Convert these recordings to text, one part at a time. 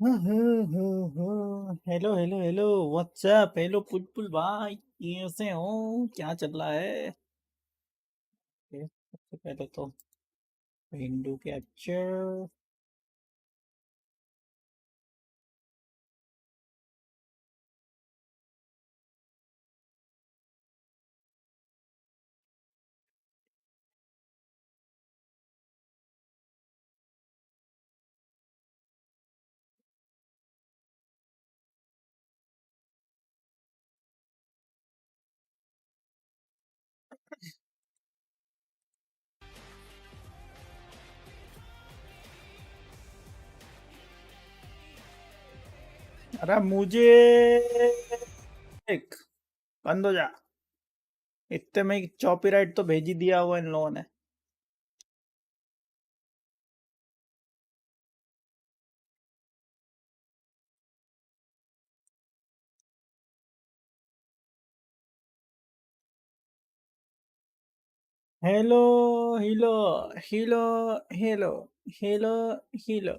Hello hello hello WhatsApp hello पुलपुल भाई कैसे हो क्या चल रहा है सबसे पहले तो विंडो कैप्चर अरे मुझे एक बंद हो जा इतने में कॉपीराइट तो भेज ही दिया हुआ इन लोगों ने hello hello hello hello hello hello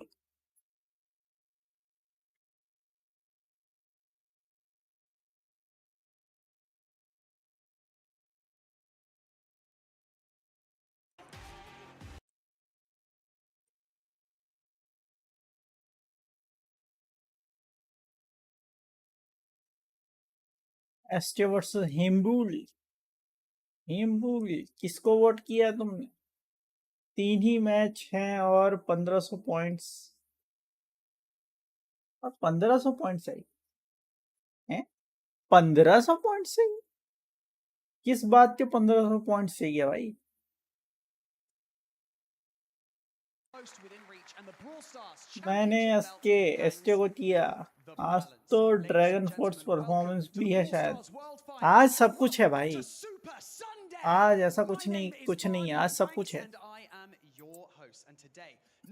SK versus Humble Humble किसको वोट किया तुमने 3 ही मैच हैं और 1500 पॉइंट्स और 1500 पॉइंट्स है 1500 पॉइंट से किस बात के 1500 पॉइंट चाहिए भाई मैंने एसके एसके को किया आज तो ड्रैगन फोर्स परफॉर्मेंस भी है शायद आज सब कुछ है भाई आज ऐसा कुछ नहीं आज सब कुछ है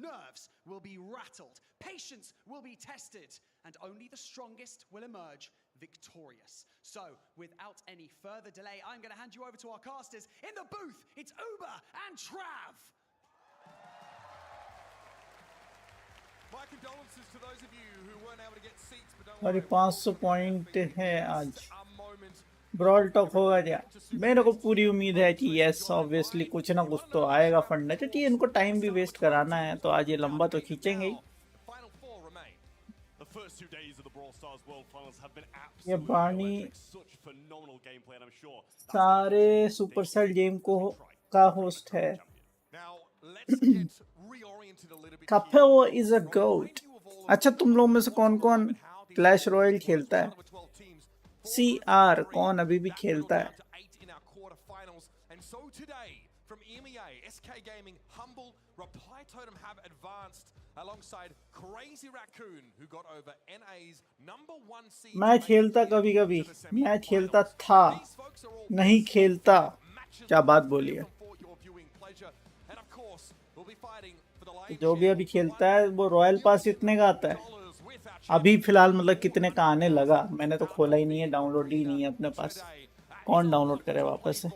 Nerves will be rattled, patience will be tested, and only the strongest will emerge victorious. So, without any further delay, I'm going to hand you over to our casters in the booth. It's Uber and Trav. My condolences to those of you who weren't able to get seats, but don't worry. 500 point है आज brawl talk होगा क्या मेरे को पूरी उम्मीद है कि यस ऑब्वियसली कुछ ना कुछ तो आएगा फंड क्योंकि इनको टाइम भी वेस्ट कराना है तो आज ये लंबा तो खींचेंगे ही ये बानी सारे सुपरसेल गेम को का होस्ट है कपेल इज अ गोट अच्छा तुम लोग में से कौन कौन क्लैश रॉयल खेलता है CR कौन अभी भी खेलता है From EMEA, SK Gaming, Humble, Reply Totem have advanced alongside Crazy Raccoon, who got over NA's #1 seed. मैं खेलता कभी कभी मैं खेलता था नहीं खेलता क्या बात बोली है जो भी अभी खेलता है वो रॉयल पास इतने का आता है अभी फिलहाल मतलब कितने का आने लगा मैंने तो खोला ही नहीं है डाउनलोड ही नहीं है अपने पास कौन डाउनलोड करे वापस से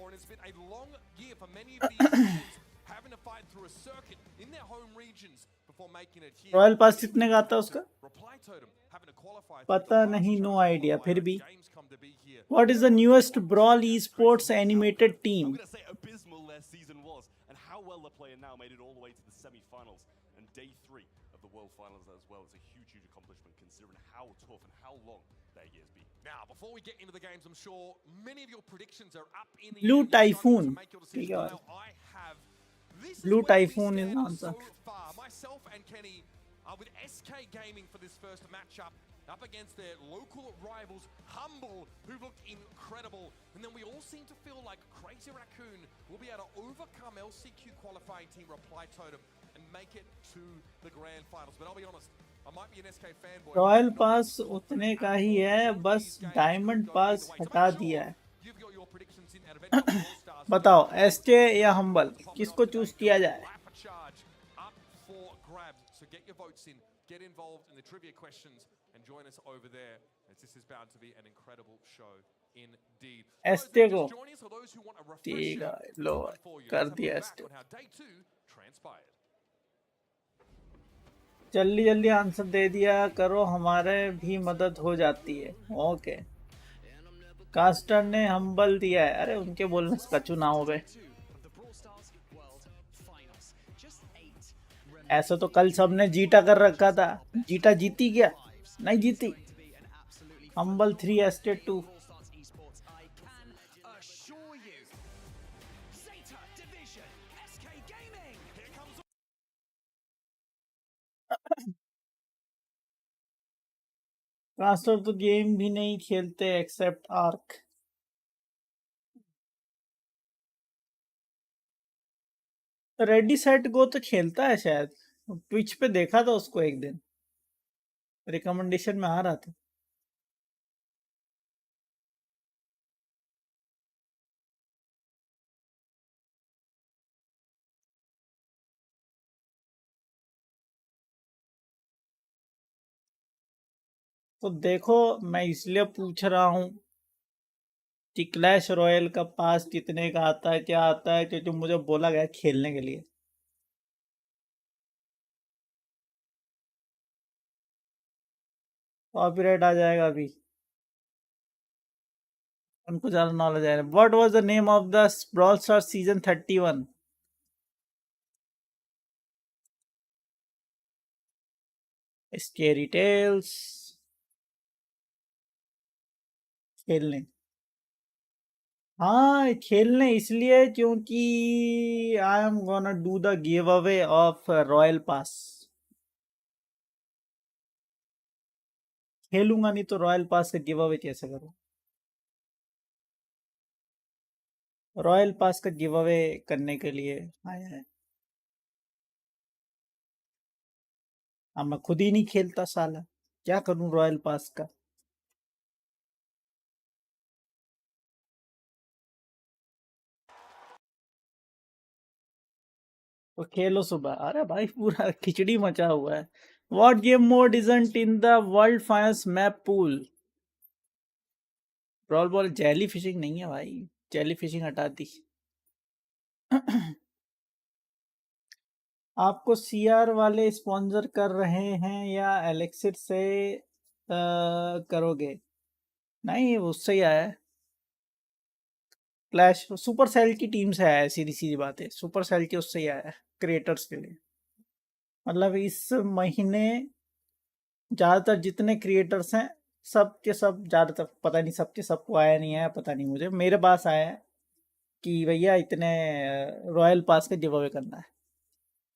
रॉयल पास कितने का आता है उसका पता नहीं नो आइडिया फिर भी what is the newest brawl e sports animated team day 3 of the World Finals as well. It's a huge accomplishment considering how tough and how long their year's been. Now, before we get into the games, I'm sure many of your predictions are up in the Blue Typhoon. Now, I have this Blue Typhoon is answer. So far, myself and Kenny are with SK Gaming for this first matchup. Up against their local rivals, Humble, who looked incredible. And then we all seem to feel like Crazy Raccoon will be able to overcome LCQ qualifying team Reply Totem and make it to the grand finals. But I'll be honest, I might be an SK fanboy. Royal pass उतने का ही है बस diamond पास हटा दिया है बताओ SK या humble किसको चूज किया जाए Get involved in the trivia questions and join us over there as this is bound to be an incredible show indeed. एसटे को ठीक है लो कर दिया एसटे how day 2 transpired. जल्दी जल्दी आंसर दे दिया करो, हमारे भी मदद हो जाती है। ओके, कास्टर ने हम्बल दिया है। अरे उनके बोलने से कचू ना हो बे। ऐसा तो कल सबने जीटा कर रखा था। जीटा जीती क्या? नहीं जीती। हम्बल 3 एस्टेट 2। कास्टर तो गेम भी नहीं खेलते एक्सेप्ट आर्क। रेडी सेट गो तो खेलता है शायद। ट्विच पे देखा था उसको एक दिन, रिकमेंडेशन में आ रहा था। तो देखो, मैं इसलिए पूछ रहा हूँ कि क्लैश रॉयल का पास कितने का आता है, क्या आता है, क्योंकि मुझे बोला गया खेलने के लिए। कॉपीराइट आ जाएगा अभी, उनको ज्यादा नॉलेज है। What was the name of the Brawl Star season 31? Scary Tales. खेलने, हाँ खेलने इसलिए क्योंकि I am gonna do the giveaway of royal pass. खेलूंगा नहीं तो रॉयल पास का गिव अवे कैसे करूं? रॉयल पास का गिव अवे करने के लिए आया है। अब मैं खुद ही नहीं खेलता साला, क्या करूं रॉयल पास का? तो खेलो सुबह। अरे भाई पूरा खिचड़ी मचा हुआ है। What game mode isn't in the world finance map pool? Brawl ball jelly fishing नहीं है भाई, जेली फिशिंग हटा दी। आपको सीआर वाले स्पॉन्सर कर रहे हैं या एलेक्सिर से करोगे? नहीं, उससे ही आया है। क्लैश सुपर सेल की टीम से आया है, सीधी सीधी बात है, सुपर सेल के उससे ही आया है क्रिएटर्स के लिए। मतलब इस महीने ज़्यादातर जितने क्रिएटर्स हैं, सब के सब, ज़्यादातर पता नहीं सबके सबको आया नहीं आया, पता नहीं, मुझे मेरे पास आया है कि भैया इतने रॉयल पास का गिव अवे करना है।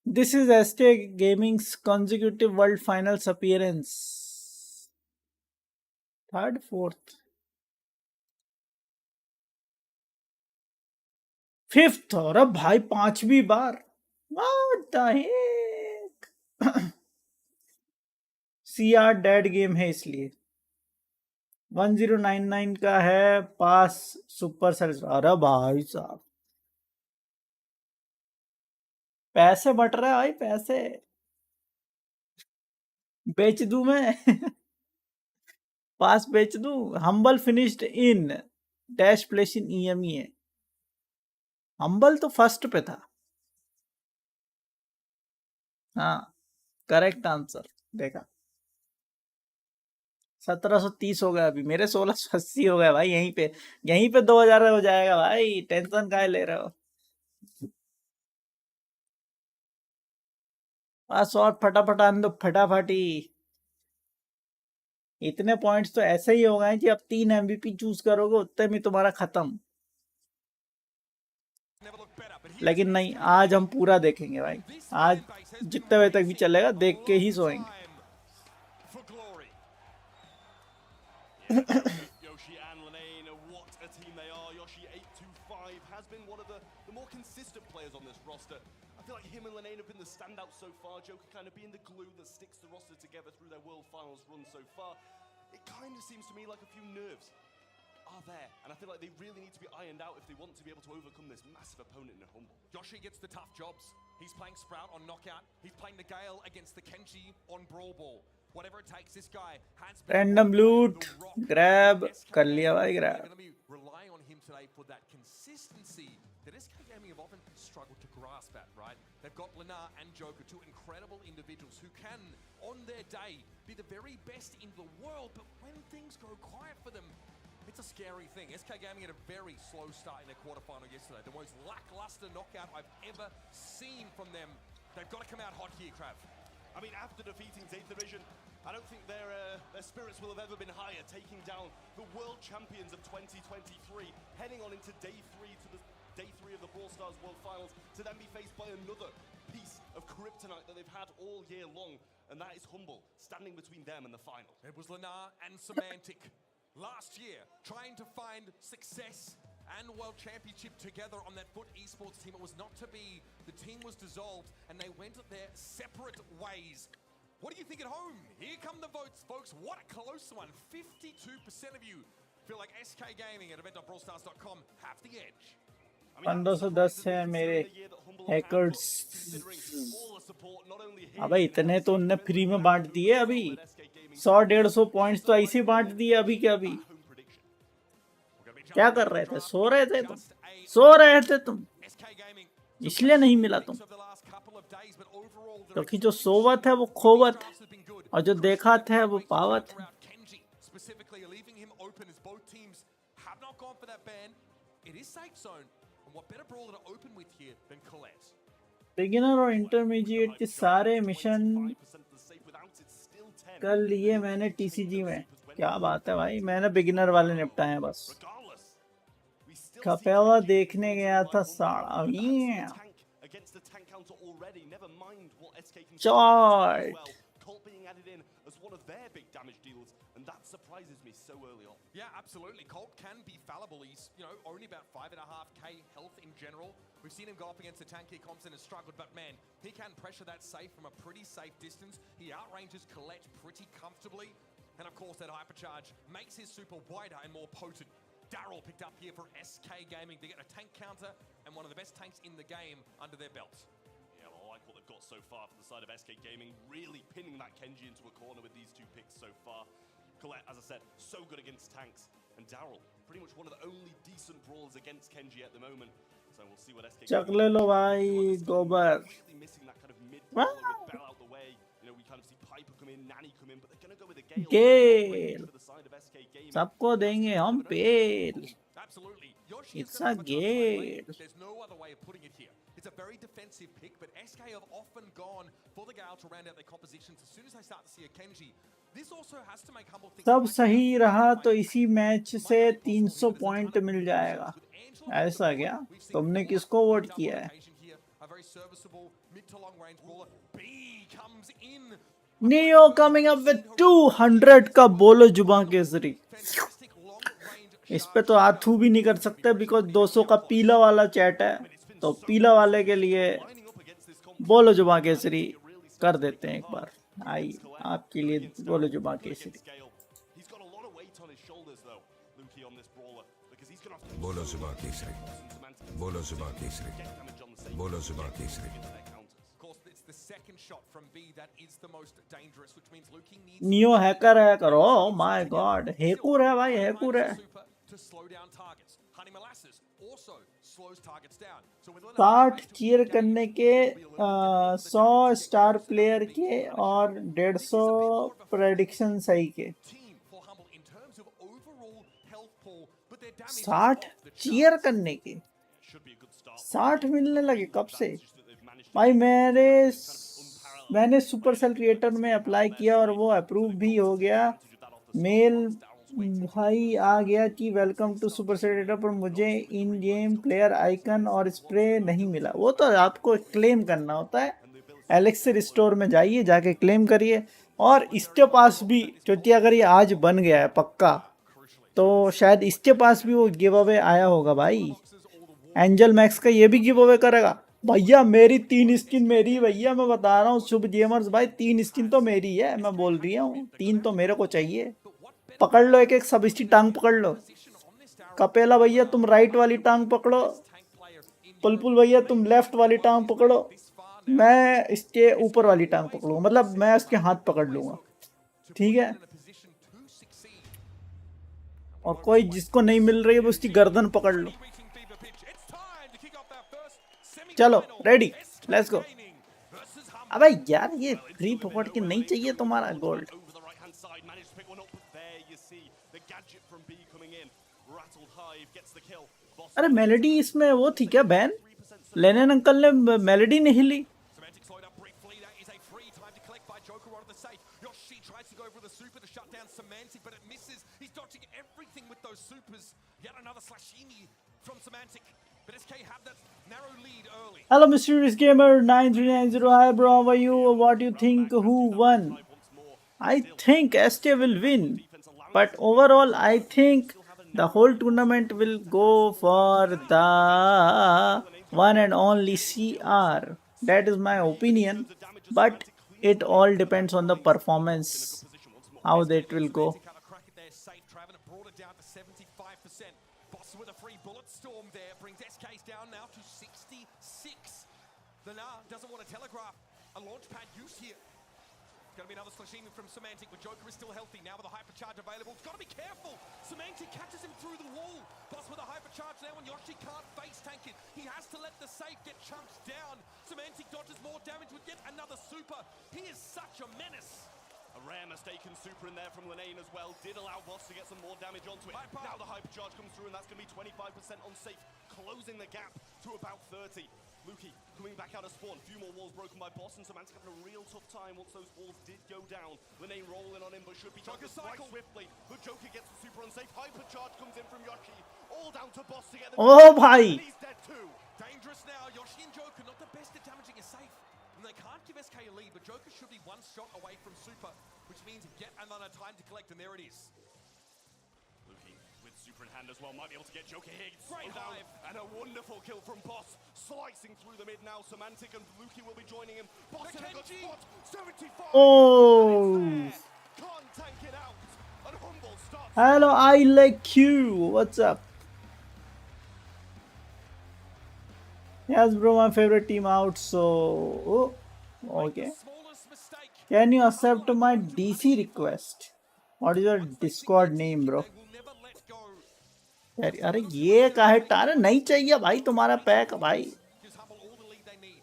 This is SK Gaming's consecutive world finals appearance. Third fourth fifth, और अब भाई पांचवी बार। What the heck. CR dead game है इसलिए। 1099 का है पास सुपर सेल्स। अरे भाई साहब, पैसे बट रहे हैं भाई, पैसे बेच दूं मैं। पास बेच दूं। Humble finished in dash place in EME. Humble तो फर्स्ट पे था। हाँ, करेक्ट आंसर। देखा, 1730 हो गया, अभी मेरे 1680 हो गए भाई। यहीं पे 2000 हो जाएगा भाई, टेंशन काहे ले रहे हो? बस और फटाफट आन दो, फटाफटी। इतने पॉइंट्स तो ऐसे ही हो गए कि अब 3 एमवीपी चूज करोगे उतने में तुम्हारा खत्म। लेकिन नहीं, आज हम पूरा देखेंगे भाई। आज जितने बजे तक भी चलेगा देख के ही सोएंगे। Yoshi and Lane, what a team they are. Yoshi 825 has been one of the more consistent players on this roster. I feel like him and Lane have been the standouts so far. Joker kind of being the glue that sticks the roster together through their World Finals run so far. It kind of seems to me like a few nerves are there, and I feel like they really need to be ironed out if they want to be able to overcome this massive opponent in a Humble. Yoshi gets the tough jobs. He's playing Sprout on Knockout. He's playing the Gale against the Kenji on Brawl Ball. Whatever it takes, this guy has been random लूट grab कर लिया भाई, They're grab. going to be relying on him today for that consistency that SK Gaming have often struggled to grasp at, right? They've got Lenar and Joker, two incredible individuals who can, on their day, be the very best in the world, but when things go quiet for them, it's a scary thing. SK Gaming had a very slow start in their quarterfinal yesterday, the most lackluster knockout I've ever seen from them. They've got to come out hot here, Krav. I mean, after defeating Date Division, I don't think their spirits will have ever been higher, taking down the world champions of 2023, heading on into day three of the Brawl Stars World Finals, to then be faced by another piece of kryptonite that they've had all year long, and that is Humble, standing between them and the final. It was Lenar and Semantic last year, trying to find success and World Championship together on that Foot Esports team. It was not to be. The team was dissolved and they went their separate ways. What do you think at home? Here come the votes, folks. What a close one. 52% of you feel like SK Gaming at event.brawlstars.com have the edge. 1510 है मेरे hackers. अबे इतने तो उनने free में बांट दिए अभी। 100-150 पॉइंट्स तो ऐसे बांट दिए अभी के अभी। क्या कर रहे थे? सो रहे थे तुम? सो रहे थे तुम? इसलिए नहीं मिला तुम, क्योंकि जो सोवत है वो खोवत है और जो देखा था वो पावत है। बिगिनर और इंटरमीडिएट के सारे मिशन कर लिए मैंने टीसीजी में। क्या बात है भाई, मैंने बिगिनर वाले निपटाए हैं बस। कपेला देखने गया था साड़ा chart. Yeah, absolutely. Colt can be fallible. He's, only about 5.5k health in general. We've seen him go up against the tanky comps and has struggled, but man, he can pressure that safe from a pretty safe distance. He outranges Colette pretty comfortably. And of course, that hypercharge makes his super wider and more potent. Daryl picked up here for SK Gaming to get a tank counter and one of the best tanks in the game under their belt. Yeah, well, I like what they've got so far from the side of SK Gaming, really pinning that Kenji into a corner with these two picks so far. Colette, as I said, so good against tanks. And Daryl, pretty much one of the only decent brawlers against Kenji at the moment. So we'll see what SK Gaming gobar. Really missing that kind of mid-brawler with Bell out the way. We kind of see Piper come in, Nanny come in, but they're going to go with a Gale. सबको देंगे हम पेल। Absolutely. It's a Gale. There's no other way of putting it here. It's a very defensive pick, but SK have often gone for the Gale to round out their compositions as soon as they start to see a Kenji. This also has to make Humble think. सब सही रहा तो इसी match से 300 point मिल जाएगा। ऐसा क्या? तुमने किसको वोट किया है? Neo coming up with 200 का बोलो जुबान केसरी। इस पे तो आथू भी नहीं कर सकते बिकॉज 200 का पीला वाला चैट है, तो पीला वाले के लिए बोलो जुबान केसरी कर देते हैं एक बार। आइए आपके लिए बोलो जुबान केसरी। बोलो जुबान केसरी, बोलो जुबान केसरी, बोलो जुबान केसरी। नियो हैकर है करो। माय गॉड, हैकर है भाई, हैकर है। 60 चीयर करने के 100 स्टार प्लेयर के और 150 प्रेडिक्शन सही के। 60 चीयर करने के 60 मिलने लगे कब से भाई? मैंने सुपर सेल क्रिएटर में अप्लाई किया और वो अप्रूव भी हो गया। मेल भाई आ गया कि welcome to Supercell creator, पर मुझे इन गेम प्लेयर आइकन और स्प्रे नहीं मिला। वो तो आपको क्लेम करना होता है। एलेक्सर स्टोर में जाइए, जाके क्लेम करिए। और इसके पास भी, क्योंकि अगर ये आज बन गया है पक्का, तो शायद इसके पास भी वो गिव अवे आया होगा भाई। एंजल मैक्स का ये भी गिव अवे करेगा भैया। मेरी 3 स्किन मेरी भैया, मैं बता रहा हूँ शुभ गेमर्स भाई, 3 स्किन तो मेरी है। मैं बोल रही हूँ 3 तो मेरे को चाहिए। पकड़ लो एक एक, सब इसकी टांग पकड़ लो। कपेला भैया तुम राइट वाली टांग पकड़ो, पुलपुल भैया तुम लेफ्ट वाली टांग पकड़ो, मैं इसके ऊपर वाली टांग पकड़ूंगा, मतलब मैं इसके हाथ पकड़ लूंगा, ठीक है। और कोई जिसको नहीं मिल रही है वो उसकी गर्दन पकड़ लो। चलो ready, SK let's go. Gaming versus Humble. अबे यार ये फ्री पकड़ के नहीं चाहिए तुम्हारा gold. Over the right hand side, managed to pick one up, but there you see the gadget from B coming in. Rattled Hive gets the kill. Boss अरे melody इसमें वो थी क्या बैन? लेनिन अंकल ने melody नहीं हिली। Semantic slowed up briefly. That is a free time to collect by Joker on the safe. Yoshi tries to go for the super to shut down Semantic, but it misses. He's dodging everything with those supers. Yet another slashini from Semantic. But SK have that narrow lead early. Hello mysterious gamer 9390. Hi bro, how are you? What do you think? Who won? I think ST will win, but overall I think the whole tournament will go for the one and only CR. That is my opinion, but it all depends on the performance, how that will go. Semantic had a crack at their safe trap and it brought it down to 75%. Boss with a free bullet storm there brings SK's down now to 66. The Nah doesn't want to telegraph a launch pad use here. It's going to be another slashing from Semantic, but Joker is still healthy now with a hypercharge available. It's got to be careful. Semantic catches him through the wall. Boss with a hypercharge now, and Yoshi can't face tank it. He has to let the safe get chunked down. Semantic dodges more damage with yet another super. He is such a menace. A rare mistaken super in there from Linane as well. Did allow Boss to get some more damage onto it. Hyper. Now the hypercharge comes through, and that's going to be 25% on safe, closing the gap to about 30. Lukey coming back out of spawn. Few more walls broken by Boss, and Semantic having a real tough time once those walls did go down. Linane rolling on him, but should be Joker quite cycle. swiftly. The Joker gets the super unsafe. Hypercharge comes in from Yoshi. All down to Boss to get the Oh bhai, and he's dead too. Dangerous now. Yoshi and Joker not the best at damaging a safe. And they can't give SK a lead, but Joker should be one shot away from super, which means yet another time to collect, and there it is. Lukey with super in hand as well, might be able to get Joker here. Great Slow down, hive. and a wonderful kill from Boss, slicing through the mid now. Semantic and Lukey will be joining him. Boss in a good Kenji. spot, 75. Oh. And it's there. Can't tank it out. And Humble starts. hello I like you. What's up? Yes bro, my favorite team out. So okay. Smallest mistake. Can you accept my DC request? What is your Discord name bro? They will never let go. यार अरे ये काहे टारे नहीं चाहिए भाई तुम्हारा pack भाई। Gives Humble all the lead they need.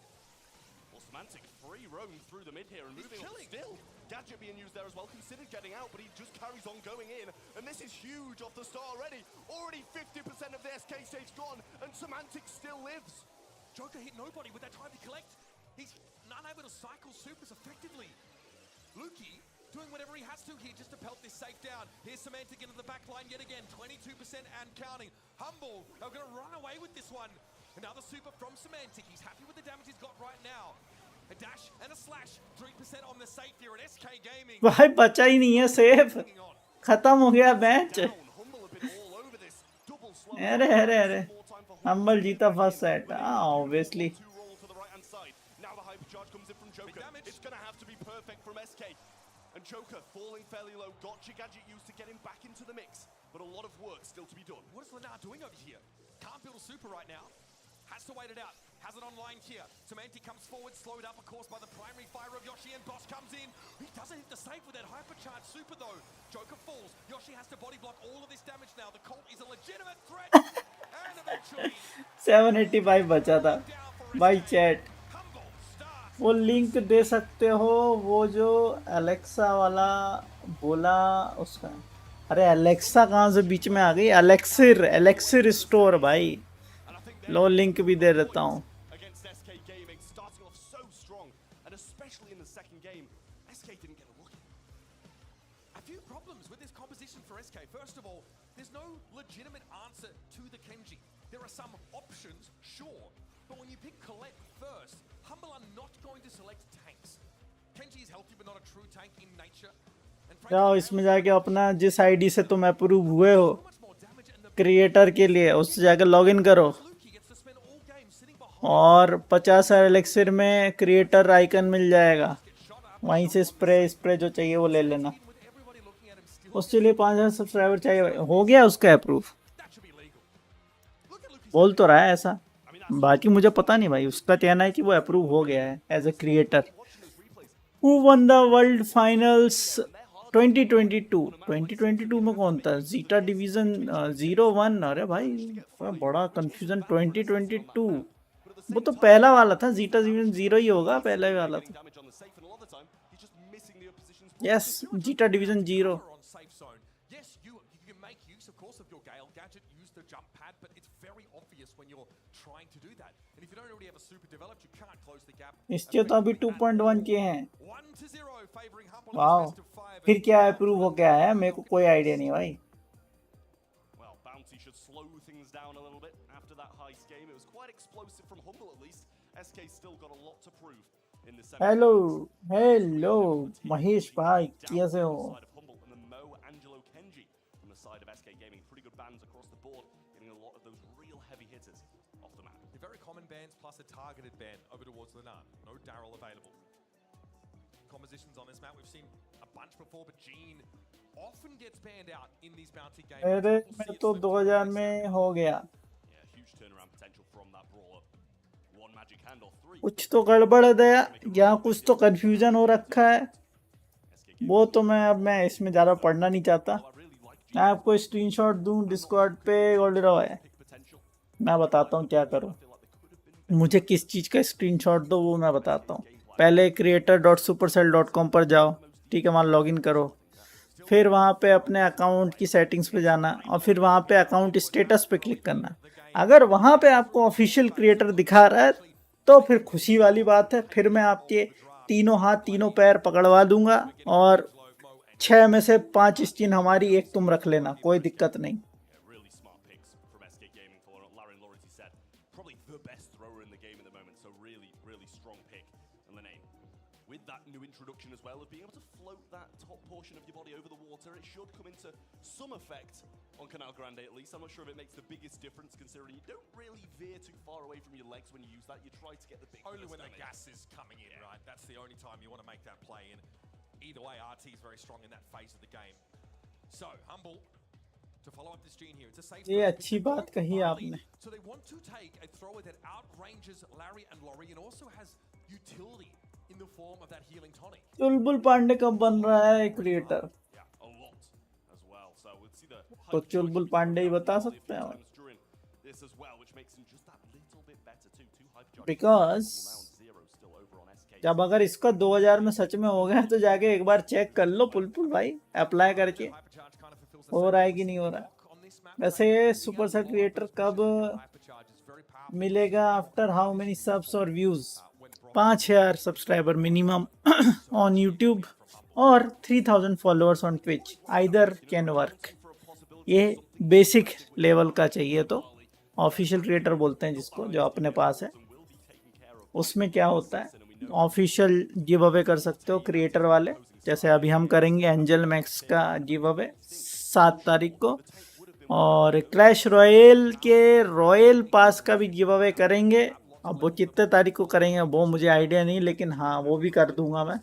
Well, Semantic free roam through the mid here and moving on killing. still. Gadget being used there as well. Considered getting out, but he just carries on going in. And this is huge off the start already. Already 50% of the SK stage gone, and Semantic still lives. Joker hit nobody with that time to collect. He's unable to cycle supers effectively. Lukey doing whatever he has to here just to pelt this safe down. Here's Semantic into the back line yet again. 22% and counting. Humble are going to run away with this one. Another super from Semantic. He's happy with the damage he's got right now. A dash and a slash. 3% on the safe here at SK Gaming. भाई बचा ही नहीं है safe, Hanging on. खत्म हो गया match. Down, Humble have been all over this. Double slow. अरे अरे अरे More time for हम्बल जीता फर्स्ट सेट। हाँ obviously. Two roll to the right hand side. Now the hypercharge comes in from Joker. damage. It's going to have to be perfect from SK. And Joker falling fairly low. Got your gadget used to get him back into the mix. But a lot of work still to be done. What is Lenar doing over here? Can't build a super right now. Has to wait it out. Has it online here. Semantic comes forward, slowed up, of course, by the primary fire of Yoshi, and Boss comes in. He doesn't hit the safe with that hypercharged super, though. Joker falls. Yoshi has to body block all of this damage now. The Colt is a legitimate threat. And eventually, 785 बचा था down for भाई SK. Chat. Humble starts. वो link दे सकते हो, वो जो Alexa वाला बोला उसका। अरे एलेक्सा कहाँ से बीच में आ गई? एलेक्सिर स्टोर भाई, And I think low link भी दे देता हूँ। against SK Gaming, starting off so strong, and especially in the second game, SK didn't get a look. A few problems with this composition for SK. First of all, there's no legitimate answer to the Kenji. There are some options, sure, but when you pick Colette first, Humble are not going to select tanks. Kenji is healthy but not a true tank in nature. And frankly, जाओ इसमें जाके अपना जिस ID से तुम approve हुए हो so much more damage and the creator के लिए, उससे जाकर लॉगिन करो Lukey gets to spend all game sitting behind और 50 एलेक्सिर में क्रिएटर आइकन मिल जाएगा। shot up वहीं से स्प्रे जो चाहिए वो ले लेना। with everybody looking at him still. उसके लिए 5000 सब्सक्राइबर चाहिए। हो गया उसका approve, That should be legal. Look at Lukey's बोल तो रहा है ऐसा, बाकी मुझे पता नहीं भाई। उसका कहना है कि वो अप्रूव हो गया है as a creator. Who won the world finals 2022 में कौन था? Zeta Division 01। अरे भाई बड़ा कंफ्यूजन। 2022 वो तो पहला वाला था, जीटा डिवीजन 0 ही होगा, पहला ही वाला था। Yes, zeta division 0। Yes, you can make use, of course, of your Gale gadget, use the jump pad, but it's very obvious when you're trying to do that. And if you don't already have a super developed, you can't close the gap. इसके तो अभी 2.1 के हैं। 1-0 favoring Humble. Wow, फिर क्या approve हो गया है, मेरे को कोई आइडिया नहीं भाई। Well, Bounty should slow things down a little bit after that heist game. It was quite explosive from Humble at least. SK still got a lot to prove in the semi. Hello Mahesh भाई, कैसे हो? Side of SK Gaming, pretty good bans across the board, getting a lot of those real heavy hitters off the map. The very common bans plus a targeted ban over towards the Nun. No Daryl available. Compositions on this map, we've seen a bunch before, but Gene often gets banned out in these bounty games. अरे मैं तो 2000 में हो गया। Yeah, huge turnaround potential from that brawler. One magic hand off 3. कुछ तो गड़बड़ है दया, यहाँ कुछ तो कंफ्यूजन हो रखा है। वो तो मैं इसमें ज़्यादा पढ़ना नहीं चाहता। मैं आपको स्क्रीनशॉट दूं डिस्कॉर्ड पे, गोल्डरॉक है, मैं बताता हूँ क्या करूँ। मुझे किस चीज़ का स्क्रीनशॉट दो वो मैं बताता हूँ। पहले creator.supercell.com पर जाओ, ठीक है, वहाँ लॉगिन करो, फिर वहाँ पे अपने अकाउंट की सेटिंग्स पे जाना और फिर वहाँ पे अकाउंट स्टेटस पे क्लिक करना। अगर वहाँ पे आपको ऑफिशियल क्रिएटर दिखा रहा है तो फिर खुशी वाली बात है, फिर मैं आपके तीनों हाथ तीनों पैर पकड़वा दूंगा और 6 में से 5 स्टीन हमारी, एक तुम रख लेना, कोई दिक्कत नहीं। Really smart picks from SK Gaming for what Larry Lawrence said. Probably the best thrower in the game at the moment, so really strong pick. And Lene, with that new introduction as well of being able to float that top portion of your body over the water, it should come into some effect on Canal Grande at least. I'm not sure if it makes the biggest difference considering you don't really veer too far away from your legs when you use that. You try to get the big Only when the damage. gas is coming in, right? That's the only time you want to make that play in. Either way, RT is very strong in that phase of the game. So, Humble to follow up this Gene here. It's a safe. ये अच्छी बात कही आपने। So they want to take a thrower that outranges Larry and Laurie and also has utility in the form of that healing tonic. चुलबुल पांडे कब बन रहा है creator? Yeah, a lot as well. So we'll see the तो चुलबुल पांडे ही बता सकते हैं during this as well, which makes him just that little bit better too. Two hype charges. Because Still over on SK. जब अगर इसका 2000 में सच में हो गया तो जाके एक बार चेक कर लो पुलपुल भाई, अप्लाई करके हो रहा है कि नहीं हो रहा है। वैसे सुपरसेल क्रिएटर कब मिलेगा? आफ्टर हाउ मेनी सब्स और views? 5000 subscriber minimum on YouTube और 3000 followers on Twitch, either can work. ये बेसिक लेवल का चाहिए, तो ऑफिशियल क्रिएटर बोलते हैं जिसको, जो अपने पास है। उसमें क्या होता है, ऑफिशियल गिव अवे कर सकते हो क्रिएटर वाले, जैसे अभी हम करेंगे एंजल मैक्स का गिव अवे 7 तारीख को, और क्लैश रॉयल के रॉयल पास का भी गिव अवे करेंगे। अब वो कितने तारीख को करेंगे वो मुझे आइडिया नहीं, लेकिन हाँ वो भी कर दूंगा मैं।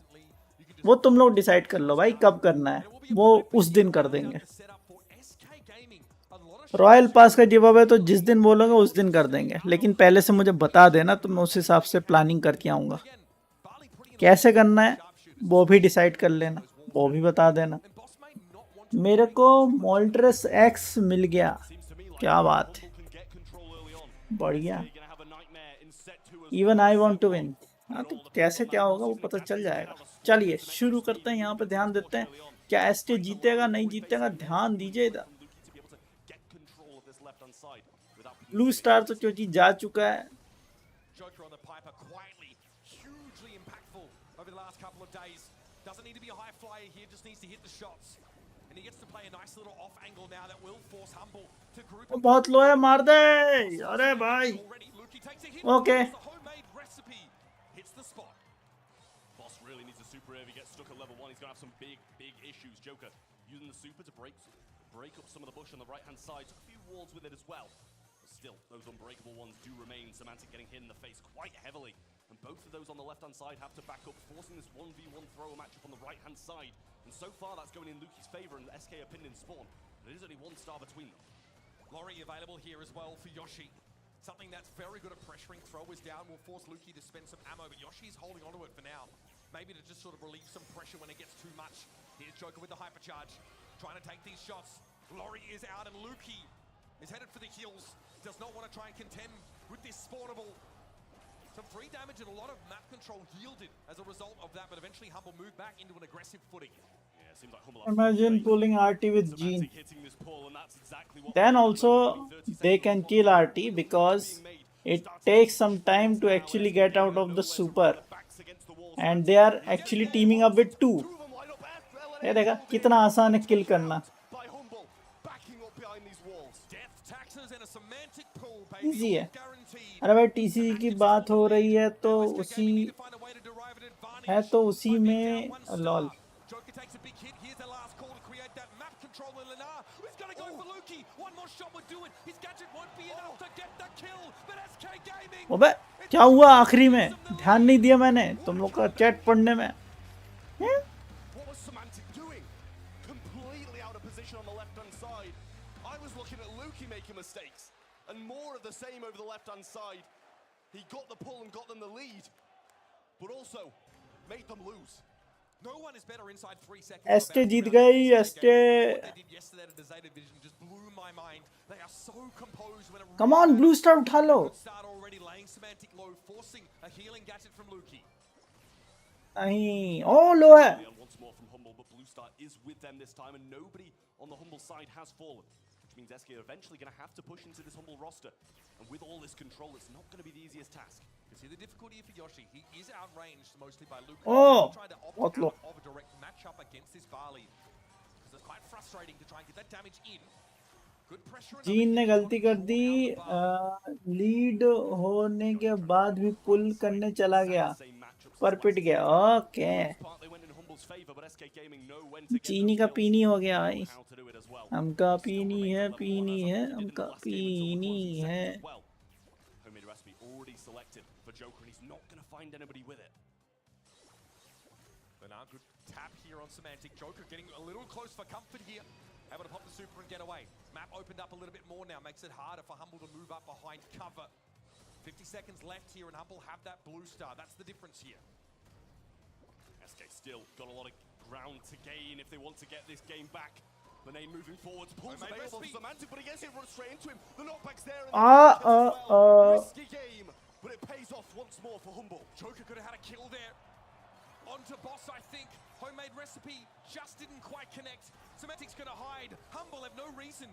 वो तुम लोग डिसाइड कर लो भाई कब करना है, वो उस दिन कर देंगे। रॉयल पास का गिव अवे तो जिस दिन बोलोगे उस दिन कर देंगे, लेकिन पहले से मुझे बता देना तो मैं उस हिसाब से प्लानिंग करके आऊँगा। कैसे करना है वो भी डिसाइड कर लेना, वो भी बता देना। मेरे को मोल्ट्रेस एक्स मिल गया, क्या बात है, बढ़िया। Even I want to win. हाँ तो कैसे क्या होगा वो पता चल जाएगा। चलिए शुरू करते हैं, यहाँ पे ध्यान देते हैं क्या एसटी जीतेगा नहीं जीतेगा, ध्यान दीजिए इधर। ब्लू स्टार तो चोची जा चुका है। बहुत लो है, मार दे। अरे भाई okay. Using the super to break up some of the bush on the right hand side, took a few walls with it as well. But still, those unbreakable ones do remain. Semantic getting hit in the face quite heavily, and both of those on the left hand side have to back up, forcing this 1v1 thrower matchup on the right hand side. And so far that's going in Luki's favor, and SK are pinned in spawn. There is only 1 star between them. Laurie available here as well for Yoshi. Something that's very good at pressuring throwers down will force Luki to spend some ammo, but Yoshi's holding onto it for now. Maybe to just sort of relieve some pressure when it gets too much. Here's Joker with the hypercharge, trying to take these shots. Laurie is out and Luki is headed for the hills. Does not want to try and contend with this spawnable. Some free damage and a lot of map control yielded as a result of that, but eventually Humble moved back into an aggressive footing. Yeah, seems like Humble have Imagine faith. pulling RT with Gene. Semantic hitting this pull, and that's exactly what Then we're doing. also 30 they seconds can on kill the clock. RT With the because being made, it starting takes to some push time to now. actually SK get Gaming out have of the nowhere to run. super. Their backs against the wall. And Semantic they are gets actually there teaming up with almost. two. Two of them line up. ये देखा कितना आसान है किल करना. By Humble, backing up behind these walls. Death taxes and a semantic pull, baby. Easy है. All guaranteed. अरे भाई TCG की बात हो रही है तो Now SK उसी Gaming need to find a way to derive an advantage है तो उसी by being में down one star. Lol. Joker takes a big hit. Here's the last call to create that map control in Lenar. He's going to go for Lukey. One more shot would do it. His gadget won't be enough to get the kill. But SK Gaming. अबे क्या हुआ आखिरी में? ध्यान नहीं दिया मैंने तुम लोग का चैट पढ़ने में. हैं? What was Semantic doing? Completely out of position on the left-hand side. I was looking at Lukey making mistakes. And more of the same over the left-hand side. He got the pull and got them the lead. But also made them lose. No one is better inside 3 seconds. SK जीत गई. SK. What they did yesterday to the Zeta Division just blew my mind. They are so composed when it Come on blue star उठा लो. Good start already, laying Semantic low, forcing a healing gadget from Lukey. नहीं. ओ लो है. And once more from Humble, but Blue Star is with them this time, and nobody on the Humble side has fallen. Which means SK are eventually going to have to push into this Humble roster. And with all this control, it's not going to be the easiest task. You see the difficulty for Yoshi. He is outranged mostly by Luke. Oh, Trying to opt what out look. of a direct matchup against this Barley. Because it's quite frustrating to try and get that damage in. Good pressure. Gene ने गलती कर दी. Lead होने के बाद भी पुल करने चला गया. Same matchups. पर पिट गया. Okay. Part they went in Humble's favor, but SK Gaming know when to get चीनी those का kills, पीनी हो गया भाई. how to do it as well. हमका Still पीनी remains है at level पीनी one, as है I did in the हमका last game until the पीनी closing है. seconds as well. Homemade recipe already selected for Joker, and he's not going to find anybody with it. But now good tap here on Semantic. Joker getting a little close for comfort here. Able to pop the super and get away. Map opened up a little bit more now. Makes it harder for Humble to move up behind cover. 50 seconds left here and Humble have that blue star. That's the difference here. SK still got a lot of ground to gain if they want to get this game back. Lane moving forwards, pulls Homemade available recipe. for Semantic, but he gets it, runs straight into him. The knockback's there. And the as well. Risky game, but it pays off once more for Humble. Joker could have had a kill there. Onto boss, I think. Homemade recipe just didn't quite connect. Semantic's gonna hide. Humble have no reason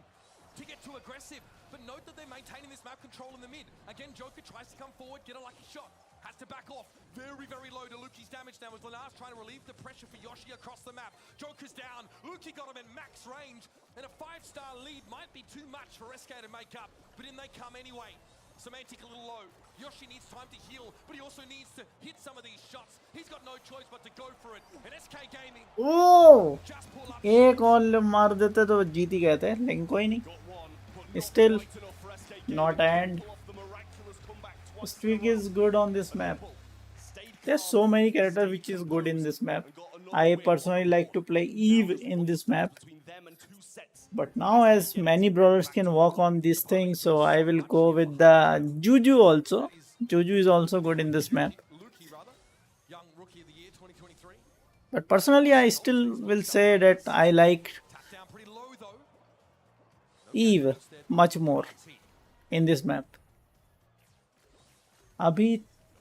to get too aggressive. But note that they're maintaining this map control in the mid. Again, Joker tries to come forward, get a lucky shot. Has to back off. Very, very low to Lukey's damage now as Lenar's trying to relieve the pressure for Yoshi across the map. Joker's down. Lukey got him in max range. And a 5-star lead might be too much for SK to make up. But in they come anyway. Semantic a little low. Yoshi needs time to heal, but he also needs to hit some of these shots. He's got no choice but to go for it. And SK Gaming O just pull up. एक और मार देते तो जीत ही गए थे लेकिन कोई नहीं. Got one, but not Still quite enough for SK Gaming not to end. pull off the miraculous comeback twice Streak in a is row. good on this map. Stayed There's calm, so many characters stayed which is good in this map. and got another I win. personally like to play Eve in this map. Between them and two sets. But now as many brawlers can walk on this thing, so I will go with the Juju also. Juju is also good in this map. Lukey, rather. Young Rookie of the Year 2023. But personally I still will say that I like Tap down pretty low though. Eve much more in this map. अभी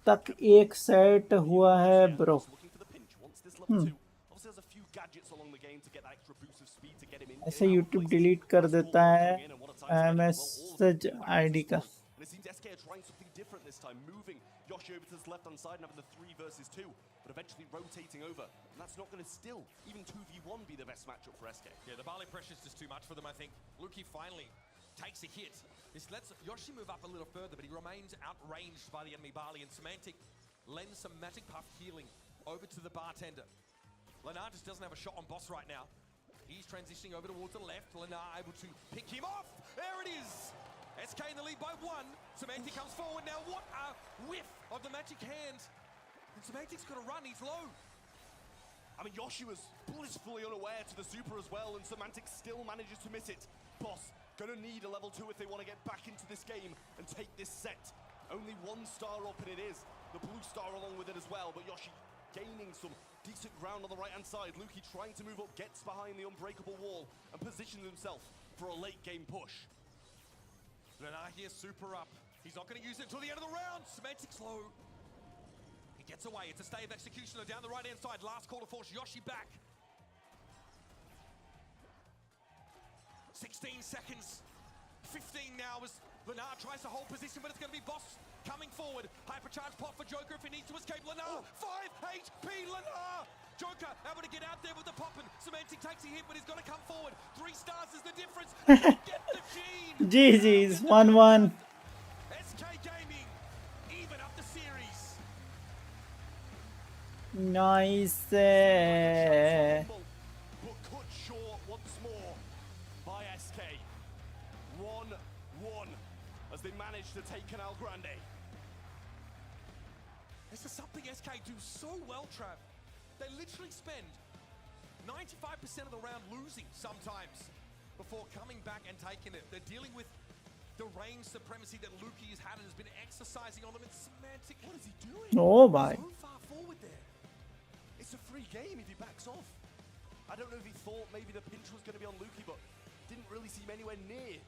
तक एक set हुआ है bro. Looking for the pinch. Wants this level 2. Obviously has a few gadgets along the game to get that extra boost of speed to get him in. ऐसे YouTube delete कर देता है message ID का. And it seems SK are trying something different this time, moving Yoshi over to this left-hand side and having the 3 versus 2, but eventually rotating over. And that's not going to still, even 2v1, be the best matchup for SK. Yeah, the Barley pressure is just too much for them, I think. Lukey finally takes a hit. This lets Yoshi move up a little further, but he remains outranged by the enemy Barley, and Semantic lends some magic puff healing over to the bartender. Lenar just doesn't have a shot on boss right now. He's transitioning over towards the left. Lenar able to pick him off. There it is. SK in the lead by 1. Semantic comes forward now. What a whiff of the magic hand. And Semantic's got to run. He's low. I mean, Yoshi was blissfully unaware to the super as well, and Semantic still manages to miss it. Boss, gonna need a level 2 if they want to get back into this game and take this set. Only 1 star up, and it is the blue star along with it as well, but Yoshi gaining some decent ground on the right-hand side. Lukey trying to move up, gets behind the unbreakable wall, and positions himself for a late-game push. Lenar here super up. He's not going to use it until the end of the round. Semantic's low. gets away. It's a stay of executioner down the right-hand side. Last call to force Yoshi back. 16 seconds. 15 now as Lenar tries to hold position, but it's going to be Boss coming forward. Hypercharge pop for Joker if he needs to escape. Lenar, 5 HP Lenar. Joker able to get out there with the pop, and Semantic takes a hit, but he's got to come forward. 3 stars is the difference. Get the gene. GG's 1-1. SK Gaming even up the series. Nice. But cut short once more by SK. 1-1 as they manage to take Canal Grande. This is something SK do so well, Trav. They literally spend 95% of the round losing sometimes before coming back and taking it. They're dealing with the range supremacy that Luki has had and has been exercising on them. It's Semantic. What is he doing? Oh, bhai. So far forward there. It's a free game if he backs off. I don't know if he thought maybe the pinch was going to be on Luki, but didn't really seem anywhere near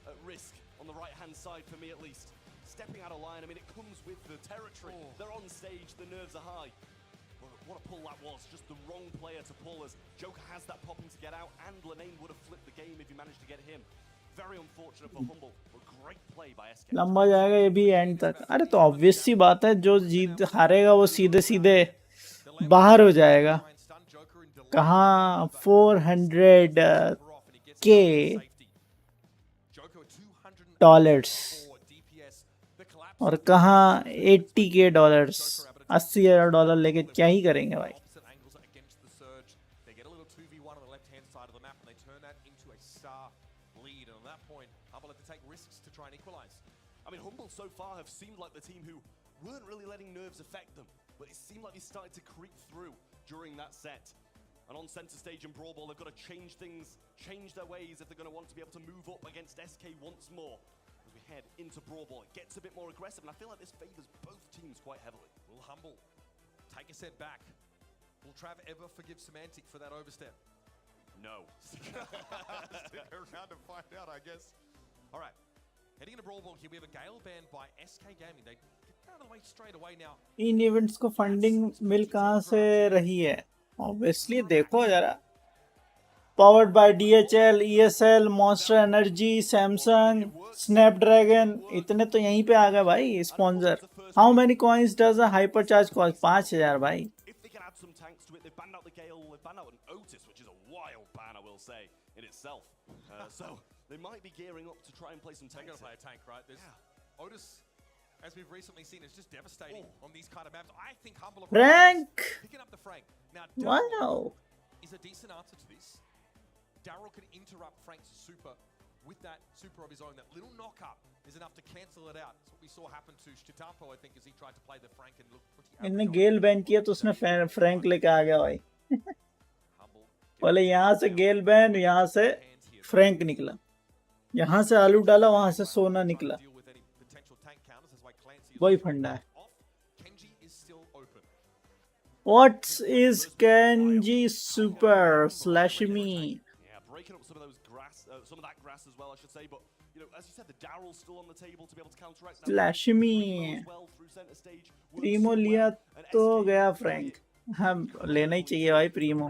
at risk on the right-hand side, for me at least. Stepping out of line, I mean, it comes with the territory. Oh. They're on stage, the nerves are high. But what a pull that was, just the wrong player to pull as Joker has that popping to get out, and Lenane would have flipped the game if he managed to get him. Very unfortunate for Humble, but great play by SK. लंबा जाएगा ये भी and तक. अरे तो obvious सी बात है, जो जीत हारेगा वो सीधे सीधे बाहर हो जाएगा. कहाँ 400K डॉलर्स और कहाँ 80K डॉलर्स. $80,000 लेके क्या ही करेंगे भाई. I mean, Humble so far have seemed like the team who weren't really letting nerves affect them, but it seemed like they started to creep through during that set. And on center stage in Brawl Ball, they've got to change things, change their ways if they're going to want to be able to move up against SK once more. As we head into Brawl Ball, it gets a bit more aggressive, and I feel like this favors both teams quite heavily. Will Humble take a set back? Will Trav ever forgive Semantic for that overstep? No. Stick around to find out, I guess. All right. Heading into Brawl Ball here, we have a Gale ban by SK Gaming. They get out of the way straight away now. In events को funding मिल कहाँ से रही है? Obviously देखो जरा. Powered by DHL, ESL, monster energy, Samsung, Snapdragon. इतने तो यहीं पे आ गए भाई sponsor. How many coins does a hypercharge cost? 5,000 भाई. If they can add some tanks to it, they've banned out the Gale, they've banned out an Otis, which is a wild ban, I will say, in itself. So they might be gearing up to try and play some They're tanks. going to play a tank, right? There's Otis, as we've recently seen, is just devastating on these kind of maps. I think Humble are Frank! picking up the Frank. Now, Wow. is a decent answer to this. Daryl can interrupt Frank's super with that super of his own. That little knock-up is enough to cancel it out. That's what we saw happen to Shitapo, I think, as he tried to play the Frank and look pretty इनने गेल ban किया तो उसने Frank लेके आ गया भाई. बोले यहाँ से गेल बैन, यहाँ से फ्रैंक निकला. यहाँ से आलू डाला, वहाँ से सोना निकला. वही फंडा है. What is Kenji Super slash me? Yeah, breaking up some of those grass, some of that grass as well, I should say. But you know, as you said, the Daryl's still on the table to be able to counteract. Slash me. Primo लिया तो गया Frank. हम लेना ही चाहिए भाई Primo.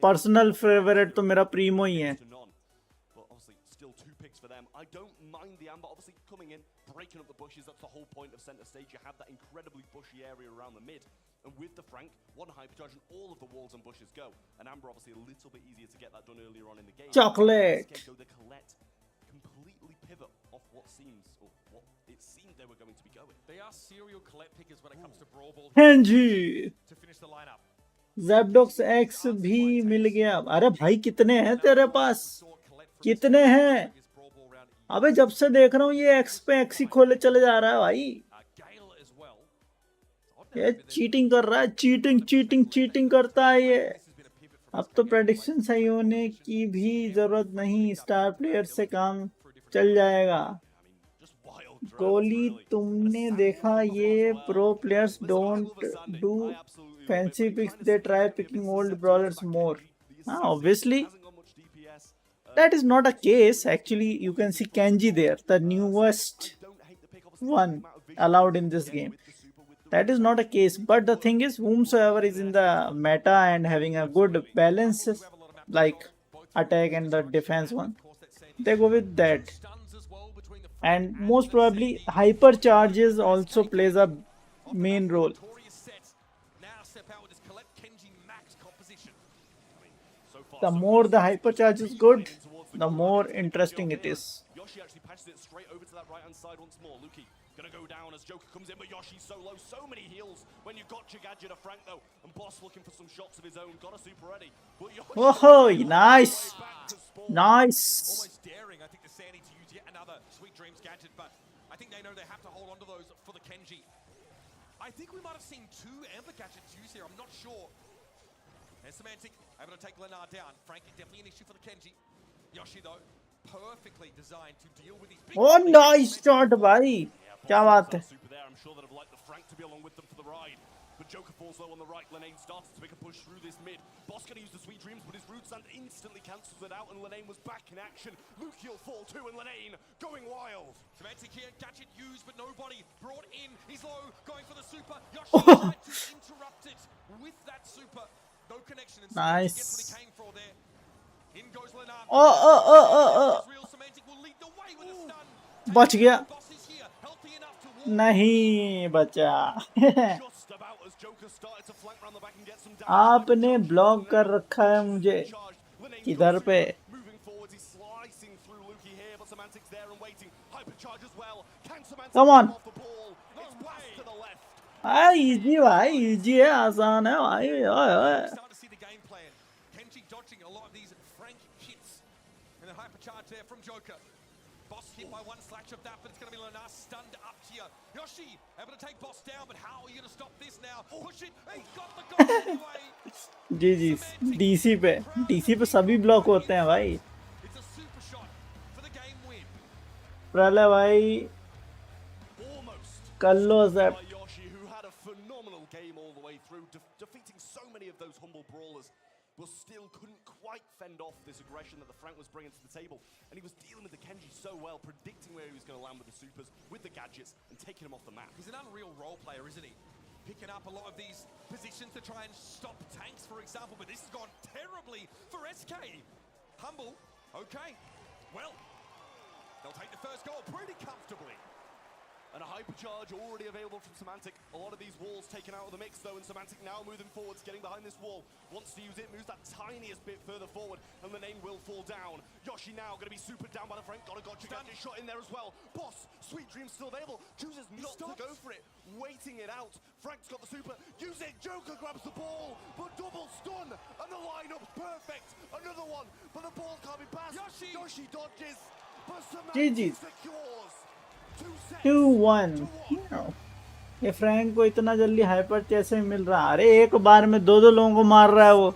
Personal favourite तो मेरा Primo ही है. But obviously, still 2 picks for them. I don't mind the Amber obviously coming in, breaking up the bushes. That's the whole point of center stage. You have that incredibly bushy area around the mid. And with the Frank, one hypercharge and all of the walls and bushes go. And Amber obviously a little bit easier to get that done earlier on in the game. Chocolate! The Colette completely pivot off what seems, or what it seemed they were going to be going. They are serial Colette pickers when it comes to Brawl Ball. Kenji! To finish the lineup. Zapdox X भी मिल गया. अरे भाई कितने हैं तेरे पास? कितने हैं? अबे जब से देख रहा हूँ ये X पे X ही खोले चले जा रहा है भाई. ये चीटिंग कर रहा है. चीटिंग करता है ये. अब तो प्रेडिक्शन सही होने की भी जरूरत नहीं. स्टार प्लेयर से काम चल जाएगा. कोहली तुमने देखा ये pro players don't do fancy picks, they try picking old brawlers more. Obviously that is not a case. Actually you can see Kenji there, the newest one allowed in this game. that is not a case. But the thing is, whomsoever is in the meta and having a good balance, like attack and the defense one, they go with that. And most probably hyper charges also plays a main role. The more the hyper charge is good, the more interesting it is. Yoshi actually patches it straight over to that right-hand side once more. Luki gonna go down as Joker comes in, but Yoshi so low, so many heals when you've got Gadget or Frank though, and Boss looking for some shots of his own, got a super ready. But Yoshi Oh, nice, nice. Almost daring, I think, the Sandy to use yet another Sweet Dreams gadget, but I think they know they have to hold on to those for the Kenji. I think we might have seen 2 Amber gadgets used here, I'm not sure. And Semantic able to take Leonard down. Frank, definitely an issue for the Kenji. Yoshi though, perfectly designed to deal with these big... Oh, nice shot, bhai. क्या बात है? Super there. I'm sure they'd have liked the Frank to be along with them for the ride. But Joker falls low on the right. Lenane starts to make a push through this mid. Boss gonna use the Sweet Dreams, but his Root Sand instantly cancels it out, and Lenane was back in action. Luki will fall too, and Lenane going wild. Semantic here, gadget used, but nobody brought in. He's low, going for the super. Yoshi tried to interrupt it with that super. No connection. And Nice. gets what he came for there. In goes Leonard. Real Semantic will lead the way with a stun. बच गया. Boss is here, healthy enough to walk. नहीं बचा. Just about as Joker started to flank around the back and get some damage. आपने block कर रखा है मुझे. किधर पे? Moving forward, he's slicing through Luki here, but Semantic's there and waiting. Hypercharge as well. Can Semantic Come on. off the ball? It's blast to the left. Easy भाई, easy है, आसान है भाई. ओए ओए. Starting to see the game plan. Kenji dodging a lot of these Frank hits. And the hypercharge there from Joker. Boss hit by one slash of that, but it's going to be Leonard stunned up here. Yoshi able to take Boss down, but how are you going to stop this now? Push it. He's got the goal all the way. G G, DC पे सभी block होते हैं भाई. It's a super shot for the game win. प्रलय भाई Almost. कर लो By zap. Yoshi, who had a phenomenal game all the way through, defeating so many of those humble brawlers, but still couldn't quite fend off this aggression that the Frank was bringing to the table. And he was dealing with the Kenji so well, predicting where he was going to land with the supers, with the gadgets, and taking him off the map. He's an unreal role player, isn't he? Picking up a lot of these positions to try and stop tanks, for example, but this has gone terribly for SK. Humble, okay. Well, they'll take the first goal pretty comfortably. And a hypercharge already available from Semantic. A lot of these walls taken out of the mix though, and Semantic now moving forwards, getting behind this wall. Wants to use it, moves that tiniest bit further forward, and the name will fall down. Yoshi now going to be super down by the Frank. Got a gotcha gadget shot in there as well. Boss, Sweet Dream still available. Chooses not to go for it. Waiting it out. Frank's got the super. Use it. Joker grabs the ball, but double stun. And the lineup's perfect. Another one, but the ball can't be passed. Yoshi dodges, but Semantic secures. 2-1. ये Frank को इतना जल्दी hyper कैसे मिल रहा? अरे एक बार में दो लोगों को मार रहा है वो.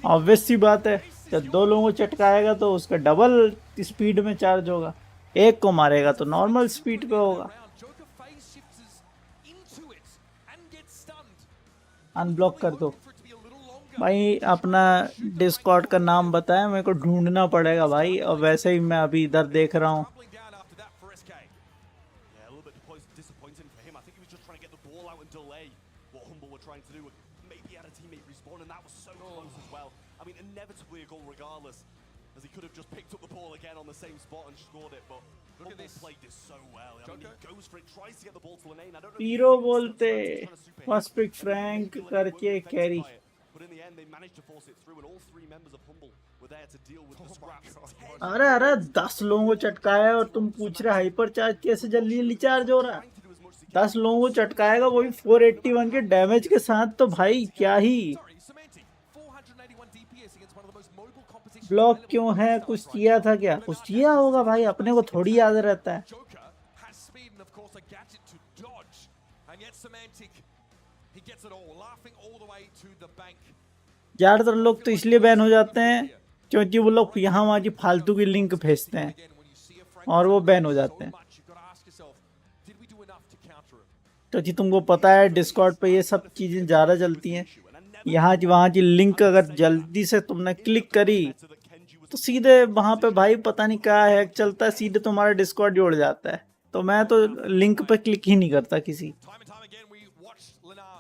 ऑब्वियस सी बात है, जब 2 लोगों को चटकाएगा तो उसका डबल स्पीड में चार्ज होगा. एक को मारेगा तो नॉर्मल स्पीड पे होगा. अनब्लॉक कर दो भाई. अपना डिस्कॉर्ड का नाम बताया, मेरे को ढूंढना पड़ेगा भाई. और वैसे ही मैं अभी इधर देख रहा हूँ. delay what Humble were trying to do. Maybe he had a teammate respawn, and that was so close as well. I mean, inevitably a goal regardless, as he could have just picked up the ball again on the same spot and scored it, but Humble played this so well. I mean, he goes for it, tries to get the ball to Lenane. I don't know. Hero बोलते first pick Frank करके carry. But in the end, they managed to force it through, and all 3 members of Humble were there to deal with the scraps. अरे 10 लोगों को चटकाया और तुम पूछ रहे hyper charge कैसे जल्दी रिचार्ज हो रहा है? 10 लोगों को चटकाएगा वो भी 481 के डैमेज के साथ, तो भाई क्या ही. ब्लॉक क्यों है? कुछ किया था क्या? कुछ किया होगा भाई, अपने को थोड़ी याद रहता है. ज़्यादातर लोग तो इसलिए बैन हो जाते हैं क्योंकि वो लोग यहाँ वहाँ की फालतू की लिंक भेजते हैं और वो बैन हो जाते हैं. क्योंकि तुमको पता है डिस्कॉर्ड पे ये सब चीज़ें ज़्यादा चलती हैं. यहाँ की वहाँ की लिंक अगर जल्दी से तुमने क्लिक करी तो सीधे वहाँ पे भाई पता नहीं क्या हैक चलता है, सीधे तुम्हारा डिस्कॉर्ड जोड़ जाता है. तो मैं तो लिंक पे क्लिक ही नहीं करता किसी.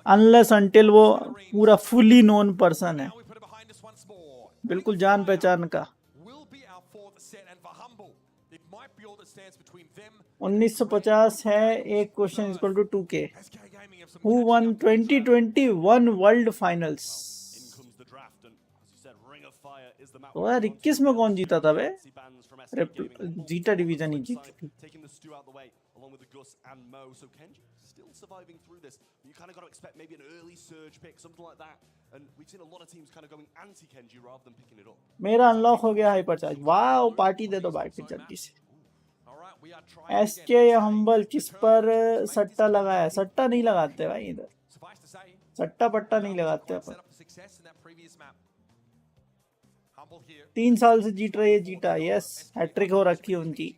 अनलेस अंटिल वो पूरा फुली नोन पर्सन है, Now we put it behind us once more. बिल्कुल जान पहचान का। Will be our fourth set, and for Humble, it might be all that stands between them. 1950 है, एक question equal to 2K। SK Gaming have some Who catching won up to do. 2021 world finals? In comes the draft, and as you said, Ring of Fire is the map. 2021 में कौन जीता था बे? Bans from SK Gaming. Zeta division ही जीती थी। Taking the stew out the way, along with the Gus and Mo. So Kenji still surviving through this. But you kind of got to expect maybe an early surge pick, something like that. And we've seen a lot of teams kind of going anti-Kenji rather than picking it up. मेरा unlock हो गया hyper charge. Wow, party दे दो भाई फिर जल्दी से। All right, we are trying SK या Humble किस पर सट्टा लगाया? सट्टा नहीं लगाते भाई इधर, Suffice to say, सट्टा पट्टा नहीं लगाते set upon. up for success in that previous map. Humble here. 3 साल से जीत रहे, जीता। यस, हैट्रिक हो रखी है उनकी,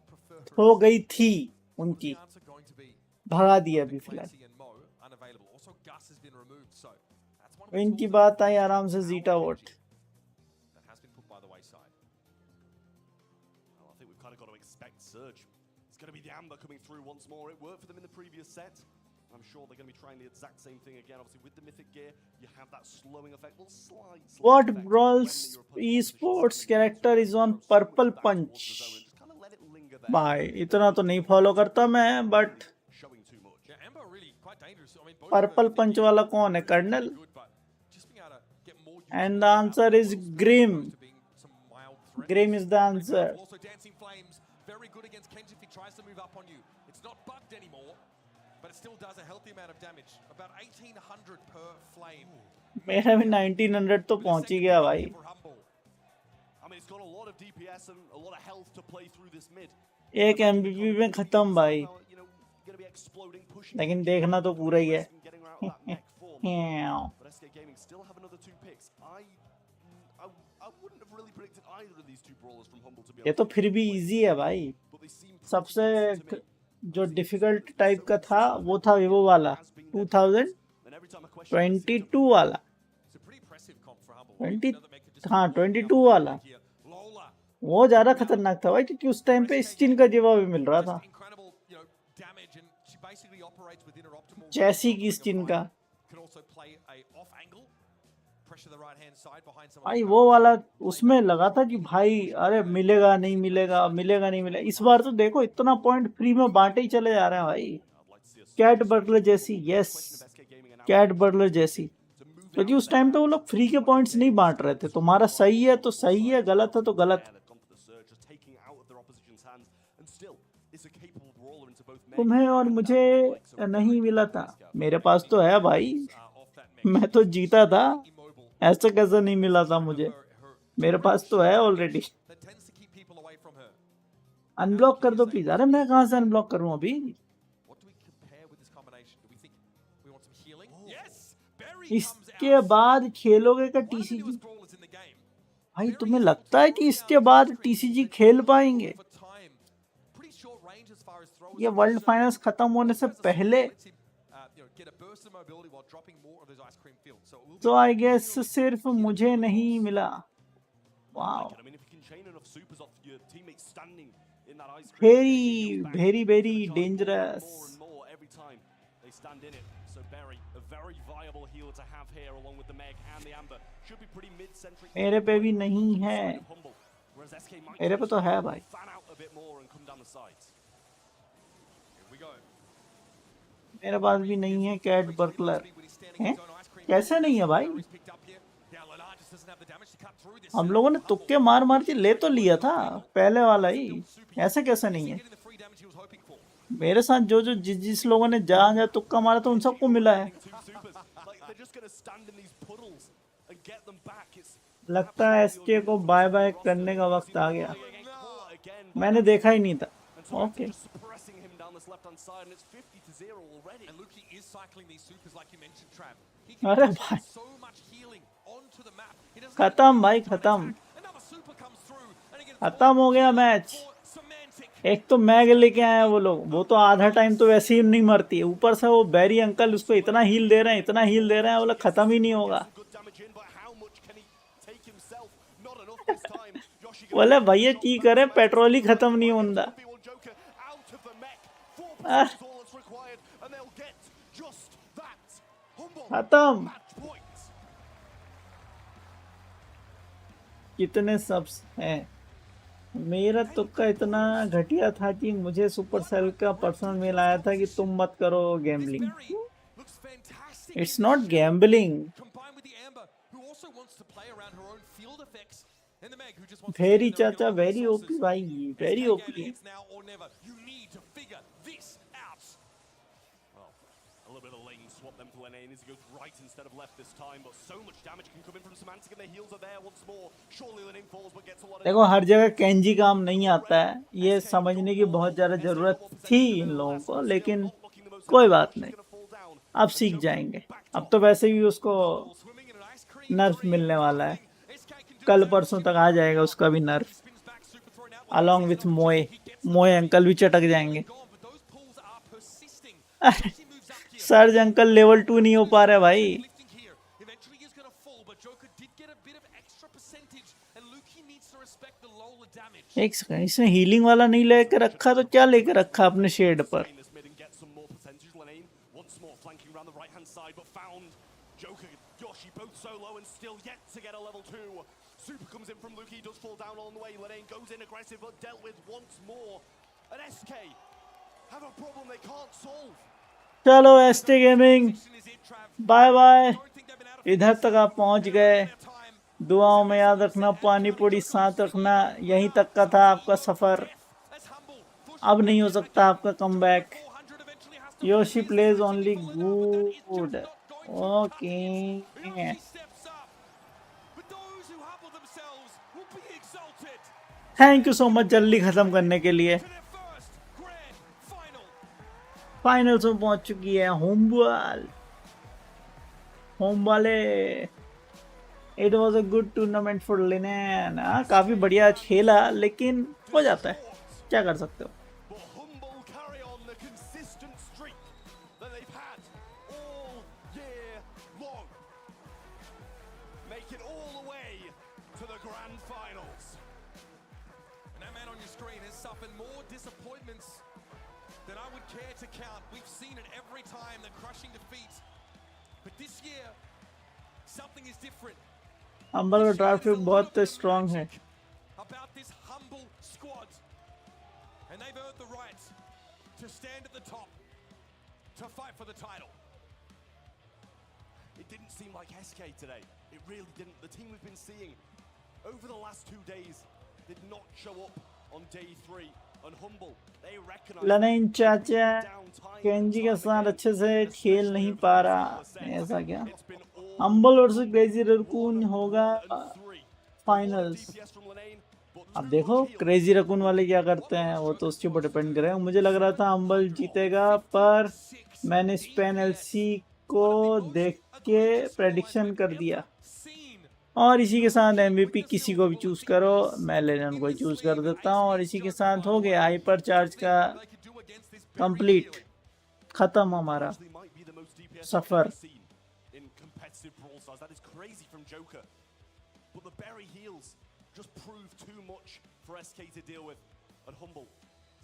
हो गई थी उनकी, The answer going to be भगा दिया अभी फिलहाल। Quincy and Mo unavailable. Also, Gus has been removed, so that's one of the इनकी tools बात आई आराम से zeta vote. that has been put by the wayside. Well, I think we've kind of got to expect surge. It's going to be the Amber coming through once more. It worked for them in the previous set. I'm sure they're going to be trying the exact same thing again. Obviously, with the Mythic gear, you have that slowing effect. Well, slight What effect Brawl when your opponent esports pushes character is on purple punch? Just kind of let it linger there. भाई इतना तो नहीं follow करता मैं, but Showing too much. Yeah, Amber really quite dangerous. I mean, both purple of them पंच वाला कौन है? Colonel? good, but just being able to get more And the answer is Grim. to being some mild threat. Grim is the answer. Also, Dancing Flames very good against Kenji if he tries to move up on you. It's not bugged anymore, but it still does a healthy amount of damage. About 1800 per flame. मेरा भी 1900 तो पहुंच ही गया भाई। For Humble. I mean, it's got a lot of DPS and a lot of health to play through this mid. एक MVP में खत्म भाई, Now, you know, gonna be exploding, pushing. लेकिन देखना तो पूरा ही है। Getting her out of that mech form. हाँ। But SK Gaming still have another 2 picks. I wouldn't have really predicted either of these 2 brawlers from Humble to be ये able तो फिर भी इजी है भाई। but they seem pretty सबसे decent to me. जो difficult type का था वो था वो वाला 2022 And every time a question वाला, It's a pretty impressive comp for Humble. 20 Another make it just हाँ a little 22 bit वाला, here. Lola. वो ज्यादा खतरनाक था भाई, क्योंकि उस टाइम पे स्टिन का जवाब भी मिल रहा था। Just incredible, you know, damage, and she basically operates within her optimal. जैसी की स्टिन का Can also play a off angle, pressure the right hand side behind someone. भाई, वो वाला उसमें लगा था कि भाई अरे मिलेगा नहीं मिलेगा, मिलेगा नहीं मिलेगा। इस बार तो देखो इतना पॉइंट फ्री में बांटे ही चले जा रहे हैं भाई। I'd like to see a cat burglar जैसी, yes SK Gaming and cat burglar जैसी, क्योंकि उस टाइम पे वो लोग फ्री के पॉइंट्स नहीं बांट रहे थे। तुम्हारा सही है तो सही है, गलत है तो गलत। they've gone for the surge, just taking it out of their opposition's hands, and still it's a capable brawler into both men. तुम्हें और मुझे नहीं मिला था, मेरे पास तो है भाई, Off that mech. मैं तो जीता था। Immobile. ऐसा कैसा नहीं मिला था मुझे, Her मेरे पास तो है already. that tends to keep people away from her. Unblock कर दो प्लीज। अरे मैं कहाँ से अनब्लॉक करूँ अभी? What do we compare with this combination? Do we think we want some healing? Yes. Barry comes इसके out. बाद खेलोगे का One of the TCG? newest brawlers in the game. भाई तुम्हें लगता है कि इसके बाद टीसीजी खेल पाएंगे? For time. Pretty short range as far as throws ये are वर्ल्ड concerned. फाइनल्स खत्म होने से Has a पहले, ability, you know, get a burst of mobility while dropping more of those ice cream fields. So it will तो be I guess सिर्फ मुझे नहीं मिला। Wow, I mean, if you can chain enough supers off your teammates standing in that ice cream, very very very dangerous. more and more every time they stand in it. So Berry, a very viable healer to have here, along with the Meg and the Amber, should be pretty mid-centric. मेरे पे भी नहीं है, Humble, whereas SK might मेरे पे तो है भाई। fan out a bit more and come down the sides. Here we go. मेरे पास भी नहीं है कैट बर्कलर। When he's standing हैं? in his own ice cream कैसे नहीं है भाई? he's picked up here. Yeah, Leonard just doesn't have the damage to cut through this. हम लोगों ने तुक्के मार मार के ले तो लिया था पहले वाला ही, ऐसे कैसे नहीं है? Getting the free damage he was hoping for. मेरे साथ जो जो जिस लोगों ने जहाँ जहाँ तुक्का मारा था उन सबको मिला है। Two supers, like they're just going to stand in these puddles and get them back. It's लगता है एसके को बाय बाय करने का वक्त आ गया। getting caught again. मैंने देखा ही नहीं था। And so okay, just suppressing him down this left-hand side, and it's 50-0 already. And Luki is cycling these supers like you mentioned, Trav. He can अरे put भाई, so much healing onto the map. He doesn't खत्म भाई खत्म, Another super comes through and he gets खत्म हो गया match. semantic. एक तो मैग लेके आए हैं वो लोग, वो तो आधा टाइम तो वैसे ही नहीं मरती है, ऊपर से वो बैरी अंकल उसको इतना हील दे रहे हैं, इतना हील दे रहे हैं, वो लोग खत्म ही नहीं होगा। Good damage in, but how much can he take himself? Not enough this time. Yoshi बोले भैया की करे, पेट्रोल ही खत्म नहीं होता। B1 Joker out of the mech. 4% Ah. is all that's required, and they'll get just that. खत्म। कितने subs हैं? मेरा तुक्का इतना घटिया था कि मुझे सुपरसेल का पर्सनल मेल आया था कि तुम मत करो gambling. It's not gambling. Very चाचा, वेरी ओपी भाई, very OP. A little bit of lane swap them for Lane as he goes right instead of left this time, but so much damage can come in from Semantic and their heals are there once more. Surely Lane falls but gets a lot of देखो हर जगह Kenji काम नहीं आता है, ये समझने की बहुत ज़्यादा ज़रूरत थी इन लोगों को, लेकिन कोई बात नहीं, अब सीख जाएंगे। अब तो वैसे भी उसको नर्फ मिलने वाला है, कल परसों तक आ जाएगा उसका भी नर्फ, अलॉन्ग विथ मोए। मोए अंकल भी चटक जाएंगे। सर्ज अंकल लेवल 2 नहीं हो पा रहा भाई। एक सेकंड, इसने हीलिंग वाला नहीं लेकर रखा तो क्या लेकर रखा अपने शेड पर? Super comes in from Luke, he does fall down on the way. Lane goes in aggressive but dealt with once more. And SK have a problem they can't solve. चलो एसटी गेमिंग बाय बाय। इधर तक आप पहुंच गए, दुआओं में याद रखना, पानी पूरी साथ रखना। यहीं तक का था आपका सफर, अब नहीं हो सकता आपका comeback. Yoshi plays only good. Okay, thank you so much जल्दी खत्म करने के लिए। फाइनल्स में पहुंच चुकी है होम वाले। It was a good tournament for linen. काफ़ी बढ़िया खेला, लेकिन हो जाता है, क्या कर सकते हो। than I would care to count. We've seen it every time, the crushing defeat. But this year, something is different. HMBLE का ड्राफ्ट बहुत स्ट्रांग है। About this humble squad, and they've earned the right to stand at the top, to fight for the title. It didn't seem like SK today. It really didn't. The team we've been seeing over the last 2 days did not show up on day 3. लनेन चाचा Kenji के साथ अच्छे से खेल नहीं पा रहा, ऐसा क्या? HMBLE वर्सेस क्रेजी रैकून होगा फाइनल्स। अब देखो क्रेजी रैकून वाले क्या करते हैं, वो तो उसके ऊपर डिपेंड करेगा। मुझे लग रहा था HMBLE जीतेगा, पर मैंने स्पेन एलसी को देख के प्रेडिक्शन कर दिया। और इसी के साथ MVP किसी को भी चूज़ करो, मैं लेजेंड को चूज़ कर देता हूँ। और इसी के साथ हो गया हाइपर चार्ज का कंप्लीट, ख़त्म हमारा सफ़र।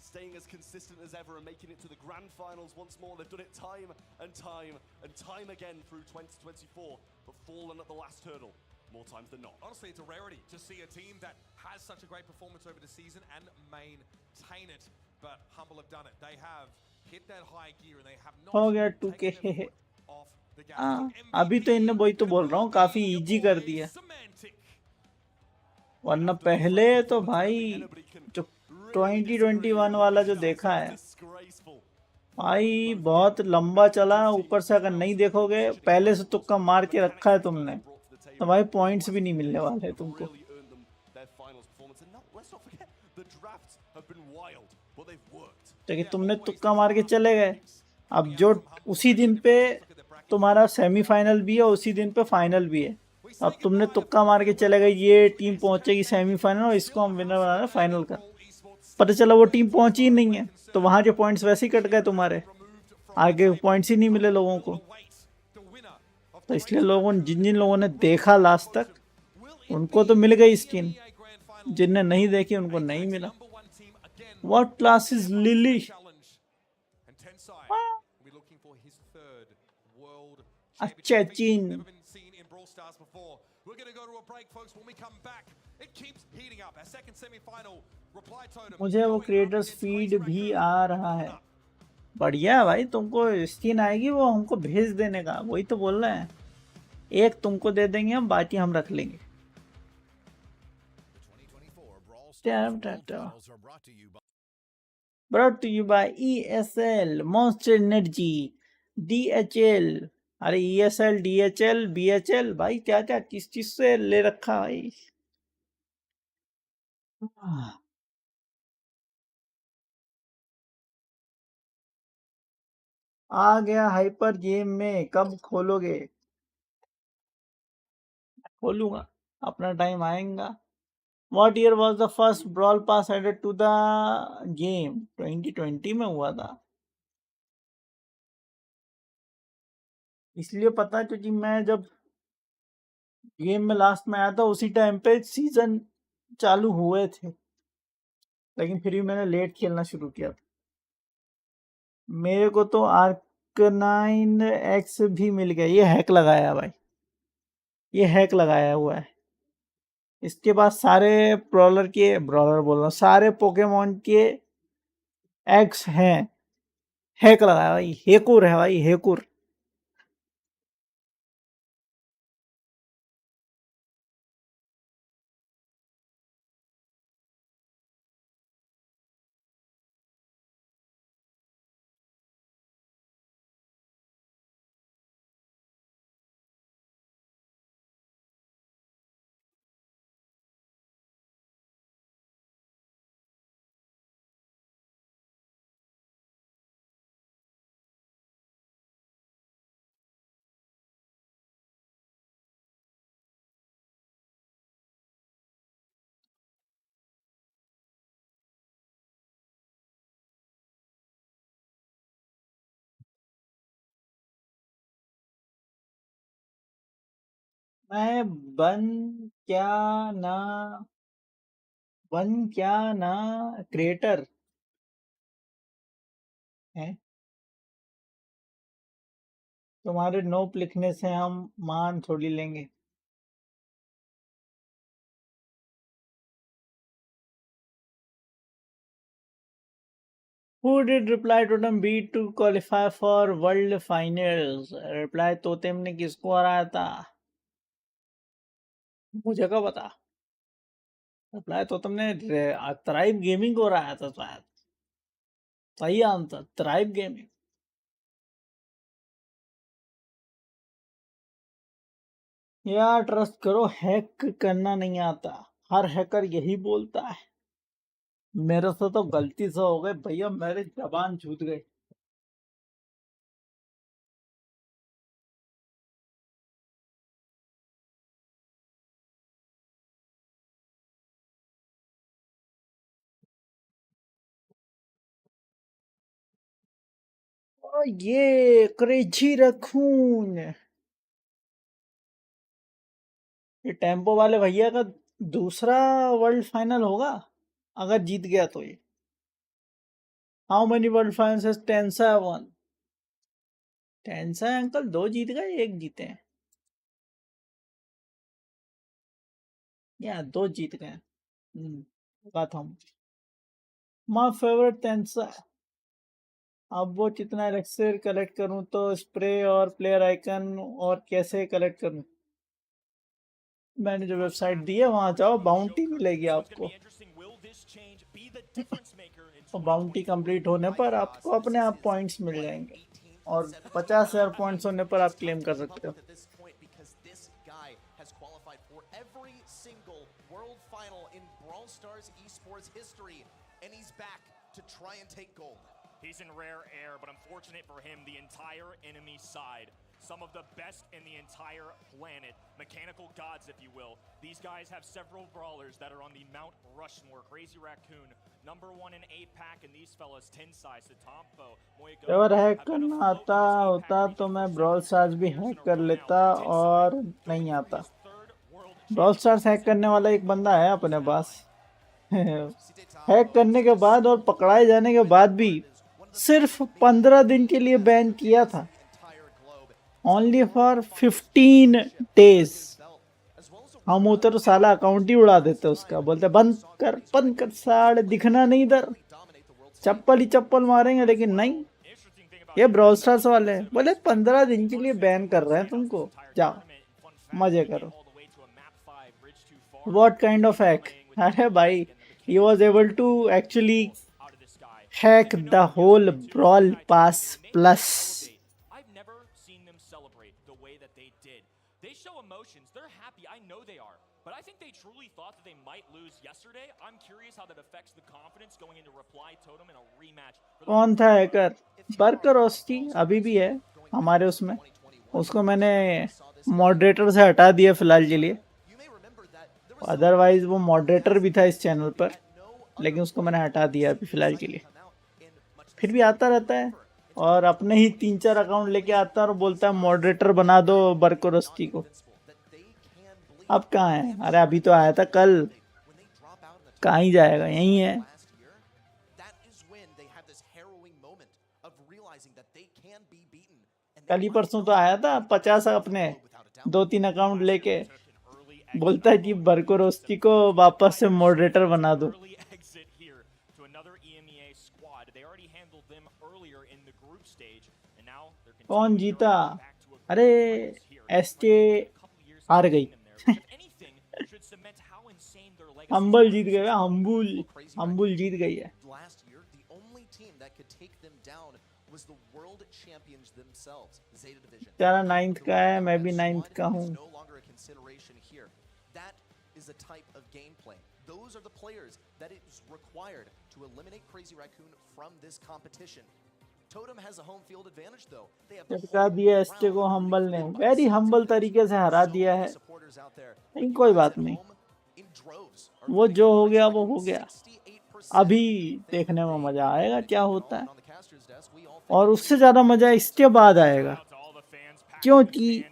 Staying as consistent as ever and making it to the grand finals once more. They've done it time and time and time again through 2024, but fallen at the last hurdle more times than not. Honestly, it's a rarity to see a team that has such a great performance over the season and maintain it, but HMBLE have done it. They have hit that high gear and they have not हो गया 2K। हाँ, अभी तो इन्हें वही तो बोल रहा हूँ, काफ़ी इजी कर दिया, वरना पहले तो भाई जो 2021 वाला जो देखा है भाई, बहुत लंबा चला। ऊपर से अगर नहीं देखोगे, पहले से तुक्का मार के रखा है तुमने, तो भाई पॉइंट्स भी नहीं मिलने वाले तुमको। क्योंकि तुमने तुक्का मार के चले गए। अब जो उसी दिन पे तुम्हारा सेमीफाइनल भी है, उसी दिन पे फाइनल भी है। अब तुमने तुक्का मार के चले गए, ये टीम पहुंचेगी सेमीफाइनल और इसको हम विनर बनाना फाइनल का। पता चला वो टीम पहुंची ही नहीं है, तो वहां जो पॉइंट्स वैसे ही कट गए तुम्हारे, आगे पॉइंट्स ही नहीं मिले लोगों को। तो इसलिए लोगों, जिन जिन लोगों ने देखा लास्ट तक, उनको तो मिल गई स्किन, जिनने नहीं देखी उनको नहीं मिला। What class is lily? World अच्छा Championship. चीन। Never been seen in Brawl Stars before. We're going to go to a break, folks. When we come back, it keeps heating up. Our second semi-final, Reply Totem. मुझे वो going up creators against feed Crazy भी Raccoon. आ रहा है। बढ़िया है भाई, तुमको skin आएगी वो हमको भेज देने का, वही तो बोल रहे हैं। एक तुमको दे देंगे हम, बाकी हम रख लेंगे। Brought to you by ESL, Monster Energy, DHL। अरे ESL, DHL, BHL भाई क्या क्या किस चीज से ले रखा भाई। आ गया हाइपर गेम में, कब खोलोगे? खोलूंगा, अपना टाइम आएगा। What year was the first Brawl Pass added to the game? 2020 में हुआ था। इसलिए पता है क्योंकि मैं जब गेम में लास्ट में आया था उसी टाइम पे सीजन चालू हुए थे, लेकिन फिर भी मैंने लेट खेलना शुरू किया था। मेरे को तो आर्कनाइन एक्स भी मिल गया। ये हैक लगाया है भाई, ये हैक लगाया हुआ है। इसके बाद सारे ब्rawler बोल रहा हूँ, सारे पोकेमोन के एक्स हैं। हैक लगाया भाई, हेकुर है भाई, हेकुर। मैं बन क्या ना क्रिएटर है। तुम्हारे नोप लिखने से हम मान थोड़ी लेंगे। Who did Reply Totem beat to qualify for World Finals? Reply Totem ने किसको हराया था? मुझे क्या पता। Reply Totem ने थ्राइव गेमिंग को हराया था शायद। सही आंसर, थ्राइव गेमिंग। यार ट्रस्ट करो, हैक करना नहीं आता। हर हैकर यही बोलता है। मेरे से तो गलती से हो गए भैया, मेरी जबान छूट गई। और ये क्रेजी रखून, ये टेम्पो वाले भैया का दूसरा वर्ल्ड फाइनल होगा अगर जीत गया तो। ये how many world finals टेंसा one? टेंसा uncle 2 जीत गए, 1 जीते हैं या 2 जीत गए। बात हम माय फेवरेट टेंसा। अब वो कितना एलेक्सर कलेक्ट करूं तो स्प्रे और प्लेयर आइकन, और कैसे कलेक्ट करूं? मैंने जो वेबसाइट दी है वहां जाओ, बाउंटी मिलेगी आपको। और बाउंटी कंप्लीट होने पर आपको अपने आप पॉइंट्स मिल जाएंगे, और 50,000 पॉइंट्स होने पर आप क्लेम कर सकते हो। Every single world final in Brawl Stars esports history, and he's back to try and take gold. He's in rare air, but unfortunate for him, the entire enemy side, some of the best in the entire planet, mechanical gods if you will. These guys have several brawlers that are on the Mount Rushmore. Crazy Raccoon, #1 in APAC, and these fellas 10 size to Tompo, Moyego. अगर hack करना आता होता तो मैं brawl stars भी hack कर लेता, और नहीं आता। ब्रॉल स्टार्स हैक करने वाला एक बंदा है अपने पास। हैक करने के बाद और पकड़ाए जाने के बाद भी सिर्फ 15 दिन के लिए बैन किया था। Only for 15 days। हम उतर तो साला अकाउंट ही उड़ा देते उसका, बोलते बंद कर साढ़े, दिखना नहीं इधर, चप्पल ही चप्पल मारेंगे। लेकिन नहीं, ये ब्रॉल स्टार्स वाले बोले 15 दिन के लिए बैन कर रहे हैं तुमको, जाओ मजे करो। What kind of hack? अरे भाई, he was able to actually hack the whole brawl pass plus। I've never seen them celebrate the way that they did. They show emotions. They're happy. I know they are. But I think they truly thought that they might lose yesterday. I'm curious how that affects the confidence going into Reply Totem in a rematch. कौन था hacker? बरकरोस्टी अभी भी है हमारे उसमें, उसको मैंने moderator से हटा दिया फिलहाल के लिए। अदरवाइज वो मॉडरेटर भी था इस चैनल पर, लेकिन उसको मैंने हटा दिया अभी फिलहाल के लिए। फिर भी आता रहता है और अपने ही 3-4 अकाउंट लेके आता है और बोलता है मॉडरेटर बना दो बरकरोस्ती को। अब कहाँ है? अरे अभी तो आया था कल, कहाँ ही जाएगा, यहीं है। कल ही परसों तो आया था 50 अपने 2-3 अकाउंट लेके, बोलता है कि बरकरोस्ती को वापस से मॉडरेटर बना दो। कौन जीता? अरे एसके हार गई। हम्बल जीत गया, हम्बुल जीत गई है। तेरा 9th का है, मैं भी 9th का हूँ। Is a type of gameplay. Those are the players that is required to eliminate Crazy Raccoon from this competition. Totem has a home field advantage though. They have चटका दिया एसके को humble ने, very humble तरीके से हरा दिया है। लेकिन कोई बात नहीं, वो जो हो गया वो हो गया। अभी देखने में मजा आएगा क्या होता है, और उससे ज्यादा मजा इसके बाद आएगा, क्योंकि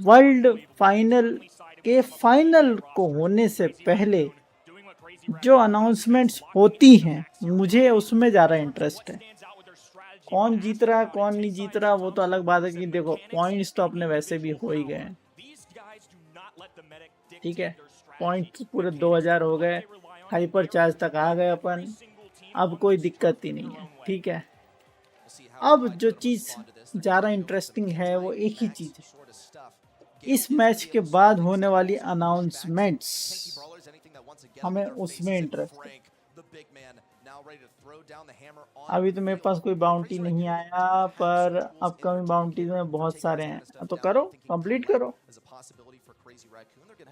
वर्ल्ड फाइनल के फाइनल को होने से पहले जो अनाउंसमेंट्स होती हैं, मुझे उसमें ज़्यादा इंटरेस्ट है। कौन जीत रहा है कौन नहीं जीत रहा वो तो अलग बात है, कि देखो पॉइंट्स तो अपने वैसे भी हो ही गए हैं, ठीक है। पॉइंट्स पूरे 2000 हो गए, हाइपर चार्ज तक आ गए अपन, अब कोई दिक्कत ही नहीं है, ठीक है। अब जो चीज़ ज़्यादा इंटरेस्टिंग है वो एक ही चीज़ है, इस मैच के बाद होने वाली अनाउंसमेंट्स, हमें उसमें इंटरेस्ट है। अभी तो मेरे पास कोई बाउंटी नहीं आया, पर अपकमिंग बाउंटीज में बहुत सारे हैं, तो करो, कंप्लीट करो।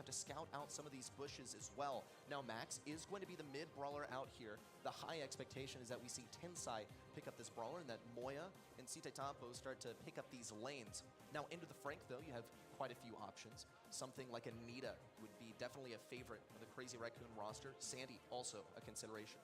to scout out some of these bushes as well. Now Max is going to be the mid brawler out here. The high expectation is that we see Tensai pick up this brawler and that Moya and Sita Tampo start to pick up these lanes. Now into the Frank though, you have quite a few options. Something like Anita would be definitely a favorite of the Crazy Raccoon roster. Sandy also a consideration.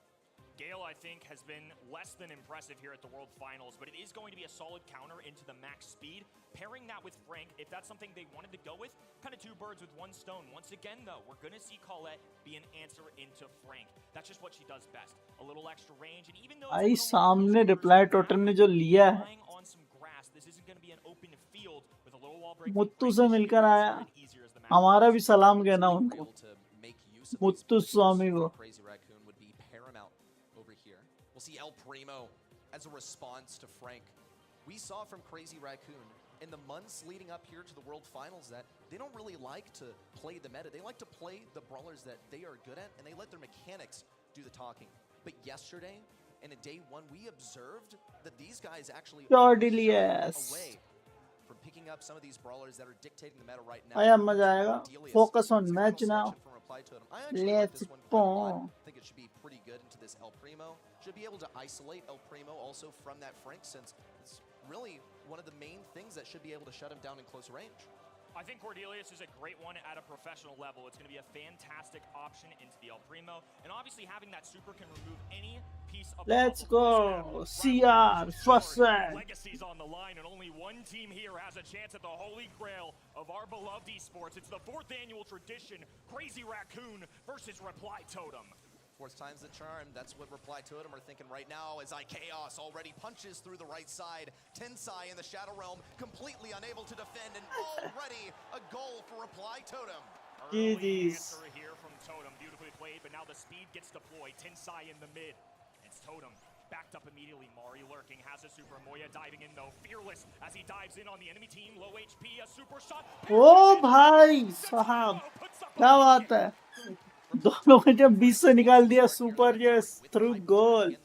Gale, I think, has been less than impressive here at the World Finals, but it is going to be a solid counter into the max speed. Pairing that with Frank, if that's something they wanted to go with, kind of two birds with one stone. Once again, though, we're going to see Colette be an answer into Frank. That's just what she does best. A little extra range, and even though आई सामने reply totem ने जो लिया है, मुत्तू से मिलकर आया, हमारा भी सलाम कहना उनको, मुत्तू स्वामी को। We'll see El Primo as a response to Frank. We saw from Crazy Raccoon in the months leading up here to the World Finals that they don't really like to play the meta. They like to play the brawlers that they are good at, and they let their mechanics do the talking. But yesterday, and in day one, we observed that these guys actually away from picking up some of these brawlers that are dictating the meta right now. आया मजा आएगा, focus on match now. Let's go. I think it should be pretty good into this El Primo. Should be able to isolate El Primo also from that Frank, since it's really one of the main things that should be able to shut him down in close range. I think Cordelius is a great one at a professional level. It's going to be a fantastic option into the El Primo, and obviously having that super can remove any piece of. Let's go, CR first set. Legacies on the line, and only one team here has a chance at the holy grail of our beloved esports. It's the 4th annual tradition: Crazy Raccoon versus Reply Totem. Fourth time's the charm. That's what Reply Totem are thinking right now as iChaos already punches through the right side. Tensai in the Shadow Realm, completely unable to defend, and already a goal for Reply Totem. Early GG's. answer here from Totem, beautifully played, but now the speed gets deployed. Tensai in the mid. It's Totem. Backed up immediately. Mari lurking, has a super. Moya diving in though, fearless as he dives in on the enemy team. Low HP, a super shot. ओ भाई साहब क्या बात है दोनों को जब 20 से निकाल दिया super yes through goal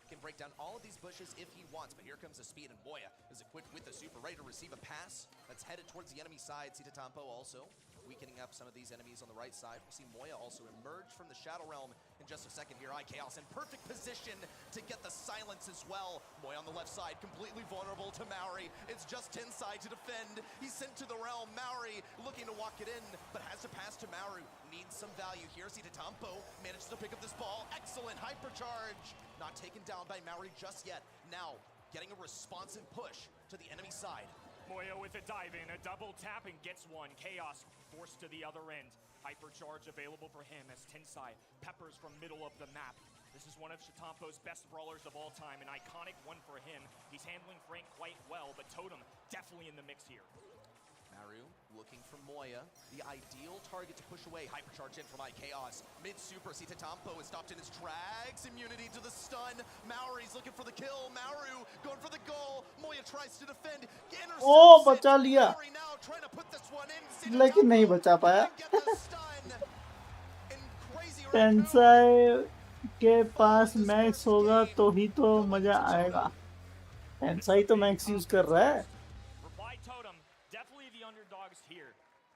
Can break down all of these bushes if he wants, but here comes the speed, and Moya is equipped with the super, ready to receive a pass that's headed towards the enemy side. Sitatampo also weakening up some of these enemies on the right side. We'll see Moya also emerge from the Shadow Realm in just a second here. iChaos in perfect position to get the silence as well. Moya on the left side, completely vulnerable to Maori. It's just Tensai to defend. He's sent to the realm. Maori looking to walk it in, but has to pass to Maru. Needs some value here. Sitatampo manages to pick up this ball. Excellent hypercharge. Not taken down by Maori just yet. Now, getting a responsive push to the enemy side. Moya with a dive in, a double tap and gets one. Chaos forced to the other end. Hypercharge available for him as Tensai peppers from middle of the map. This is one of Shatampo's best brawlers of all time, an iconic one for him. He's handling Frank quite well, but Totem definitely in the mix here. Maru looking for Moya, the ideal target to push away. Hypercharge in from iChaos. Mid-super, Sitatampo is stopped in his drags. Immunity to the stun. Maori's looking for the kill. Maru going for the goal. Moya tries to defend. ओ बचा लिया Maori now trying to put this one in. लेकिन नहीं बचा पाया Get the stun. And crazy टेंसाई के पास max होगा तो ही तो मजा आएगा टेंसाई तो मैक्स यूज कर रहा है Reply Totem, definitely the underdogs here.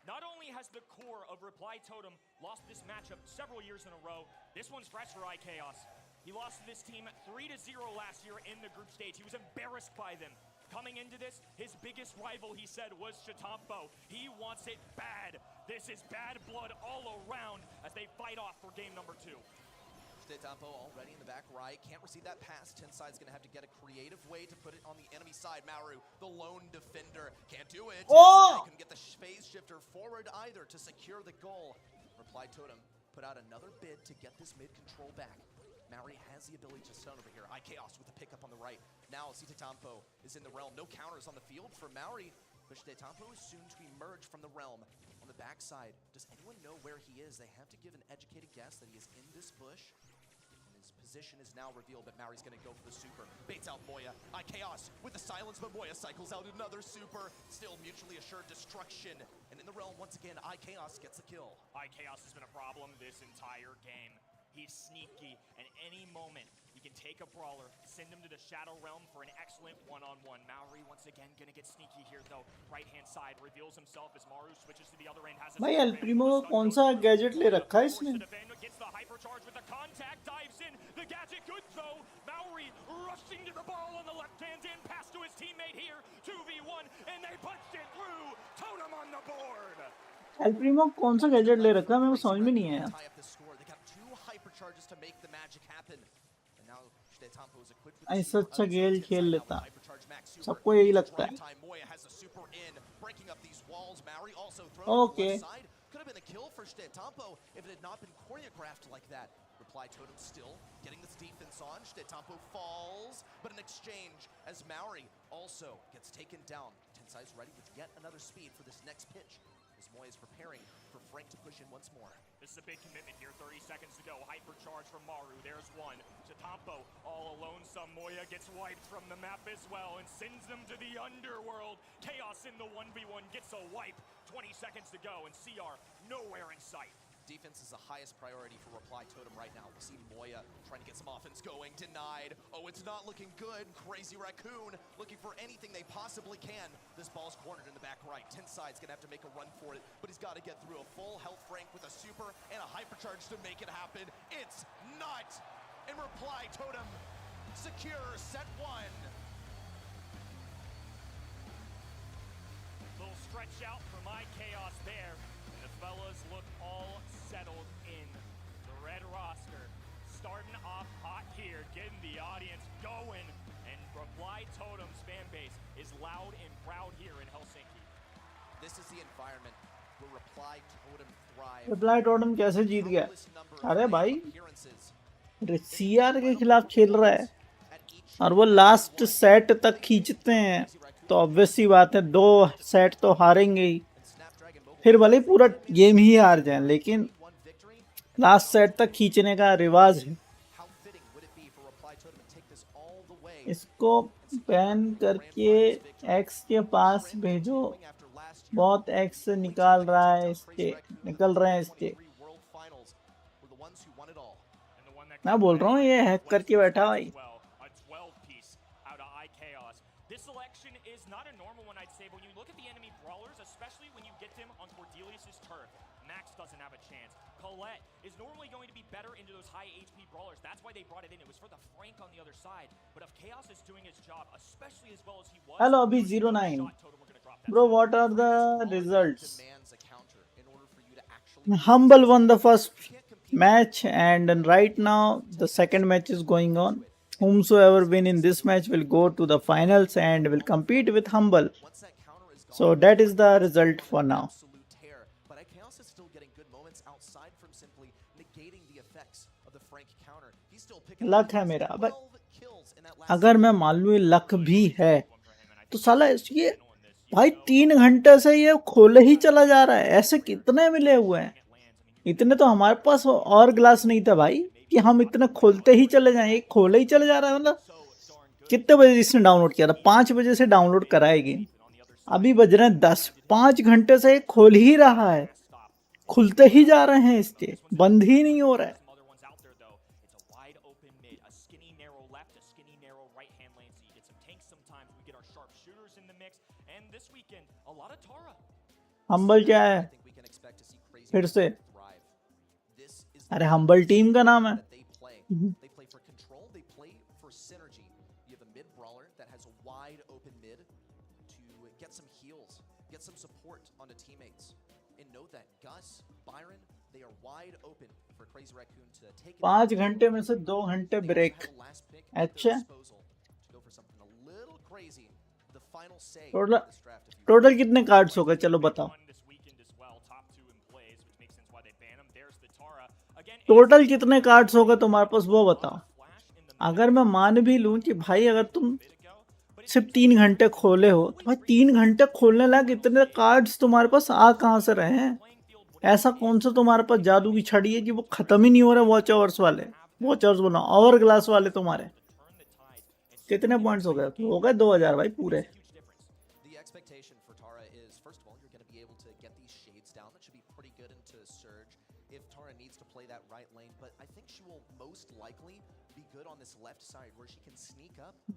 Not only has the core of Reply Totem lost this matchup several years in a row, this one's fresh for iChaos. He lost to this team 3-0 last year in the group stage. He was embarrassed by them. Coming into this, his biggest rival, he said, was Shatampo. He wants it bad. This is bad blood all around as they fight off for game number 2. Sitatampo already in the back right. Can't receive that pass. Tensai's going to have to get a creative way to put it on the enemy side. Maru, the lone defender, can't do it. Oh! Couldn't get the phase shifter forward either to secure the goal. Reply Totem put out another bid to get this mid control back. Maori has the ability to stun over here. iChaos with the pickup on the right. Now Sitatampo is in the realm. No counters on the field for Maori. But Sitatampo is soon to emerge from the realm. On the backside, does anyone know where he is? They have to give an educated guess that he is in this bush. And his position is now revealed, but Maori's going to go for the super. Baits out Moya. iChaos with the silence, but Moya cycles out another super. Still mutually assured destruction. And in the realm, once again, iChaos gets the kill. iChaos has been a problem this entire game. He's sneaky, and any moment he can take a brawler, send him to the Shadow Realm for an excellent one-on-one. Maori once again gonna get sneaky here though. Right-hand side reveals himself as Maru switches to the other end. Has भाई L Primo को कौन सा gadget ले रखा है इसने gets the hypercharge with the contact, dives in. The gadget good though. Maori rushing to the ball on the left hand in, pass to his teammate here. 2v1, and they punched it through. Totem on the board. L Primo को कौन सा gadget ले रखा है मेरे को समझ में नहीं आया Hypercharges to make the magic happen. And now Sitatampo is equipped with ऐसा अच्छा गेल खेल लेता सबको यही लगता है Moya has a super in, breaking up these walls. Maori also thrown Okay. to the left side. Could have been a kill for Sitatampo if it had not been choreographed like that. Reply Totem still getting this defense on. Sitatampo falls, but an exchange as Maori also gets taken down. Tensai's ready with yet another speed for this next pitch. As Moya is preparing for Frank to push in once more. This is a big commitment here, 30 seconds to go. Hypercharge from Maru, there's one. Shatampo all alone, some Moya gets wiped from the map as well and sends them to the underworld. Chaos in the 1v1 gets a wipe. 20 seconds to go and CR nowhere in sight. Defense is the highest priority for Reply Totem right now. We see Moya trying to get some offense going. Denied. Oh, it's not looking good. Crazy Raccoon looking for anything they possibly can. This ball's cornered in the back right. Tenside's going to have to make a run for it, but he's got to get through a full health Frank with a super and a hypercharge to make it happen. It's not. And Reply Totem secure set 1. Little stretch out for my chaos there. And the fellas look all settled in. The red roster starting off hot here, getting the audience going. And Reply Totem's fan base is loud and proud here in Helsinki. This is the environment where Reply Totem thrive. Reply totem कैसे जीत गया? Countless number of अरे भाई appearances. CR के खिलाफ खेल रहा है और वो लास्ट सेट तक खींचते हैं, तो ऑब्वियस सी बात है 2 सेट तो हारेंगे ही, फिर भले ही पूरा गेम ही हार जाए, लेकिन लास्ट सेट तक खींचने का रिवाज है। How fitting would it be for Reply Totem to take this all the way? इसको बैन करके एक्स के पास भेजो, बहुत एक्स निकाल रहा है, इसके निकल रहे हैं इसके। मैं बोल रहा हूँ ये हैक करके बैठा भाई। This selection is not a normal one, I'd say, but when you look at the enemy brawlers, especially when you get them on Cordelius's turf, Max doesn't have a chance. Colette is normally going to be better into those high HP brawlers. That's why they brought it in. It was for the Frank on the other side. But if Chaos is doing his job, especially as well as he was... Hello, Abhi 09. Bro, what are the results? Humble won the first match, and right now the second match is going on. Whomsoever win in this match will go to the finals and will compete with Humble. So that is the result for now. Luck है मेरा। अब अगर मैं मान लूँ luck भी है तो साला ये भाई 3 घंटे से ये खोले ही चला जा रहा है। ऐसे कितने मिले हुए हैं? इतने तो हमारे पास और ग्लास नहीं था भाई कि हम इतने खोलते ही चले जाएं। एक खोले ही चले जा रहा है। मतलब कितने बजे इसने डाउनलोड किया था? 5 बजे से डाउनलोड कराएगी, अभी बज रहे हैं 10। 5 घंटे से एक खोल ही रहा है, खुलते ही जा रहे हैं, इसके बंद ही नहीं हो रहा है। हम्बल क्या है फिर से? अरे हम्बल टीम का नाम है। पाँच घंटे में से 2 घंटे ब्रेक। अच्छा, टोटल कितने कार्ड्स हो गए? चलो बताओ, टोटल कितने कार्ड्स हो गए तुम्हारे पास, वो बताओ। अगर मैं मान भी लूं कि भाई अगर तुम सिर्फ 3 घंटे खोले हो तो भाई 3 घंटे खोलने लायक इतने कार्ड्स तुम्हारे पास आ कहाँ से रहे हैं? ऐसा कौन सा तुम्हारे पास जादू की छड़ी है कि वो खत्म ही नहीं हो रहे? वॉच ओवर्स वाले, वॉच ओवर्स बोला, ओवर ग्लास वाले तुम्हारे कितने पॉइंट्स हो गए? हो गए 2000 भाई पूरे।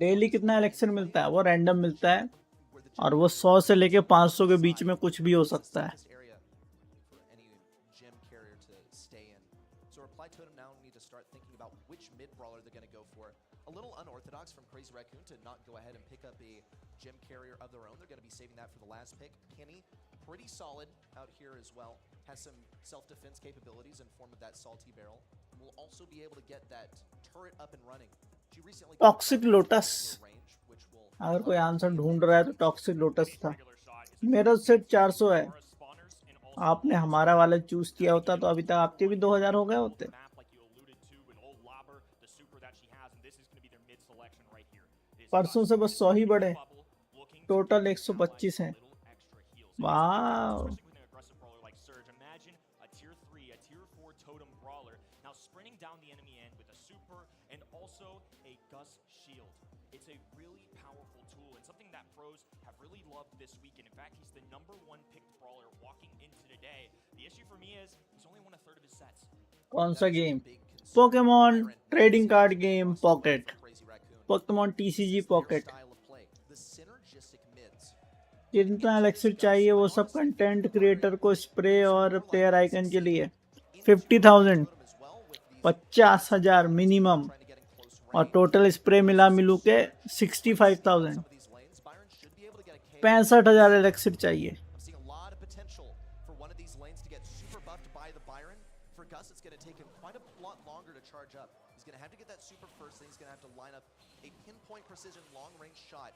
डेली कितना इलेक्शन मिलता है? वो रैंडम मिलता है और वो 100 से लेके 500 के बीच में कुछ भी हो सकता है। A little unorthodox from Crazy Raccoon to not go ahead and pick up a gem carrier of their own. They're going to be saving that for the last pick. Kenny, pretty solid out here as well. Has some self-defense capabilities in form of that salty barrel. Will also be able to get that turret up and running. She recently toxic lotus, अगर कोई answer ढूंढ रहा है तो toxic lotus था। मेरा सिर्फ 400 है। आपने हमारा वाला चूज किया होता तो अभी तक आपके भी 2000 हो गए होते। परसों से बस 100 ही बढ़े, टोटल 125 हैं। वाह, कौन सा game? Pokemon trading card game pocket, Pokemon TCG pocket. जितना एलेक्सिर चाहिए वो सब कंटेंट क्रिएटर को स्प्रे और प्लेयर आइकन के लिए 50,000, 50,000 मिनिमम, और टोटल स्प्रे मिला मिलू के 65,000, 65,000 एलेक्सिर चाहिए। Precision long-range shot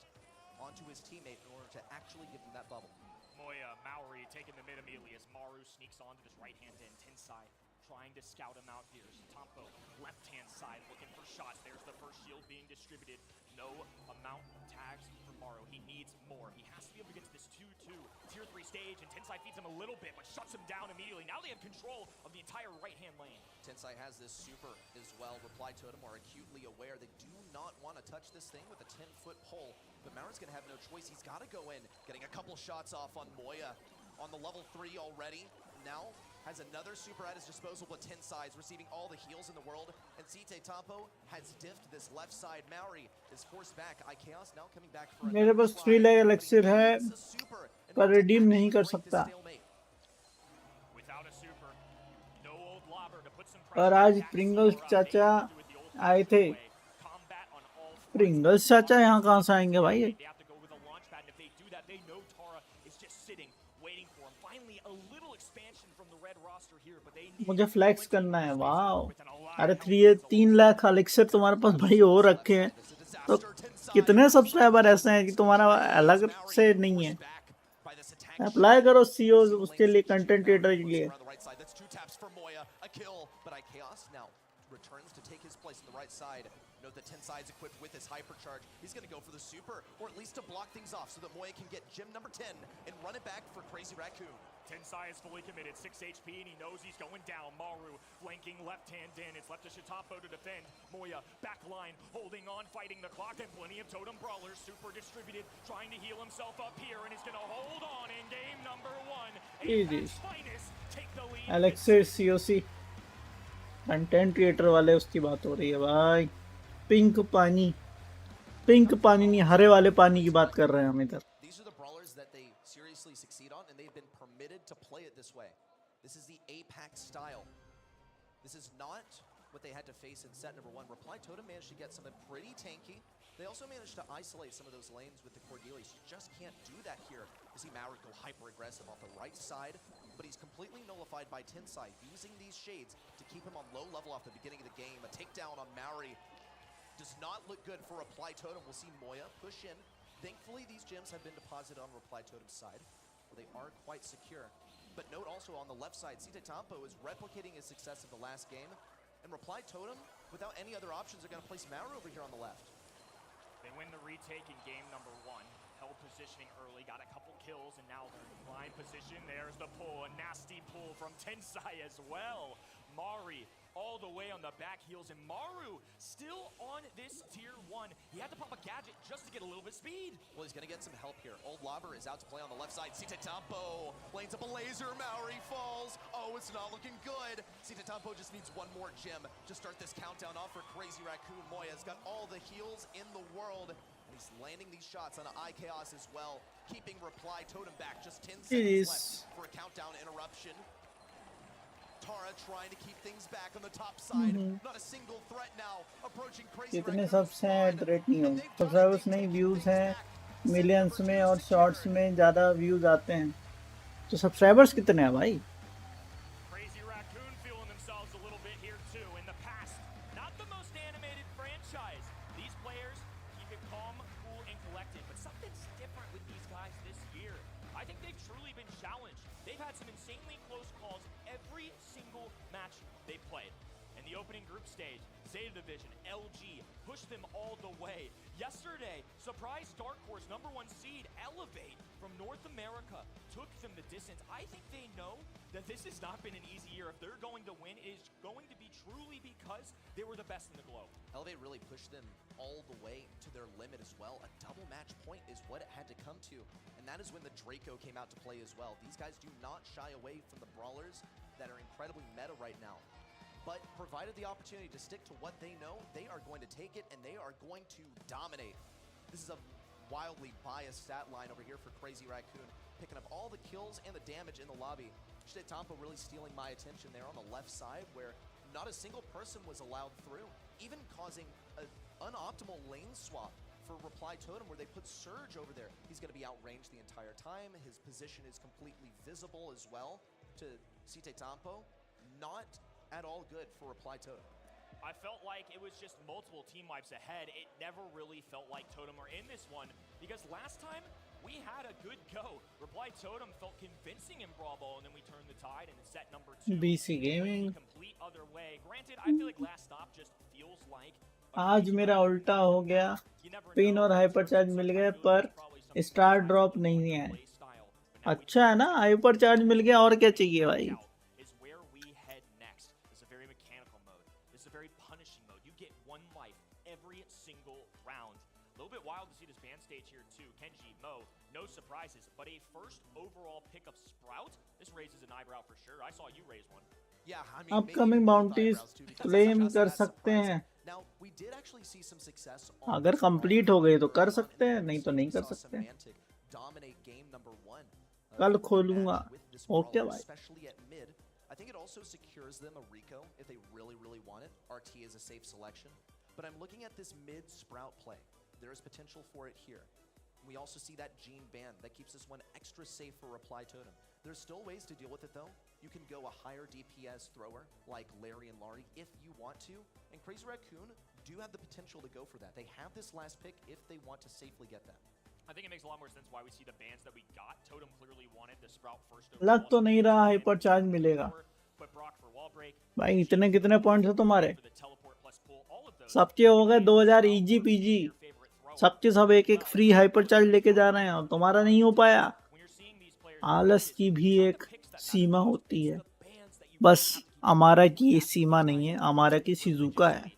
onto his teammate in order to actually give him that bubble. Moya, Maori Mari taking the mid immediately as Maru sneaks onto this right-hand end, Tensai trying to scout him out here. Tampo, left-hand side, looking for shots. There's the first shield being distributed. No amount of tags for Maru. He needs more. He has to be able to get to this 2-2 tier 3 stage, and Tensai feeds him a little bit, but shuts him down immediately. Now they have control of the entire right-hand lane. Tensai has this super as well. Reply Totem are acutely aware they do not want to touch this thing with a 10-foot pole, but Maru's going to have no choice. He's got to go in, getting a couple shots off on Moya on the level 3 already. Now has another super at his disposal, but Tensai is receiving all the heals in the world, and Site Tampo has diffed this left side. Maori is forced back. IKeos now coming back for मेरे पास 3 lakh elixir है पर redeem नहीं कर सकता Without a super, no old lobber to put some और आज Pringles चाचा आए थे प्रिंगल्स चाचा यहाँ कहाँ से आएंगे भाई They have to go with a launch pad, and if they do that, they know Tara is just sitting, waiting for him. Finally, a little expansion from the red roster here, but they need मुझे flex करना है wow अरे 3 lakh elixir तुम्हारे पास भाई हो रखे हैं तो कितने सब्सक्राइबर ऐसे हैं कि तुम्हारा अलग से नहीं है अप्लाई करो सीओ उसके लिए कंटेंट क्रिएटर के लिए returns to take his place on the right side. Note that Tensai is equipped with his hypercharge. He's going to go for the super, or at least to block things off so that Moya can get gem number 10 and run it back for Crazy Raccoon. Tensai is fully committed, 6 HP, and he knows he's going down. Maru flanking left-hand in. It's left to Shitapo to defend. Moya, back line, holding on, fighting the clock, and plenty of Totem Brawlers, super distributed, trying to heal himself up here, and he's going to hold on in game number 1. Easy. Finest take the lead. elixir COC content creator वाले उसकी बात हो रही है भाई pink पानी नहीं हरे वाले पानी की बात कर रहे हैं हम इधर These are the brawlers that they seriously succeed on, and they've been permitted to play it this way. This is the Apex style. This is not what they had to face in set number 1. Reply Totem managed to get something pretty tanky. They also managed to isolate some of those lanes with the Cordelius. You just can't do that here. You see Mauer go hyper-aggressive off the right side, but he's completely nullified by Tensai, using these shades to keep him on low level off the beginning of the game. A takedown on Maori does not look good for Reply Totem. We'll see Moya push in. Thankfully, these gems have been deposited on Reply Totem's side, where they are quite secure. But note also on the left side, Site Tampo is replicating his success of the last game, and Reply Totem, without any other options, are going to place Maori over here on the left. They win the retake in game number 1. Held positioning early, got a couple kills, and now they're in line position. There's the pull, a nasty pull from Tensai as well. Mari all the way on the back heels, and Maru still on this tier 1. He had to pop a gadget just to get a little bit of speed. Well, he's going to get some help here. Old Lobber is out to play on the left side. Site Tampo lanes up a laser. Maori falls. Oh, it's not looking good. Site Tampo just needs one more gem to start this countdown off for Crazy Raccoon. Moya's got all the heals in the world. And he's landing these shots on IKeos as well, keeping Reply Totem back. Just 10 seconds left for a countdown interruption. Tara trying to keep things back on the top side. Not a single threat now. Approaching Crazy कितने subs हैं threat नहीं हो subscribers नहीं views हैं millions में और shorts में ज़्यादा व्यूज आते हैं तो सब्सक्राइबर्स कितने हैं भाई Crazy Raccoon feeling themselves a little bit here too. In the past, not the most animated franchise. These players keep it calm, cool, and collected. But something's different with these guys this year. I think they've truly been challenged. They've had some insanely close calls every single match they played. In the opening group stage, Zeta Division, LG, pushed them all the way. Yesterday, surprise Dark Horse #1 seed, Elevate from North America, took them the distance. I think they know that this has not been an easy year. If they're going to win, it is going to be truly because they were the best in the globe. Elevate really pushed them all the way to their limit as well. A double match point is what it had to come to. And that is when the Draco came out to play as well. These guys do not shy away from the brawlers that are incredibly meta right now. But provided the opportunity to stick to what they know, they are going to take it and they are going to dominate. This is a wildly biased stat line over here for Crazy Raccoon, picking up all the kills and the damage in the lobby. Site Tampo really stealing my attention there on the left side, where not a single person was allowed through, even causing an unoptimal lane swap for Reply Totem, where they put Surge over there. He's going to be outranged the entire time. His position is completely visible as well to Site Tampo. Not at all good for Reply Totem. I felt like it was just multiple team wipes ahead. It never really felt like Totem were in this one, because last time we had a good go. Reply Totem felt convincing in Brawl Ball, and then we turned the tide, and in set number 2, BC Gaming. complete other way. Granted, I feel like last stop just feels like आज मेरा उल्टा हो गया, pin और hyper charge मिल गए पर star drop नहीं है। अच्छा है ना, हाइपर चार्ज मिल गया, और क्या चाहिए भाई। is where we head next. This is a very mechanical mode. This is a very punishing mode. You get one life every single round. A little bit wild to see this ban stage here too. Kenji, Mo, no surprises, but a first overall pick of Sprout. This raises an eyebrow for sure. I saw you raise one. Yeah, I mean, upcoming bounties claim कर सकते हैं, Now, we did actually see some success अगर complete हो गए तो कर सकते हैं, नहीं तो नहीं कर सकते। dominate game number 1. कल खोलूंगा। ओके भाई। Especially at mid. I think it also secures them a Rico if they really want it. RT is a safe selection. But I'm looking at this mid Sprout play. There is potential for it here. We also see that Gene ban that keeps this one extra safe for Reply Totem. There's still ways to deal with it though. You can go a higher DPS thrower like Larry and Laurie if you want to. And Crazy Raccoon do have the potential to go for that. They have this last pick if they want to safely get that. I think it makes a lot more sense why we see the bans that we got. Totem clearly wanted the Sprout first. लग तो नहीं रहा hyper charge मिलेगा। भाई इतने कितने points है तुम्हारे? सबके हो गए 2000 इजी पीजी, सबके सब एक एक फ्री हाइपर चार्ज लेके जा रहे हैं और तुम्हारा नहीं हो पाया। आलस की भी एक सीमा होती है, बस हमारा की ये सीमा नहीं है, हमारा की शिजुका है।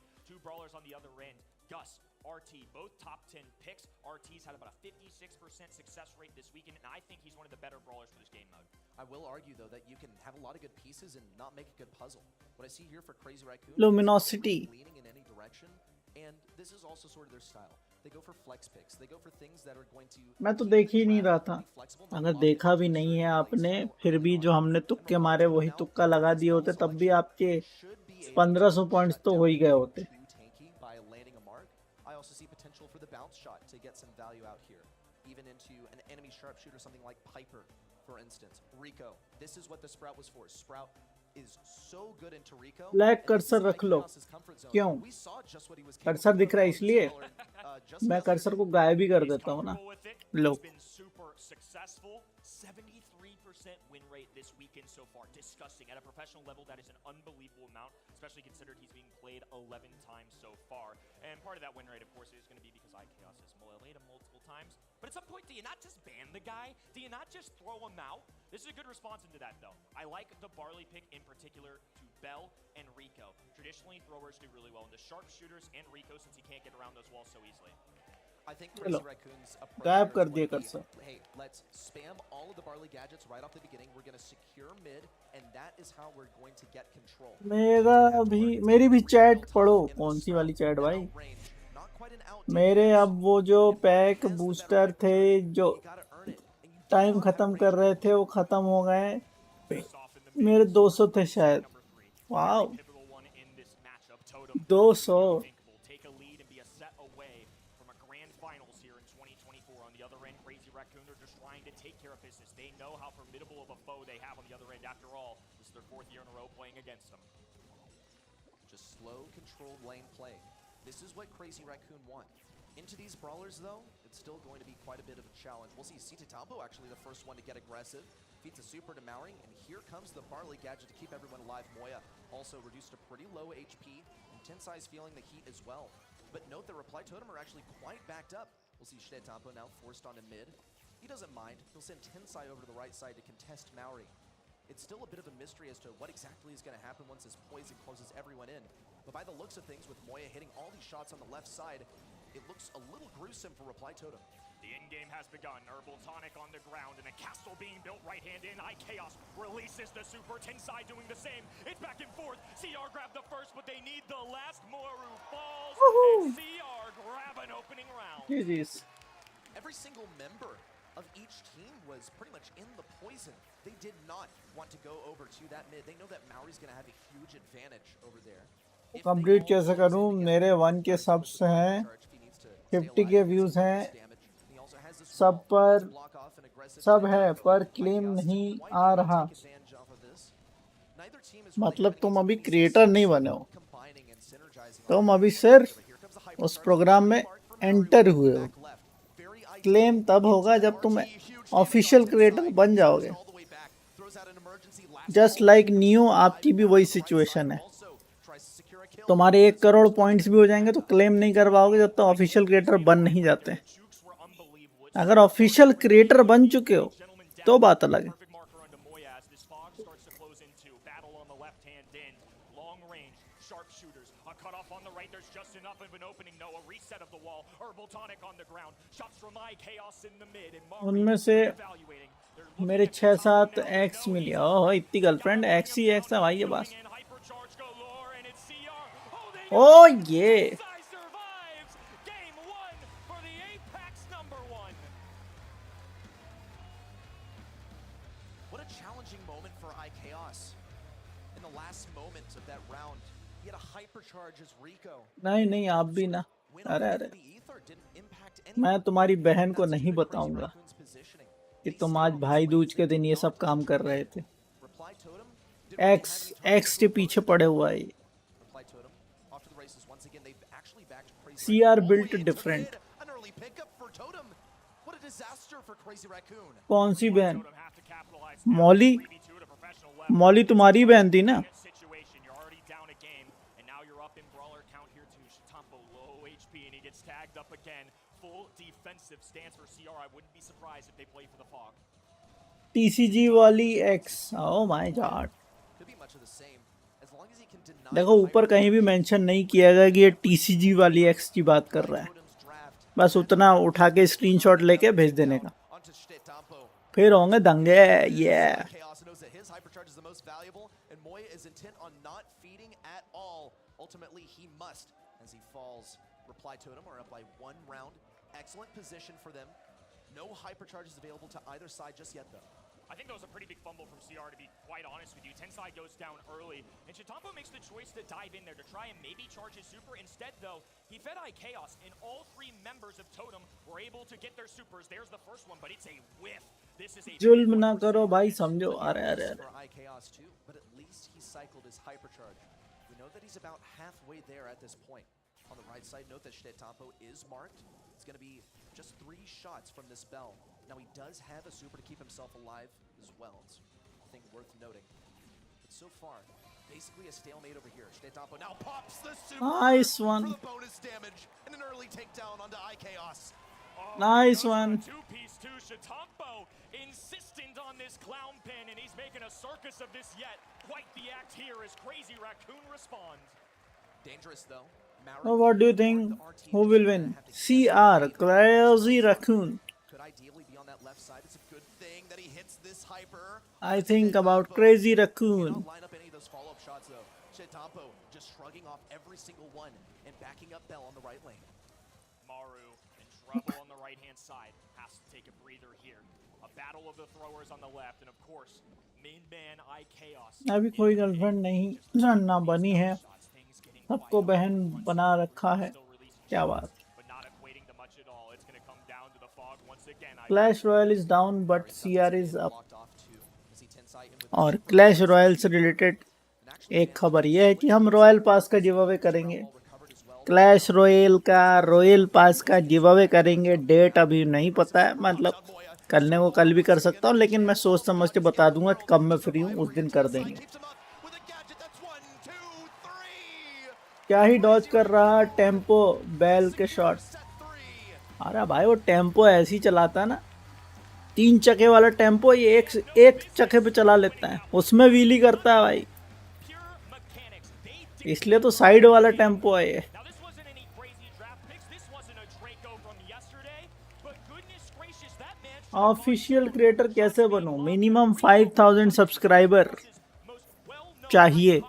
I will argue though that you can have a lot of good pieces and not make a good puzzle. What I see here for Crazy Raccoon, Luminosity leaning in any direction, and this is also sort of their style. They go for flex picks. They go for things that are going to. मैं तो देख ही नहीं रहा था, अगर देखा भी नहीं है आपने, फिर भी जो हमने तुक्के मारे वही तुक्का लगा दिए होते, तब भी आपके 1500 पॉइंट्स तो हो ही गए होते। I also see potential for the bounce shot to get some value out here, even into an enemy sharpshooter, something like Piper, for instance. Rico, this is what the Sprout was for. Sprout is so good into Rico. Black cursor रख लो, क्यों? Cursor दिख रहा है इसलिए मैं cursor को गायब भी कर देता हूँ ना। लो 73% win rate this weekend so far. Disgusting. At a professional level, that is an unbelievable amount, especially considered he's being played 11 times so far. And part of that win rate, of course, is going to be because IKEOS has played him multiple times. But at some point, do you not just ban the guy? Do you not just throw him out? This is a good response into that, though. I like the Barley pick in particular to Bell and Rico. Traditionally, throwers do really well into sharpshooters and Rico since he can't get around those walls so easily. I think Crazy Raccoon's गायब कर दिए cursor. Hey, let's spam all of the Barley gadgets right off the beginning. We're going to secure mid, and that is how we're going to get control. मेरी भी chat पढ़ो। कौन सी वाली chat भाई? मेरे अब वो जो पैक बूस्टर थे जो टाइम खत्म कर रहे थे वो खत्म हो गए, मेरे 200 थे शायद। Wow 200। Just slow, controlled lane play. This is what Crazy Raccoon want. Into these brawlers, though, it's still going to be quite a bit of a challenge. We'll see Totem actually the first one to get aggressive. Feeds a super to Mowry, and here comes the Barley gadget to keep everyone alive. Moya also reduced to pretty low HP. Intensize feeling the heat as well. But note that Reply Totem are actually quite backed up. We'll see Totem now forced onto mid. He doesn't mind. He'll send Tensai over to the right side to contest Mowry. It's still a bit of a mystery as to what exactly is going to happen once this poison closes everyone in. But by the looks of things, with Moya hitting all these shots on the left side, it looks a little gruesome for Reply Totem. The end game has begun. Herbal Tonic on the ground and a castle being built right hand in. IKEOS releases the super. Tensai doing the same. It's back and forth. CR grabbed the first, but they need the last. Moru falls. And CR grab an opening round. Every single member of each team was pretty much in the poison. They did not want to go over to that mid. They know that Mowry's going to have a huge advantage over there. Complete कैसे करूं? मेरे 1K subs हैं, 50K views हैं, सब है पर claim नहीं आ रहा। मतलब तुम अभी क्रिएटर नहीं बने हो, तुम अभी सिर्फ उस प्रोग्राम में एंटर हुए हो। क्लेम तब होगा जब तुम ऑफिशियल क्रिएटर बन जाओगे। जस्ट लाइक नियो, आपकी भी वही सिचुएशन है। तुम्हारे 1 करोड़ पॉइंट्स भी हो जाएंगे तो क्लेम नहीं कर पाओगे जब तक ऑफिशियल क्रिएटर बन नहीं जाते। अगर ऑफिशियल क्रिएटर बन चुके हो तो बात अलग है। उनमें से मेरे 6-7 एक्स मिली। ओह, इतनी गर्लफ्रेंड, एक्स ही एक्स है भाई ये बात। ओ ये What a challenging moment for iChaos. In the last moments of that round, he had a hypercharge as Rico. नहीं, आप भी ना। अरे The ether didn't impact any. मैं तुम्हारी बहन को नहीं बताऊंगा Raccoon's positioning. कि तुम आज भाई दूज के दिन ये सब काम कर रहे थे। Reply Totem didn't really x have any x के पीछे पड़े हुआ है ये। Reply Totem off to the races once again. They've actually backed Crazy CR Raccoon all the built way into different. mid. An early pickup for Totem. What a disaster for Crazy Raccoon. कौन सी बहन? मौली? मौली तुम्हारी बहन थी ना? TCG वाली x. Oh my God. Could be much of the same. As long as he can deny देखो ऊपर कहीं भी मेंशन नहीं किया गया कि ये TCG वाली एक्स की बात कर रहा है। Totem's draft. बस उतना उठा के स्क्रीनशॉट लेके भेज देने का, Onto Shtettampo. फिर होंगे दंगे। ये Chaos knows that his hypercharge is the most valuable, and Moya is intent on not feeding at all. Ultimately, he must as he falls. Reply Totem are up by 1 round. Excellent position for them. No hypercharges available to either side just yet, though. I think that was a pretty big fumble from CR, to be quite honest with you. Tensai goes down early, and Chitampo makes the choice to dive in there to try and maybe charge his super. Instead, though, he fed iChaos, and all 3 members of Totem were able to get their supers. There's the first one, but it's a whiff. This is a जुल्म ना करो भाई, समझो। अरे अरे अरे For iChaos too, but at least he cycled his hypercharge. We know that he's about halfway there at this point. On the right side, note that Shtettampo is marked. It's going to be just 3 shots from this bell. Now he does have a super to keep himself alive as well. It's a thing worth noting. But so far, basically a stalemate over here. Shtettampo now pops the super Nice for one. the bonus damage and an early takedown onto iChaos. Nice one. Two-piece to Chitampo, insistent on this clown pin, and he's making a circus of this yet. Quite the act here as Crazy Raccoon responds. Dangerous though. So what do you think? Who will win? CR, Crazy Raccoon. Could ideally be on that left side. It's a good thing that he hits this hyper. I think about Crazy Raccoon. Don't line up any of those follow-up shots though. Shtettampo just shrugging off every single one and backing up Bell on the right lane. Maru in trouble on the right-hand side. Has to take a breather here. A battle of the throwers on the left, and of course, main man iChaos. अभी कोई girlfriend नहीं ना बनी है, सबको बहन बना रखा है। क्या बात। But not equating to much at all. It's going to come down to the fog once again. Clash Royale is down but CR is up। Blocked off too. As he Tensai in with और Clash Royale से related एक खबर ये है कि हम royal pass का give away करेंगे। recovered as well. Clash Royale का रॉयल पास का गिव अवे करेंगे। डेट अभी नहीं पता है, मतलब करने को कल भी कर सकता हूँ, लेकिन मैं सोच समझ के बता दूंगा कब मैं फ्री हूँ, उस दिन कर देंगे। Keeps him up with a gadget. That's 1, 2, 3. क्या ही डॉज कर रहा टेम्पो बैल के शॉट। Set 3. अरे भाई वो टेम्पो ऐसे ही चलाता है ना, 3 चक्के वाला टेम्पो ये एक चक्के पे चला लेता है, उसमें व्हीली करता है भाई, Pure mechanics. They did. इसलिए तो साइड वाला टेम्पो है ये। Now, this wasn't any crazy draft picks. This wasn't a Draco from yesterday. But goodness gracious, that man official creator कैसे बनूं? मिनिमम 5000 सब्सक्राइबर most well-known चाहिए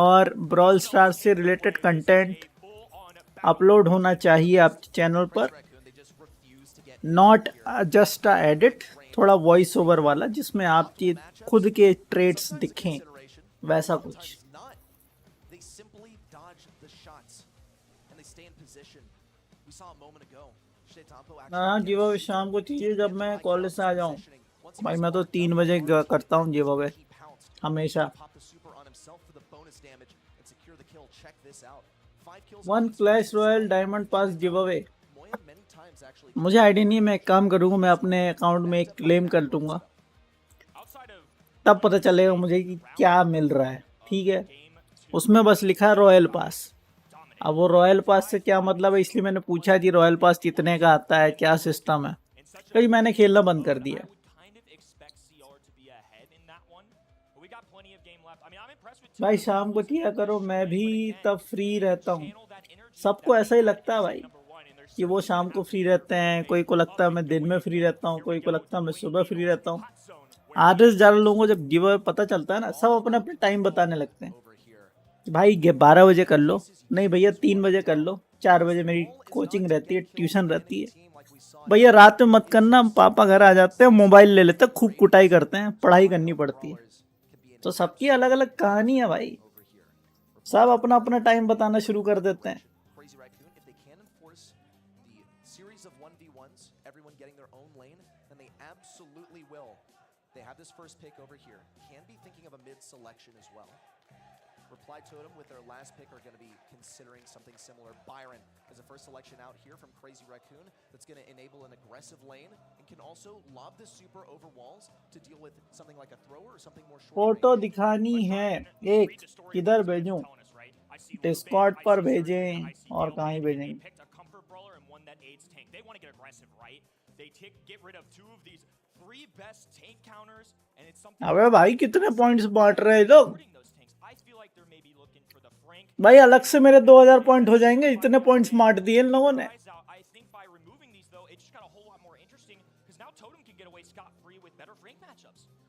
और ब्रॉल स्टार्स से related content upload होना चाहिए आपके चैनल पर। Raccoon, they just refuse to get not just a edit, थोड़ा voice over वाला जिसमें आपके खुद के ट्रेड्स दिखें, consideration. वैसा कुछ। Sometimes not. They simply dodge the shots and they stay in position. We saw a moment ago. Shtettampo हाँ, actually गिव अवे शाम को चाहिए जब मैं कॉलेज से आ जाऊँ। भाई मैं तो 3 बजे करता हूँ गिव अवे he pounced. हमेशा। Pop the super on himself for the bonus damage and secure the kill. Check this out. 5 kills. 1 Clash Royale diamond pass give away. Moya many times actually मुझे idea नहीं है, मैं एक काम करूँगा, मैं अपने अकाउंट में एक क्लेम कर लूँगा, तब पता चलेगा मुझे कि क्या मिल रहा है। ठीक है, उसमें बस लिखा है रॉयल पास। अब वो रॉयल पास से क्या मतलब है, इसलिए मैंने पूछा कि रॉयल पास कितने का आता है, क्या सिस्टम है, क्योंकि मैंने खेलना बंद कर दिया। भाई शाम को किया करो, मैं भी तब फ्री रहता हूँ। सबको ऐसा ही लगता है भाई कि वो शाम को फ्री रहते हैं, कोई को लगता है मैं दिन में फ्री रहता हूँ, कोई को लगता है मैं सुबह फ्री रहता हूँ। आधे से ज़्यादा लोगों को जब गिव अवे पता चलता है ना, सब अपने अपने टाइम बताने लगते हैं कि भाई 12 बजे कर लो, नहीं भैया 3 बजे कर लो, 4 बजे मेरी कोचिंग रहती है, ट्यूशन रहती है। भैया रात में मत करना, पापा घर आ जाते हैं, मोबाइल ले लेते हैं, खूब कुटाई करते हैं, पढ़ाई करनी पड़ती है। तो सबकी अलग अलग कहानी है भाई, सब अपना अपना टाइम बताना शुरू कर देते हैं। Crazy Raccoon, if they can enforce the series of 1v1s, everyone getting their own lane, then they absolutely will. They have this first pick over here. Can be thinking of a mid selection as well. Reply Totem with their last pick are going to be considering something similar. Byron is the first selection out here from Crazy Raccoon that's going to enable an aggressive lane and can also lob the super over walls to deal with something like a thrower or something more short. Photo दिखानी है एक, किधर भेजूं? Discord पर भेजें और कहाँ ही भेजेंगे? अबे भाई कितने पॉइंट्स बांट रहे हैं लोग? भाई अलग से मेरे 2000 पॉइंट हो जाएंगे, इतने पॉइंट्स मार दिए इन लोगों ने।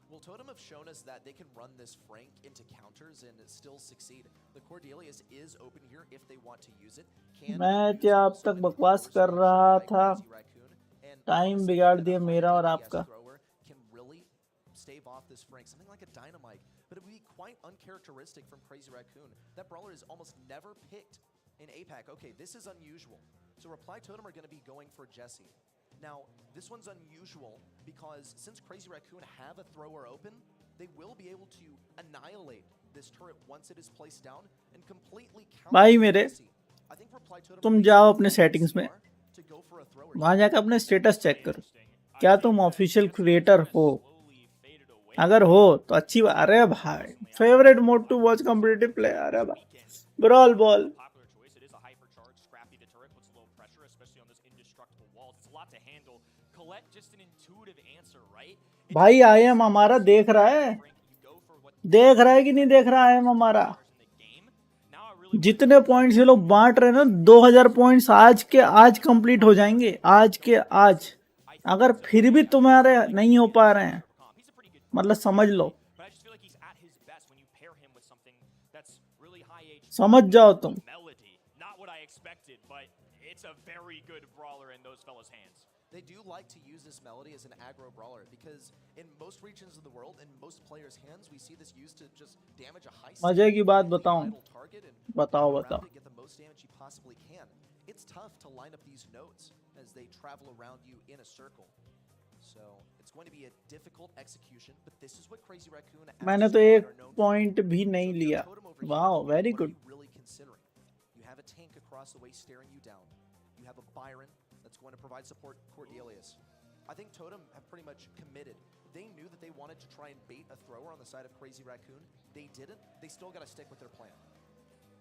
Well, Totem have shown us that they can run this Frank into counters and still succeed. The Cordelius is open here if they want to use it. मैं क्या अब तक बकवास कर रहा था, टाइम बिगाड़ दिया मेरा और आपका। Can really stave off this Frank, something like a dynamite, but it would be quite uncharacteristic from Crazy Raccoon. That brawler is almost never picked in APAC. Okay, this is unusual. So Reply Totem are going to be going for Jesse. Now, this one's unusual because since Crazy Raccoon have a thrower open, they will be able to annihilate this turret once it is placed down and completely counter भाई मेरे, Jesse. I think Reply Totem तुम जाओ अपने settings में, वहां जाकर अपने status check करो, क्या तुम ऑफिशियल क्रिएटर हो? अगर हो तो अच्छी बात। अरे भाई favourite mode to watch competitive play, अरे भाई ब्रॉल बॉल। भाई आई एम हमारा देख रहा है, देख रहा है कि नहीं देख रहा है हमारा? जितने पॉइंट्स ये लोग बांट रहे हैं ना, 2000 पॉइंट्स आज के आज कंप्लीट हो जाएंगे, आज के आज। अगर फिर भी तुम्हारे नहीं हो पा रहे हैं, मतलब समझ लो, समझ जाओ तुम। They do like to use this melody as an aggro brawler because in most regions of the world, in most players' hands, we see this used to just damage a high मजे की बात बताऊं, target and बताओ around बताओ। it, get the most damage you possibly can. It's tough to line up these notes as they travel around you in a circle. So it's going to be a difficult execution, but this is what Crazy Raccoon मैंने तो एक point भी नहीं लिया। Wow, very good. really considering. You have a tank across the way staring you down. You have a Byron that's going to provide support Cordelius. I think Totem have pretty much committed. They knew that they wanted to try and bait a thrower on the side of Crazy Raccoon. They didn't. They still got to stick with their plan.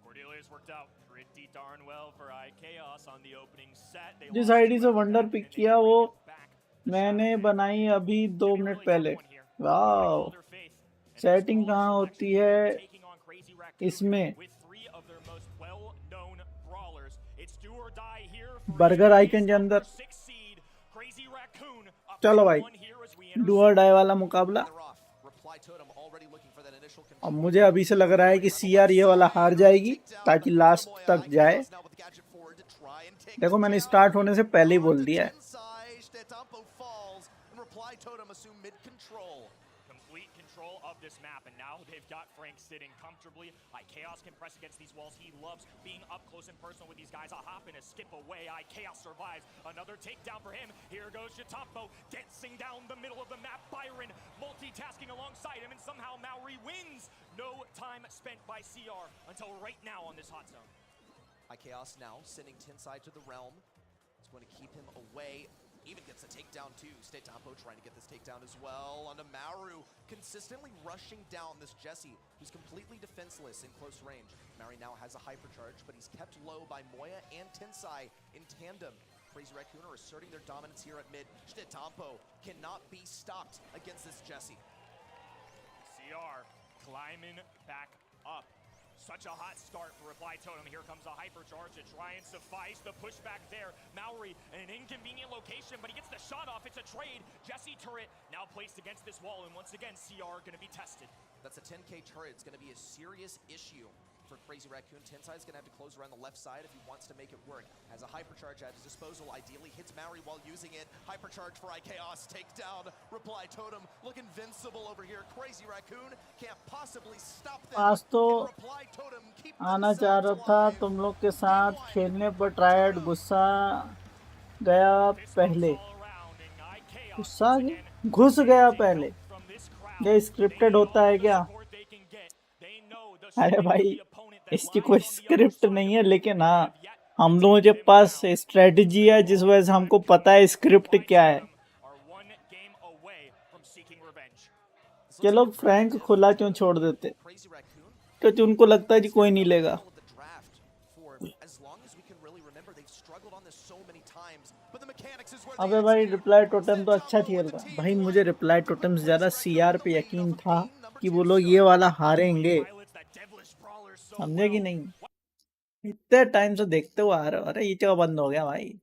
Cordelius worked out pretty darn well for iChaos on the opening set. जिस ID से wonder pick किया वो मैंने बनाई अभी 2 minute पहले। Wow, setting कहाँ होती है इसमें? बर्गर आइकन के अंदर। चलो भाई, डू और डाई वाला मुकाबला। अब मुझे अभी से लग रहा है कि सीआर ये वाला हार जाएगी ताकि लास्ट तक जाए। देखो मैंने स्टार्ट होने से पहले ही बोल दिया है। Complete control of this map, and now they've got Frank sitting comfortably. iChaos can press against these walls. He loves being up close and personal with these guys. A hop and a skip away. iChaos survives. Another takedown for him. Here goes Shatampo dancing down the middle of the map. Byron multitasking alongside him, and somehow Maori wins. No time spent by CR until right now on this hot zone. iChaos now sending Tensai to the realm. It's going to keep him away. Even gets a takedown too. Totem trying to get this takedown as well onto Maru. Consistently rushing down this Jesse, who's completely defenseless in close range. Maru now has a hypercharge, but he's kept low by Moya and Tensai in tandem. Crazy Raccoon are asserting their dominance here at mid. Totem cannot be stopped against this Jesse. CR climbing back up. Such a hot start for Reply Totem. Here comes a hypercharge to try and suffice the pushback there. Maori in an inconvenient location, but he gets the shot off. It's a trade. Jesse turret now placed against this wall, and once again, CR going to be tested. That's a 10k turret. It's going to be a serious issue for Crazy Raccoon. Tensai is going to have to close around the left side if he wants to make it work. Has a hypercharge at his disposal. Ideally hits Maori while using it. Hypercharge for IKAOS. Takedown. Reply Totem look invincible over here. Crazy Raccoon can't possibly stop them. आज तो Reply Totem keep आना चाह रहा था तुम लोग के साथ खेलने पर ट्रायड गुस्सा गया पहले गुस्सा घुस गया पहले ये स्क्रिप्टेड होता है क्या? अरे भाई इसकी कोई स्क्रिप्ट नहीं है, लेकिन हाँ हम लोगों के पास स्ट्रेटजी है जिस वजह से हमको पता है स्क्रिप्ट क्या है। ये लोग फ्रैंक खुला क्यों छोड़ देते? क्योंकि उनको लगता है कि कोई नहीं लेगा। अबे भाई रिप्लाई टोटम तो अच्छा खेल रहा भाई। मुझे रिप्लाई टोटम से ज़्यादा सीआर पे यकीन था कि वो लोग ये वाला हारेंगे, समझे कि नहीं? इतने टाइम से देखते हुए आ रहे हो। अरे ये क्या बंद हो गया भाई?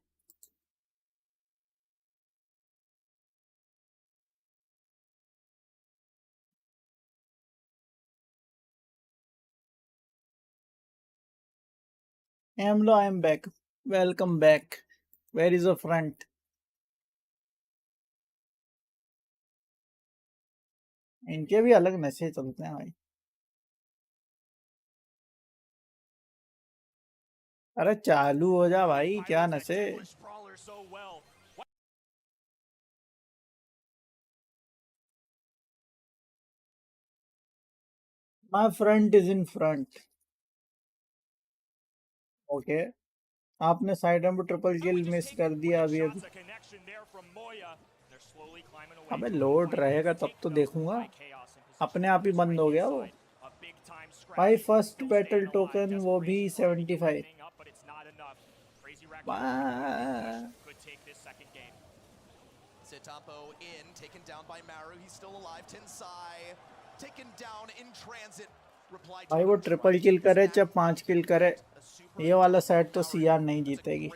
AMLO, I am back. Welcome back. Where is the front? इनके भी अलग नशे चलते हैं भाई। अरे चालू हो जा भाई, क्या नशे। My front is in front. Okay आपने साइड में ट्रिपल किल मिस कर दिया अभी। अबे लोड रहेगा तब तो देखूंगा। अपने आप ही बंद हो गया वो भाई। फर्स्ट बैटल टोकन वो भी 75। Totem in, taken down by Maru. He's still alive. Tensai taken down in transit. Reply भाई वो ट्रिपल किल करे चाहे 5 किल करे, ये वाला सेट तो सीआर नहीं जीतेगी।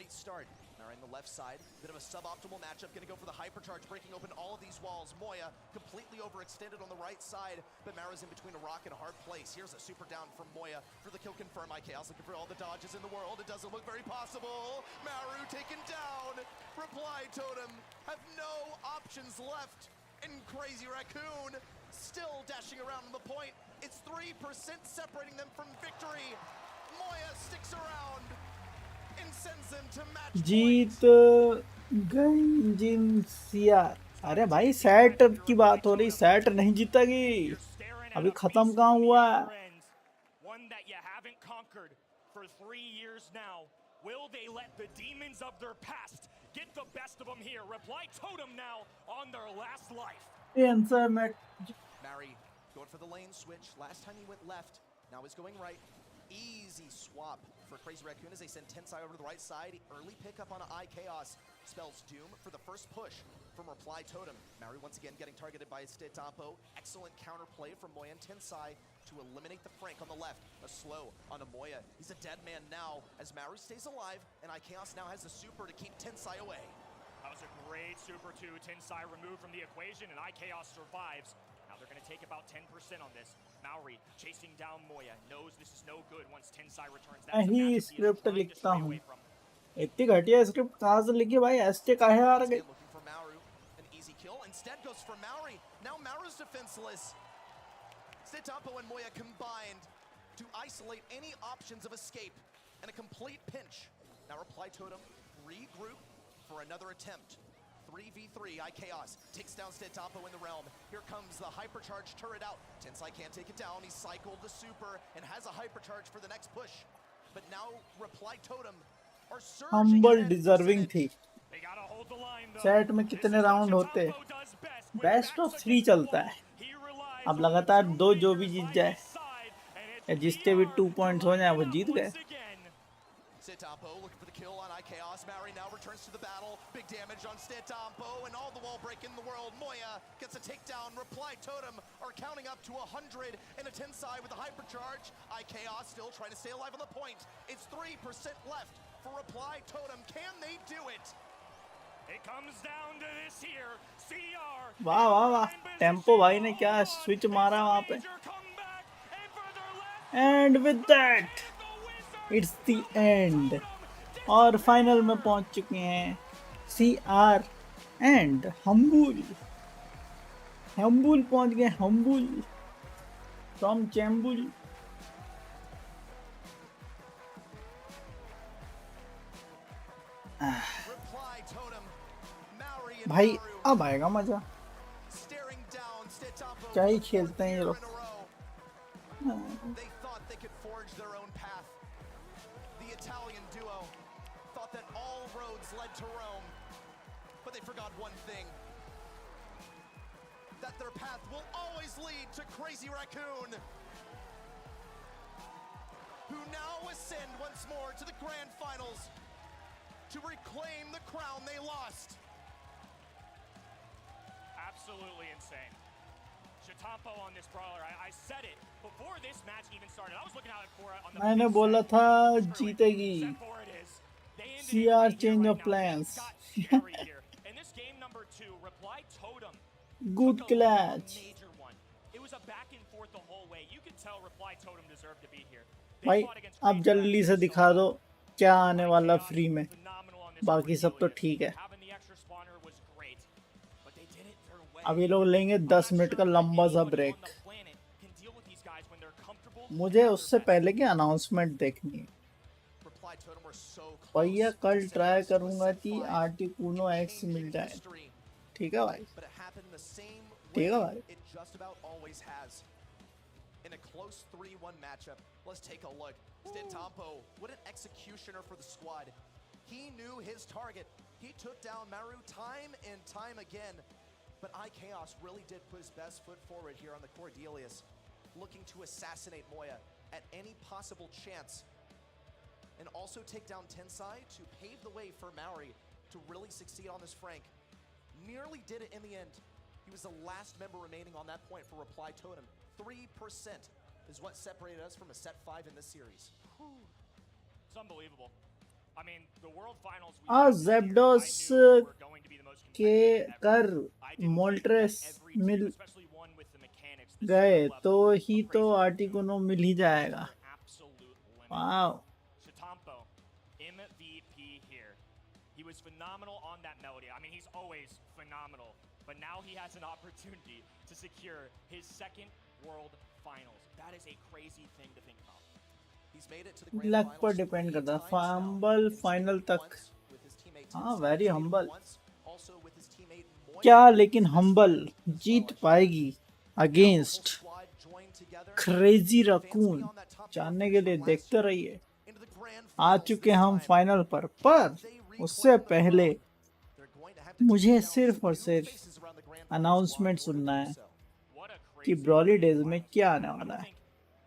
Bit of a suboptimal matchup, gonna go for the hypercharge, breaking open all of these walls. Moya completely overextended on the right side, but Mara's in between a rock and a hard place. Here's a super down from Moya for the kill confirm. IKAOS looking for all the dodges in the world. It doesn't look very possible. Maru taken down. Reply Totem have no options left. And Crazy Raccoon still dashing around on the point. It's 3% separating them from victory. Moya sticks around and sends them to match जीत गई जिन CR. अरे भाई set की बात हो रही, set नहीं जीतेगी, अभी खत्म कहाँ हुआ? Will they let the demons of their past get the best of them here? Reply Totem now on their last life. Answer Matt. Mary going for the lane switch. Last time he went left, now he's going right. Easy swap for Crazy Raccoon as they send Tensai over to the right side. Early pickup on IKAOS spells doom for the first push from Reply Totem. Mary once again getting targeted by Totem. Excellent counterplay from Moya and Tensai to eliminate the Frank on the left. A slow on Moya. He's a dead man now as Maru stays alive, and IKAOS now has the super to keep Tensai away. That was a great super too. Tensai removed from the equation, and IKAOS survives. Now they're going to take about 10% on this. Maori chasing down Moya, knows this is no good once Tensai returns. यही script लिखता हूँ। इतनी घटिया script कहाँ से लिखी भाई? एसटे काहे हार गए? Looking for Maru, an easy kill. Instead goes for Maori. Now Maru's defenseless. Totem and Moya combined to isolate any options of escape and a complete pinch. Now Reply Totem regroup for another attempt. 3v3, IKAOS takes down Totem in the realm. Here comes the hypercharge turret out. Tensai can't take it down. He cycled the super and has a hypercharge for the next push. But now Reply Totem are surging humble ahead deserving percentage. थी। They gotta hold the line though. Set में This कितने is what round होते? Chatompo does best. With best backs of 3 against the चलता wall, है। he relies अब on the लगातार two दो जो भी fingers जीत by जाए, his side, and it's या जिसके भी BR 2 पॉइंट्स हो जाए वो lining it जीत up गए। once again. Totem looking for the kill on IKOS. Mary now returns to the battle. Big damage on Totem and all the wall break in the world. Moya gets a takedown. Reply Totem are counting up to 100 and a 10 side with a hypercharge. IKOS still trying to stay alive on the point. It's 3% left for Reply Totem. Can they do it? It comes down to this here. CR. वाह वाह वाह, tempo भाई ने क्या switch मारा वहाँ पे। And with that it's the end, और फाइनल में पहुंच चुके हैं CR एंड हम्बुल। हम्बुल पहुंच गए, हम्बुल फ्रॉम चैम्बुल। Reply Totem. Mary and भाई Maru अब आएगा मजा, staring down Totem. क्या ही खेलते हैं ये लोग। They thought they could forge their own path. The Italian duo thought that all roads led to Rome, but they forgot one thing. That their path will always lead to Crazy Raccoon, who now ascend once more to the grand finals to reclaim the crown they lost. Absolutely insane. Chatompo on this brawler. I said it before this match even started. I was looking out for it on the मैंने big बोला set. था Screw it. जीतेगी। Except for it is. They ended it CR right here, change right of now. plans. They've got Mary here. In this game number 2, Reply Totem good took a clutch. major one. It was a back and forth the whole way. You could tell Reply Totem deserved to be here. They भाई fought against अब Crazy जल्दी से Raccoon so दिखा दो well. क्या आने वाला IKOS free में, phenomenal on this बाकी सब तो Cordelia. ठीक है। Having the extra spawner was great, but they did it their way. अब ये लोग लेंगे 10 मिनट का लंबा सा ब्रेक। मुझे उससे पहले की अनाउंसमेंट देखनी है। Reply Totem were so close. भैया कल to ट्राई setting करूंगा set कि five Articuno and x mill changing जाए। history. ठीक है भाई, But it happened the same ठीक है way भाई। it just about always has. In a close 3-1 matchup, let's take a look. Totem, what an executioner for the squad. He knew his target. He took down Maru time and time again. But IKOS really did put his best foot forward here on the Cordelius, looking to assassinate Moya at any possible chance. And also take down Tensai to pave the way for Maori to really succeed on this Frank. Nearly did it in the end. He was the last member remaining on that point for Reply Totem. 3% is what separated us from a set 5 in this series. It's unbelievable. I mean, the World Finals. Zebdos के कर Moltres मिल गए तो ही तो Articuno मिल ही जाएगा। वाव, Chatompo, MVP here. He was phenomenal on that melody. I mean, he's always phenomenal, but now he has an opportunity to secure his second World Finals. That is a crazy thing to think about. He's made it to the grand luck पर finals depend 3 करता है। times now. Fumble He's final made it तक। once with his teammate हाँ, Tensai. Very He's made it humble. once also with his teammate Moya. क्या लेकिन Humble जीत पाएगी against Squad joined together. Crazy Raccoon? जानने के लिए देखते रहिए। Into the grand आ finals चुके this हम time. फाइनल पर उससे पहले They're going to have to मुझे take down सिर्फ और some new सिर्फ faces around the grand finals announcement squad in order सुनना to है do so. What a कि crazy ब्रॉली डेज World में Finals. क्या आने I वाला don't है। think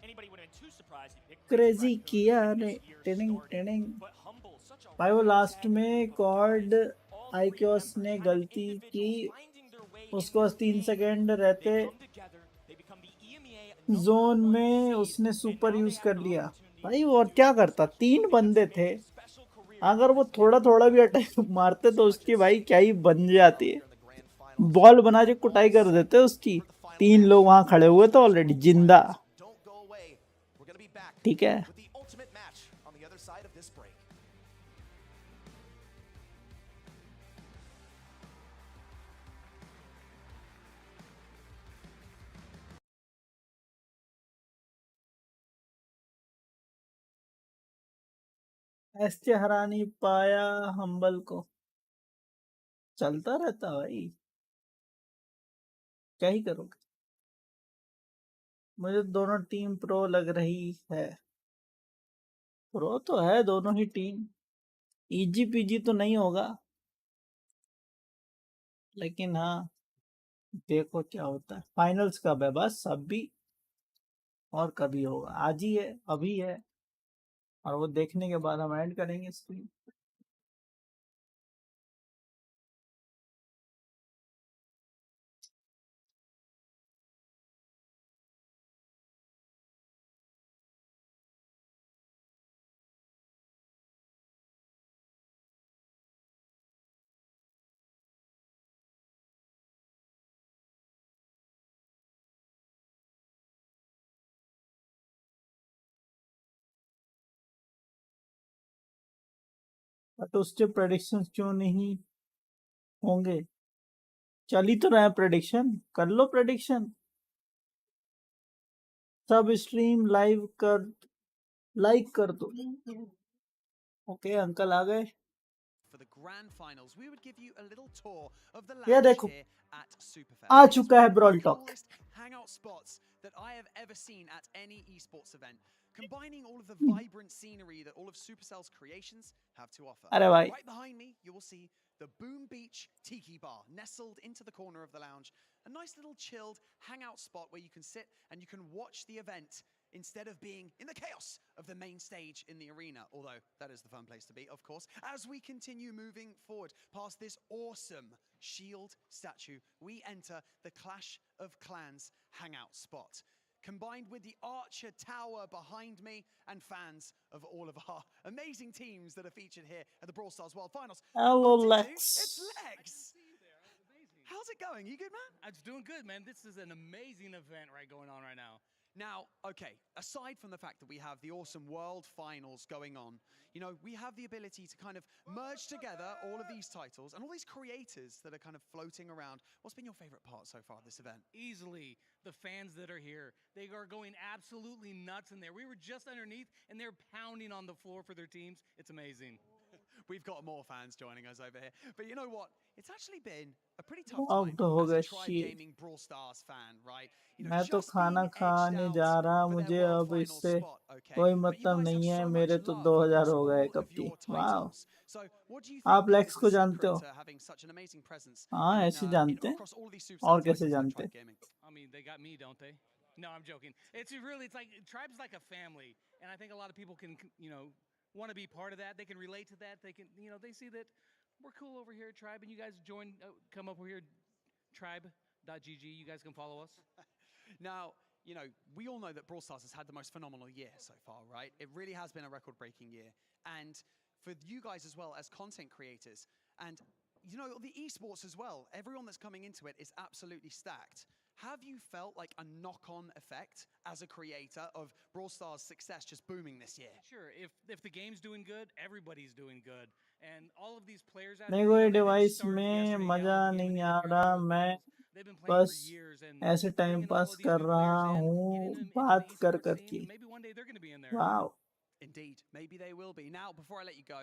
anybody would have been too surprised if Crazy Crazy Raccoon किया when ने this year टिनिंग started. टिनिंग। But Humble, such a भाई वो लास्ट rare में group of कॉर्ड guys, all three आइक्योस members ने kind of गलती की, individuals finding their way in उसको this 3 game. सेकंड They रहते come together, they become the EMEA zone #1 में seed, उसने and super now they use have कर an लिया। opportunity भाई to और do क्या something करता, special. 3 Something बंदे that's थे। made a special career अगर वो in this थोड़ा game. थोड़ा भी अटैक मारते तो So much उसकी at भाई stake क्या ही बन जाती है। here in the grand finals. Ball बना के कुटाई कर देते उसकी। 3 लोग वहां खड़े हुए थे ऑलरेडी जिंदा। Don't go away. We're going to be back ठीक है, with the ultimate match on the other side of this break. ऐसे हरा नहीं पाया हम्बल को। चलता रहता भाई, क्या ही करोगे। मुझे दोनों टीम प्रो लग रही है। प्रो तो है दोनों ही टीम। इजी पीजी तो नहीं होगा, लेकिन हाँ देखो क्या होता है। फाइनल्स कब है? बस अभी और कभी होगा? आज ही है, अभी है, और वो देखने के बाद हम एंड करेंगे स्ट्रीम। बट उसके प्रेडिक्शन क्यों नहीं होंगे? चल ही तो रहा है प्रेडिक्शन, कर लो प्रेडिक्शन। सब स्ट्रीम लाइक कर दो। ओके अंकल आ गए। For the grand finals, we would give you a little tour of the ये lounge देखो here at Superfest. Uh It's चुका है one of the brawl talk. coolest hangout spots that I have ever seen at any esports event, combining all of the vibrant scenery that all of Supercell's creations have to offer. अरे भाई Right behind me, you will see the Boom Beach Tiki Bar, nestled into the corner of the lounge. A nice little chilled hangout spot where you can sit and you can watch the event instead of being in the chaos of the main stage in the arena, although that is the fun place to be, of course. As we continue moving forward past this awesome shield statue, we enter the Clash of Clans hangout spot, combined with the Archer Tower behind me and fans of all of our amazing teams that are featured here at the Brawl Stars World Finals. Hello Oh, Tintu, Lex. it's Lex. How's it going? You good, man? It's doing good, man. This is an amazing event going on right now. Now, okay, aside from the fact that we have the awesome World Finals going on, you know, we have the ability to kind of merge together all of these titles and all these creators that are kind of floating around. What's been your favorite part so far of this event? Easily, the fans that are here, they are going absolutely nuts in there. We were just underneath, and they're pounding on the floor for their teams. It's amazing. We've got more fans joining us over here. But you know what? It's actually been a pretty tough अब time तो हो as a गया Tribe shit। Gaming Brawl Stars fan, right? You know, मैं तो just खाना being edged खाने out जा रहा, for their मुझे World अब Finals इससे spot, okay? कोई But you मतलब guys have नहीं है, so मेरे much तो love 2000 across हो गए all of कब की। your वाह, titles. So, what do you think आप is लेक्स the को जानते secret हो? to having such an amazing presence हाँ ऐसे जानते हैं, across all of these और Supercell कैसे titles like जानते? Tribe Gaming? I mean, they got me, don't they? No, I'm joking. It's really, it's like, Tribe's like a family. And I think a lot of people can, you know, want to be part of that. They can relate to that. They can, you know, they see that we're cool over here at Tribe, and you guys join, come up over here, tribe.gg. You guys can follow us. Now, you know, we all know that Brawl Stars has had the most phenomenal year so far, right? It really has been a record-breaking year. And for you guys as well as content creators, and you know, the esports as well, everyone that's coming into it is absolutely stacked. Have you felt like a knock-on effect as a creator of Brawl Stars' success just booming this year? Sure, if the game's doing good, everybody's doing good. And all of these players out मेरे here, को you ये know, they didn't device start में yesterday मजा yelling at the नहीं game आ and here at the रहा, World मैं Finals. They've been playing for बस years, and ऐसे time bringing all pass of these कर new रहा players in, getting हूँ, them into बात the कर esports कर scene, की। and maybe one day they're going to be in there. वाह Indeed, maybe they will be. Now, before I let you go,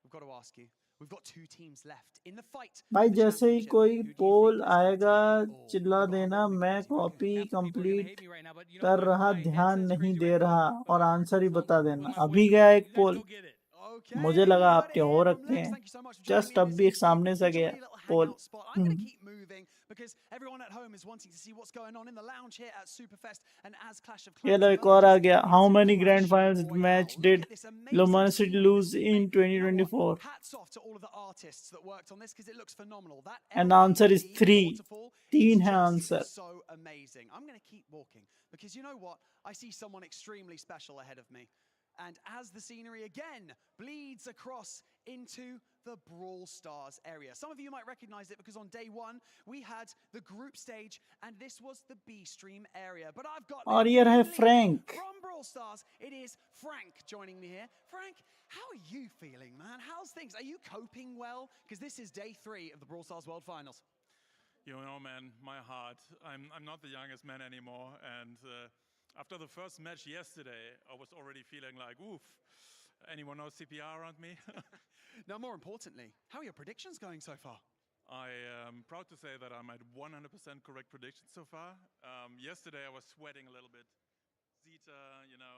we've got to ask you. We've got two teams left in the fight. भाई, for the जैसे ही championship. कोई Who do you pole think is gonna आएगा take it all? चिल्ला We've got देना, Humble, मैं Big Izzy, copy Half the people are going to complete hate me right now, but you know कर what? रहा, My ध्यान headset's नहीं crazy दे right now, रहा, but और आंसर ही so बता with देना। my अभी voice गया going, एक you guys poll, go get it. Okay, मुझे we लगा heard आपके it हो here from रखे Lex. हैं, Thank you so much for joining just me in अब this भी एक सामने से enjoy गया little pole. hangout spot. I'm going to keep moving because everyone at home is wanting to see what's going on in the lounge here at Superfest. And as Clash of ये Clans लो एक और आ merges गया। How into many grand Clash finals Royale, match look did at this amazing luminosity scenery lose that's been in made. You know what? 2024? Hats off to all of the artists that worked on this because it looks phenomenal. That and answer is LED 3। waterfall is तीन है just answer. so amazing. I'm going to keep walking because you know what? I see someone extremely special ahead of me. And as the scenery again bleeds across into the Brawl Stars area. Some of you might recognize it because on day one, we had the group stage and this was the B stream area. But I've got और the ये रहे team lead Frank. from Brawl Stars. It is Frank joining me here. Frank, how are you feeling, man? How's things? Are you coping well? Because this is day 3 of the Brawl Stars World Finals. You know, man, my heart. I'm not the youngest man anymore, and after the first match yesterday, I was already feeling like, oof. Anyone know CPR around me? Now, more importantly, how are your predictions going so far? I am proud to say that I made 100% correct predictions so far. Yesterday I was sweating a little bit. Zeta, you know,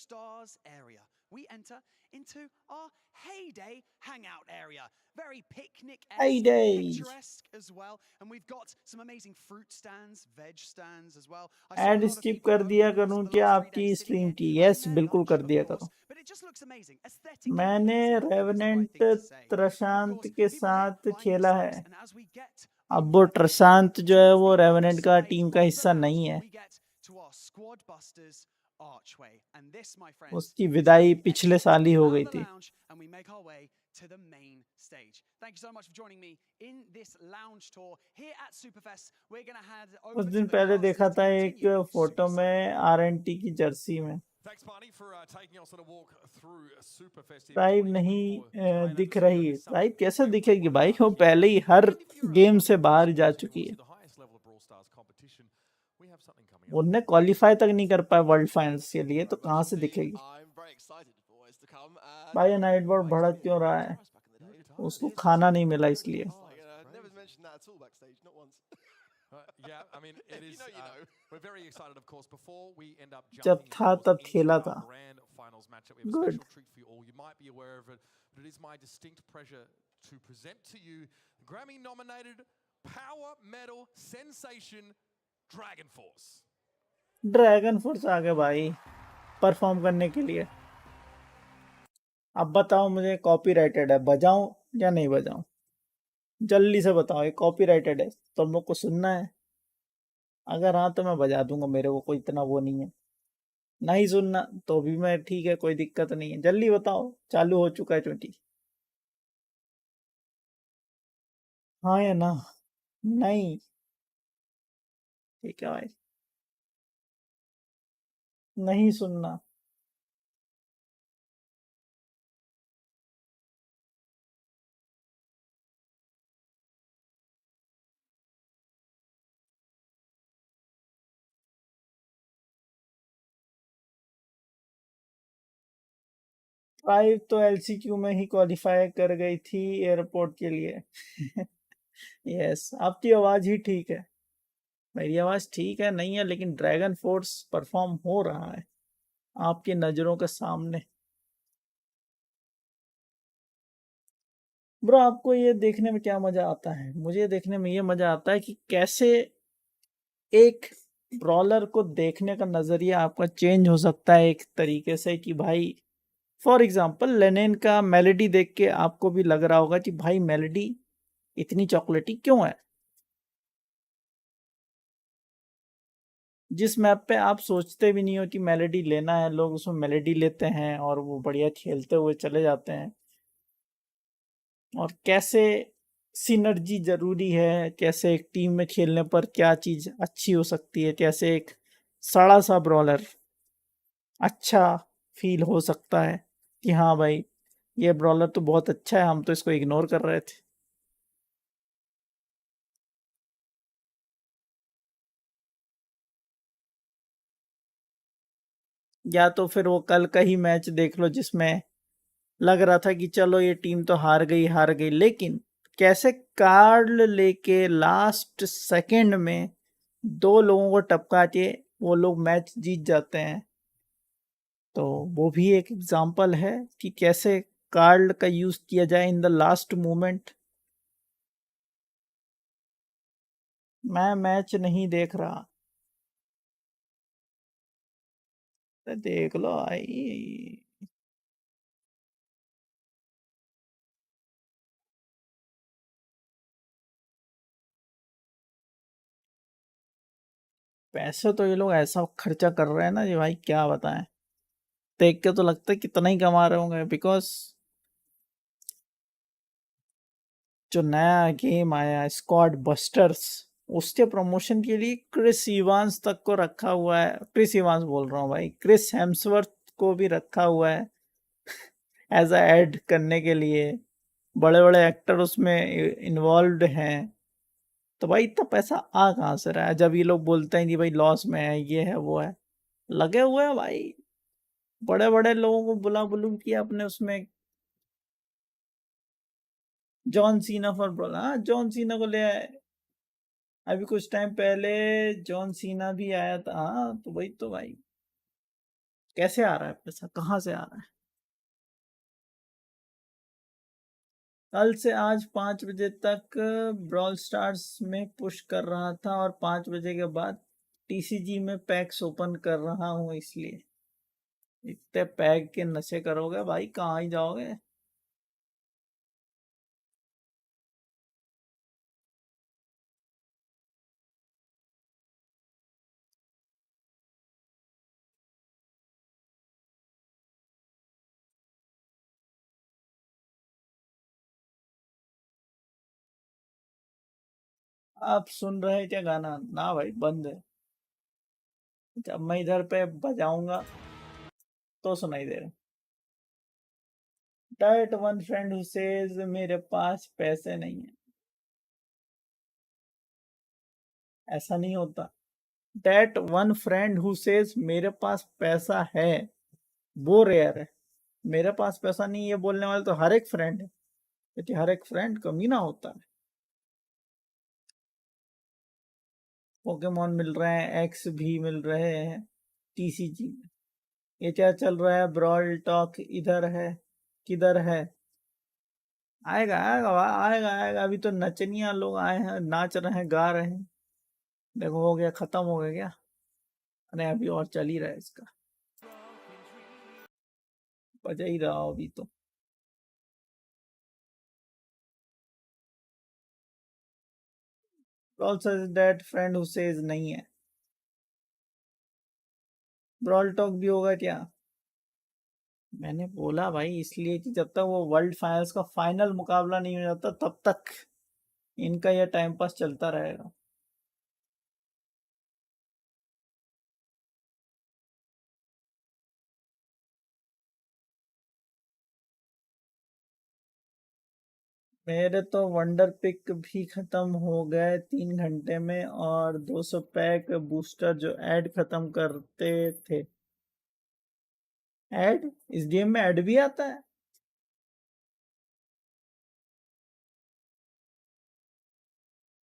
Stars area. we enter into our heyday hangout area. Very picnic-esque, Heyday. picturesque as well. And we've got some amazing fruit stands, veg stands as well. I saw a ad lot of स्किप people कर over दिया the course करूं of the क्या last 3 आपकी days sitting stream here की? having yes their बिल्कुल lunch, कर of दिया course. करो. But it just looks amazing. Aesthetically मैंने pleasing is the right revenant thing to say. Of त्रशांत course, के people here साथ buying खेला their है. snacks, and as we get अब वो over त्रशांत जो है towards वो the other रेवेनेंट का side टीम का of the हिस्सा lounge, नहीं है. we get to our Squad Busters archway. And this, my friends, उसकी is विदाई the पिछले exit साल ही हो out गई of the थी. lounge, and we make our way to the main stage. Thank you so much for joining me in this lounge tour here at Superfest. We're going to head over कुछ to दिन the पहले casters देखा to था continue एक photo Super में Sunday. RNT की Jersey में. Thanks, Barney, for taking us on a walk through Superfest here tribe 2024. नहीं Giant दिख atmosphere रही. is ट्राइब something कैसे we've दिखेगी worked भाई? hard वो here. पहले ही हर And if you're game one से of बाहर those जा who चुकी wants है. to the highest level of Brawl Stars competition, we have something coming up. उनने क्वालिफाई तक नहीं कर पाए वर्ल्ड फाइनल्स के लिए, तो कहाँ से दिखेगी? I'm very excited for what is to come. भाई नाइट बोर्ड भड़क क्यों रहा है? उसको खाना नहीं मिला इसलिए. Never mentioned that at all backstage, not once. Yeah, I mean, it is. You know. We're very excited, of course. Before we end up जब jumping, था of course, तब into खेला our था. grand finals matchup, we have a Good. special treat for you all. You might be aware of it, but it is my distinct pleasure to present to you Grammy-nominated power metal sensation Dragon Force. Dragon Force आ गए भाई perform करने के लिए. अब बताओ मुझे, copyrighted है, बजाऊं या नहीं बजाऊं? जल्दी से बताओ. ये कॉपीराइटेड है, तुम लोग को सुनना है? अगर हाँ तो मैं बजा दूंगा, मेरे को कोई इतना वो नहीं है. नहीं सुनना तो भी मैं ठीक है, कोई दिक्कत नहीं है. जल्दी बताओ. चालू हो चुका है 20. हाँ या ना? नहीं. ठीक है भाई. नहीं सुनना. ट्राइब तो एलसीक्यू में ही क्वालिफाई कर गई थी एयरपोर्ट के लिए. यस, आपकी आवाज ही ठीक है. मेरी आवाज ठीक है नहीं है, लेकिन ड्रैगन फोर्स परफॉर्म हो रहा है आपकी नजरों के सामने. ब्रो, आपको ये देखने में क्या मजा आता है? मुझे देखने में ये मजा आता है कि कैसे एक ब्रॉलर को देखने का नजरिया आपका चेंज हो सकता है एक तरीके से, कि भाई फॉर एग्जांपल लेनिन का मेलोडी देख के आपको भी लग रहा होगा कि भाई मेलोडी इतनी चॉकलेटी क्यों है. जिस मैप पे आप सोचते भी नहीं हो कि मेलोडी लेना है, लोग उसमें मेलोडी लेते हैं और वो बढ़िया खेलते हुए चले जाते हैं. और कैसे सिनर्जी जरूरी है, कैसे एक टीम में खेलने पर क्या चीज अच्छी हो सकती है, कैसे एक सड़ा सा ब्रॉलर अच्छा फील हो सकता है कि हाँ भाई ये ब्रॉलर तो बहुत अच्छा है, हम तो इसको इग्नोर कर रहे थे. या तो फिर वो कल का ही मैच देख लो जिसमें लग रहा था कि चलो ये टीम तो हार गई, लेकिन कैसे कार्ड लेके लास्ट सेकंड में 2 लोगों को टपका के वो लोग मैच जीत जाते हैं. तो वो भी एक एग्जाम्पल है कि कैसे कार्ड का यूज किया जाए इन द लास्ट मोमेंट. मैं मैच नहीं देख रहा. देख लो आई. पैसे तो ये लोग ऐसा खर्चा कर रहे हैं ना जी भाई, क्या बताएं. देख के तो लगता है कितना ही कमा रहे होंगे, बिकॉज जो नया गेम आया स्क्वाड बस्टर्स, उसके प्रमोशन के लिए क्रिस इवांस तक को रखा हुआ है. क्रिस इवांस बोल रहा हूँ भाई, क्रिस हेम्सवर्थ को भी रखा हुआ है एज अ ऐड करने के लिए. बड़े बड़े एक्टर उसमें इन्वॉल्व हैं. तो भाई इतना पैसा आ कहाँ से रहा है, जब ये लोग बोलते हैं कि भाई लॉस में है, ये है वो है. लगे हुए हैं भाई, बड़े बड़े लोगों को बुला बुलू किया अपने उसमें. जॉन सीना फॉर ब्रॉल, हाँ जॉन सीना को ले आए. अभी कुछ टाइम पहले जॉन सीना भी आया था. हाँ तो वही तो भाई, कैसे आ रहा है पैसा, कहाँ से आ रहा है? कल से आज 5 बजे तक ब्रॉल स्टार्स में पुश कर रहा था और 5 बजे के बाद टीसीजी में पैक्स ओपन कर रहा हूँ, इसलिए इतने पैक के नशे करोगे भाई, कहाँ ही जाओगे। आप सुन रहे हैं क्या गाना? ना भाई, बंद है। जब मैं इधर पे बजाऊंगा तो सुनाई दे रहा। That one friend who says मेरे पास पैसे नहीं है, ऐसा नहीं होता। That one friend who says मेरे पास पैसा है, वो रेयर है। मेरे पास पैसा नहीं है बोलने वाले तो हर एक फ्रेंड है, क्योंकि हर एक फ्रेंड कमीना होता है। पोकेमॉन मिल रहे हैं, एक्स भी मिल रहे हैं टीसीजी में। ये क्या चल रहा है? ब्रॉल टॉक इधर है, किधर है? आएगा आएगा आएगा आएगा। अभी तो नचनिया लोग आए हैं, नाच रहे हैं, गा रहे हैं। देखो हो गया, खत्म हो गया क्या? अरे अभी और चल ही रहा है इसका, बजा ही रहा हो अभी तो। Also that friend who says नहीं है। ब्रॉल टॉक भी होगा क्या? मैंने बोला भाई इसलिए कि जब तक वो वर्ल्ड फाइनल्स का फाइनल मुकाबला नहीं हो जाता तब तक इनका यह टाइम पास चलता रहेगा। मेरे तो वंडर पिक भी खत्म हो गए 3 घंटे में, और 200 पैक बूस्टर जो ऐड खत्म करते थे। ऐड? इस गेम में ऐड भी आता है?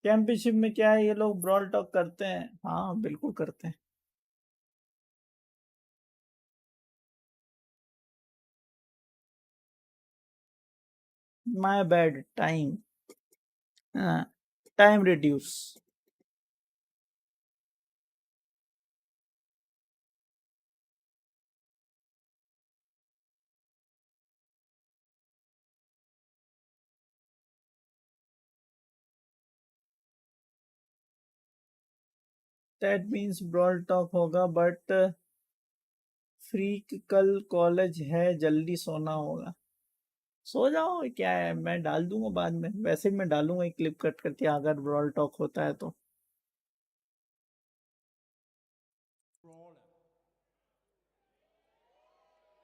चैंपियनशिप में क्या है, ये लोग ब्रॉल टॉक करते हैं? हाँ बिल्कुल करते हैं। My bad, time, time reduce. That means brawl talk होगा, बट फ्रीक कल कॉलेज है, जल्दी सोना होगा। सो जाओ, क्या है, मैं डाल दूंगा बाद में। वैसे भी मैं डालूंगा एक क्लिप कट करके अगर ब्रॉल टॉक होता है तो।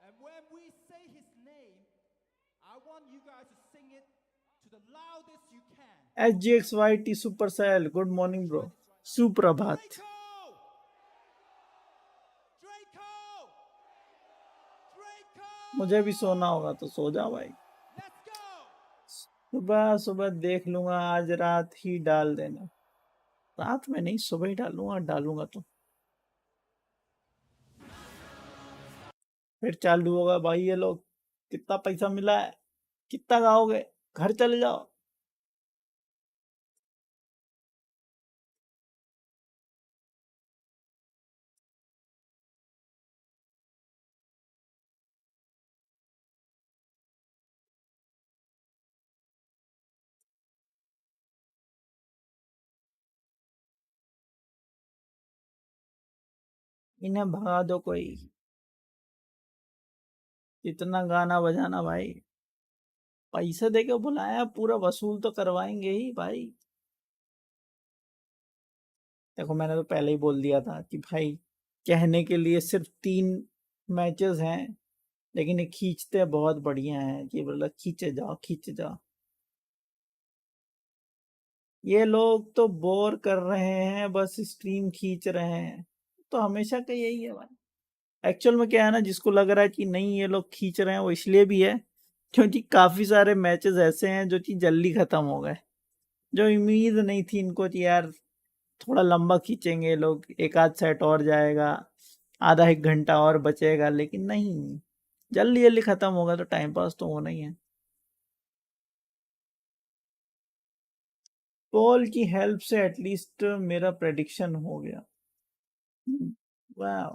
And when we say his name, I want you guys to sing it to the loudest you can. HGXYT Supercell, good morning bro, सुप्रभात। मुझे भी सोना होगा तो सो जाओ भाई। सुबह सुबह देख लूंगा, आज रात ही डाल देना। रात में नहीं, सुबह ही डालूंगा, डालूंगा तो फिर चालू होगा भाई। ये लोग कितना पैसा मिला है, कितना गाओगे, घर चले जाओ। इन्हें भगा दो कोई, इतना गाना बजाना भाई, पैसे देके बुलाया, पूरा वसूल तो करवाएंगे ही भाई। देखो मैंने तो पहले ही बोल दिया था कि भाई कहने के लिए सिर्फ 3 मैचेस हैं, लेकिन ये खींचते बहुत बढ़िया हैं। कि बोला खींचे जाओ खींचे जाओ। ये लोग तो बोर कर रहे हैं, बस स्ट्रीम खींच रहे हैं, तो हमेशा का यही है भाई। एक्चुअल में क्या है ना, जिसको लग रहा है कि नहीं ये लोग खींच रहे हैं, वो इसलिए भी है क्योंकि काफी सारे मैचेस ऐसे हैं जो कि जल्दी खत्म हो गए, जो उम्मीद नहीं थी इनको कि यार थोड़ा लंबा खींचेंगे ये लोग, एक आध सेट और जाएगा, आधा एक घंटा और बचेगा, लेकिन नहीं, जल्दी जल्दी खत्म होगा तो टाइम पास तो होना ही है। पॉल की हेल्प से एटलीस्ट मेरा प्रेडिक्शन हो गया। वाह,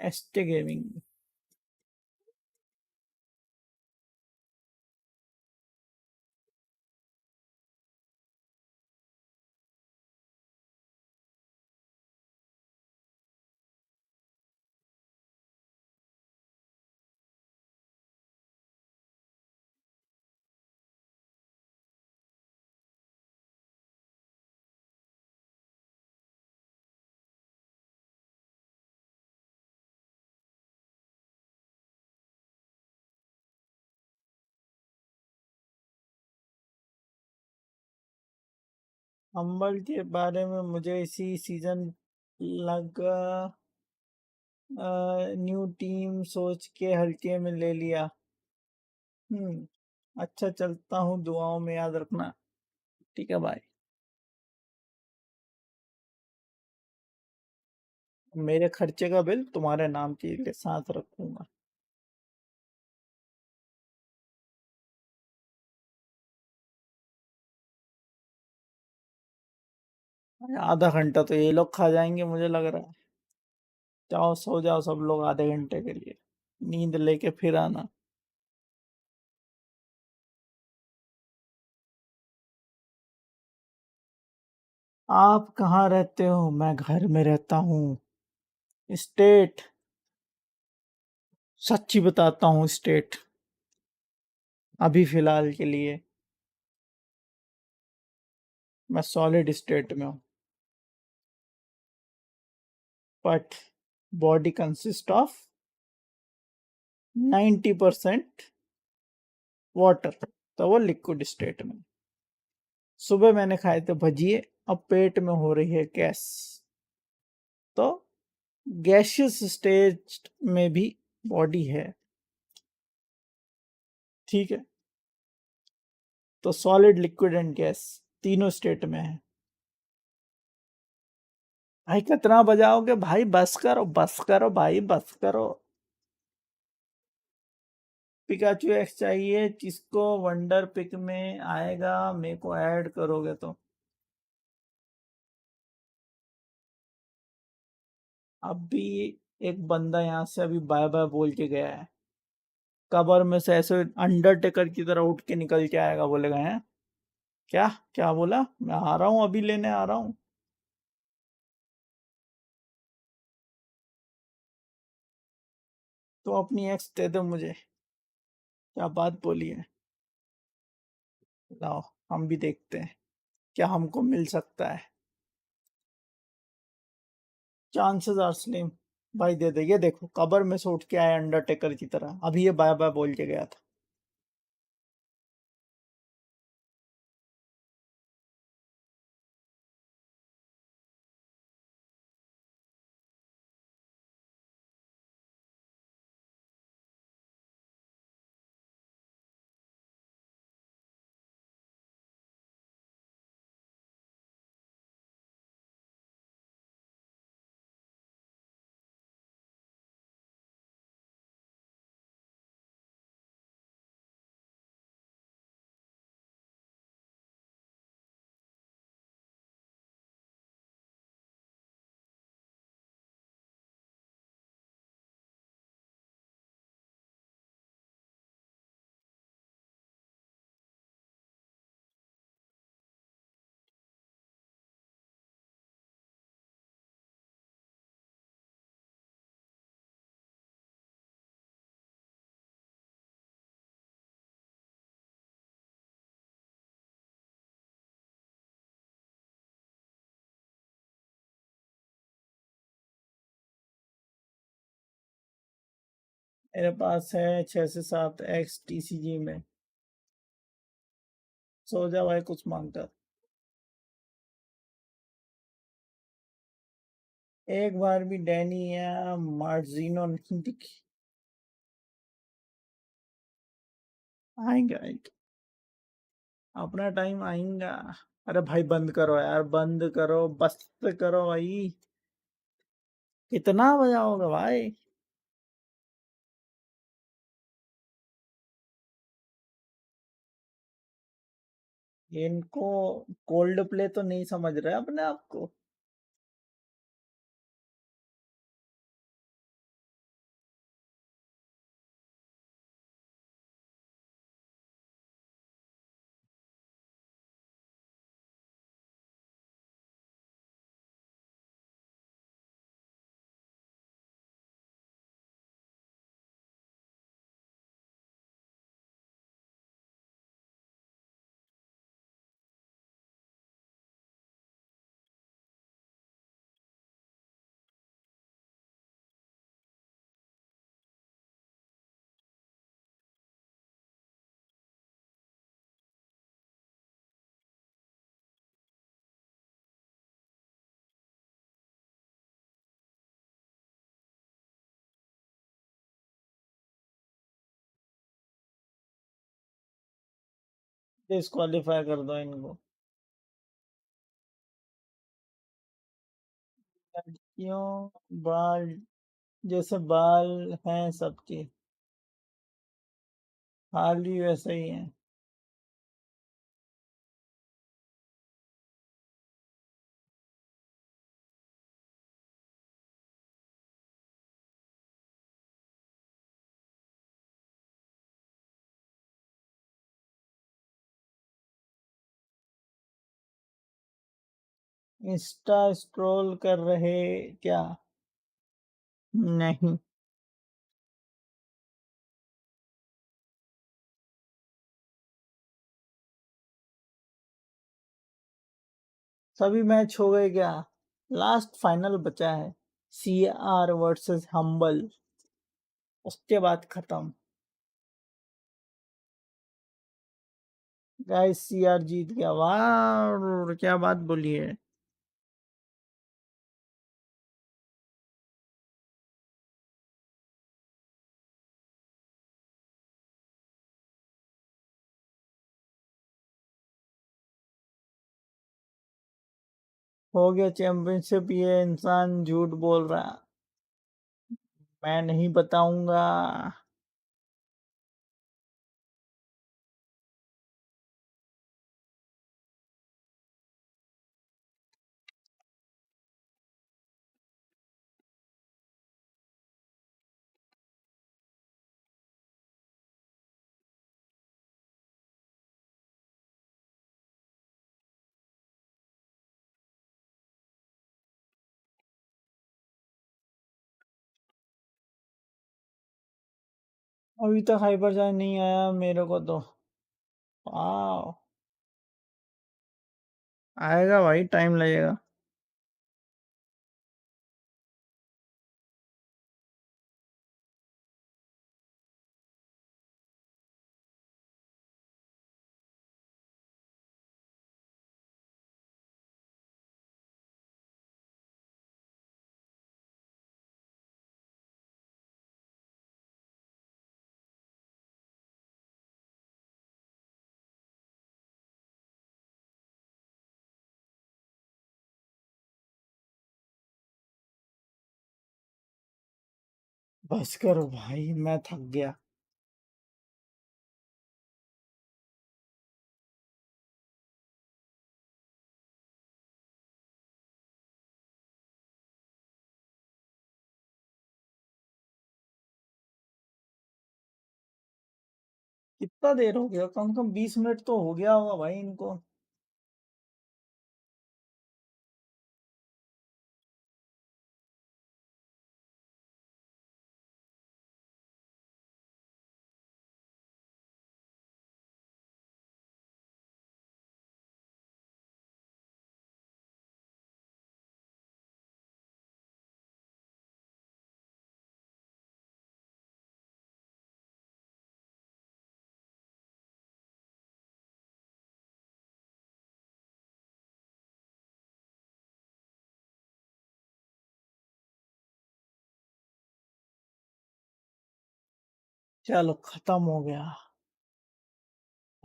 एस्टे गेमिंग। हम्बल के बारे में मुझे इसी सीजन लगा, न्यू टीम सोच के हल्के में ले लिया। अच्छा, चलता हूँ, दुआओं में याद रखना। ठीक है भाई। मेरे खर्चे का बिल तुम्हारे नाम के साथ रखूंगा। आधा घंटा तो ये लोग खा जाएंगे मुझे लग रहा है। जाओ सो जाओ सब लोग आधे घंटे के लिए, नींद लेके फिर आना। आप कहाँ रहते हो? मैं घर में रहता हूँ। स्टेट, सच्ची बताता हूँ, स्टेट अभी फिलहाल के लिए मैं सॉलिड स्टेट में हूँ, but body consist of 90% water, तो वो लिक्विड स्टेट में। सुबह मैंने खाए थे भजिए, अब पेट में हो रही है गैस, तो गैसियस स्टेज में भी बॉडी है। ठीक है, तो सॉलिड, लिक्विड एंड गैस तीनों स्टेट में है। भाई कितना बजाओगे भाई? बस करो, बस करो भाई, बस करो। पिकाचू एक्स चाहिए, जिसको वंडर पिक में आएगा मेरे को ऐड करोगे तो। अभी एक बंदा यहाँ से अभी बाय बाय बोल के गया है, कबर में से ऐसे अंडरटेकर की तरह उठ के निकल के आएगा, बोलेगा हैं क्या क्या बोला, मैं आ रहा हूँ, अभी लेने आ रहा हूँ। तो अपनी एक्स दे दो मुझे, क्या बात बोली है। लाओ, हम भी देखते हैं क्या हमको मिल सकता है। Chances are slim. भाई दे दे, ये देखो कबर में से उठ के आया अंडरटेकर की तरह, अभी ये बाय बाय बोल के गया था। मेरे पास है 6 से 7 एक्स टीसीजी में। सो जा भाई कुछ मांगकर। एक बार भी डैनी या मार्जिनो नहीं दिखी। आएंगे आएंगे, अपना टाइम आएगा। अरे भाई बंद करो यार, बंद करो, बस करो भाई। कितना बजाओगे भाई? इनको कोल्ड प्ले तो नहीं समझ रहे अपने आप को। डिस्क्वालीफाई कर दो इनको। लड़कियों बाल जैसे बाल हैं सबके, हाल भी वैसे ही हैं। इंस्टा स्क्रॉल कर रहे क्या? नहीं। सभी मैच हो गए क्या? लास्ट फाइनल बचा है, CR वर्सेस हम्बल, उसके बाद खत्म। गाइस CR जीत गया, वाह क्या बात बोली है। हो गया चैंपियनशिप, ये इंसान झूठ बोल रहा, मैं नहीं बताऊंगा। अभी तक हाइपर चार्ज नहीं आया मेरे को तो। वाह, आएगा भाई, टाइम लगेगा। बस करो भाई, मैं थक गया। कितना देर हो गया, कम से कम 20 मिनट तो हो गया होगा भाई इनको। चलो खत्म हो गया,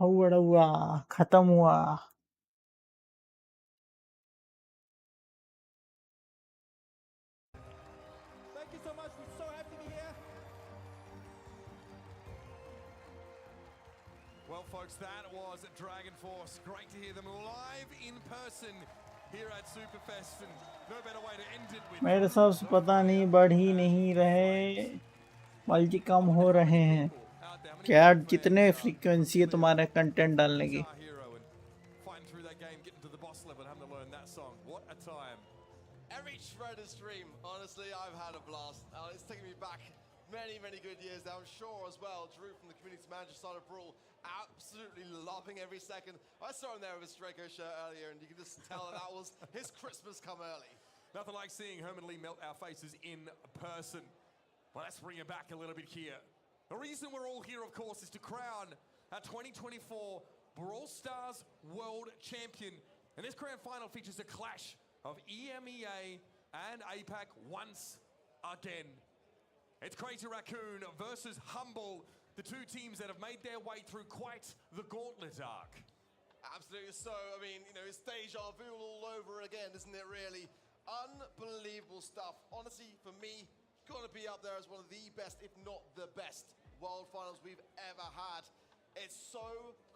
हुआ खत्म हुआ। Thank you so much. We're so happy to be here. Well, folks. folks, that was Dragon Force. Great to hear them live in person here at Superfest, and no better way to end it with. मेरे सबसे पता नहीं बढ़ ही नहीं रहे, बल्कि कम हो रहे हैं। क्या कितने फ्रीक्वेंसी है तुम्हारे कंटेंट डालने की? Every Shredder stream, honestly, I've had a blast. It's taken me back many good years now. I'm sure as well, Drew from the community manager side of Brawl, absolutely loving every second. I saw him there with his Draco shirt earlier, and you can just tell that was his Christmas come early. Nothing like seeing HMBLE melt our faces in person. Well, let's bring it back a little bit here. The reason we're all here, of course, is to crown our 2024 Brawl Stars World Champion. And this grand final features a clash of EMEA and APAC once again. It's Crazy Raccoon versus HMBLE, the two teams that have made their way through quite the gauntlet arc. Absolutely so. I mean, you know, it's deja vu all over again, isn't it, really? Unbelievable stuff. Honestly, for me, got to be up there as one of the best, if not the best, World Finals we've ever had. It's so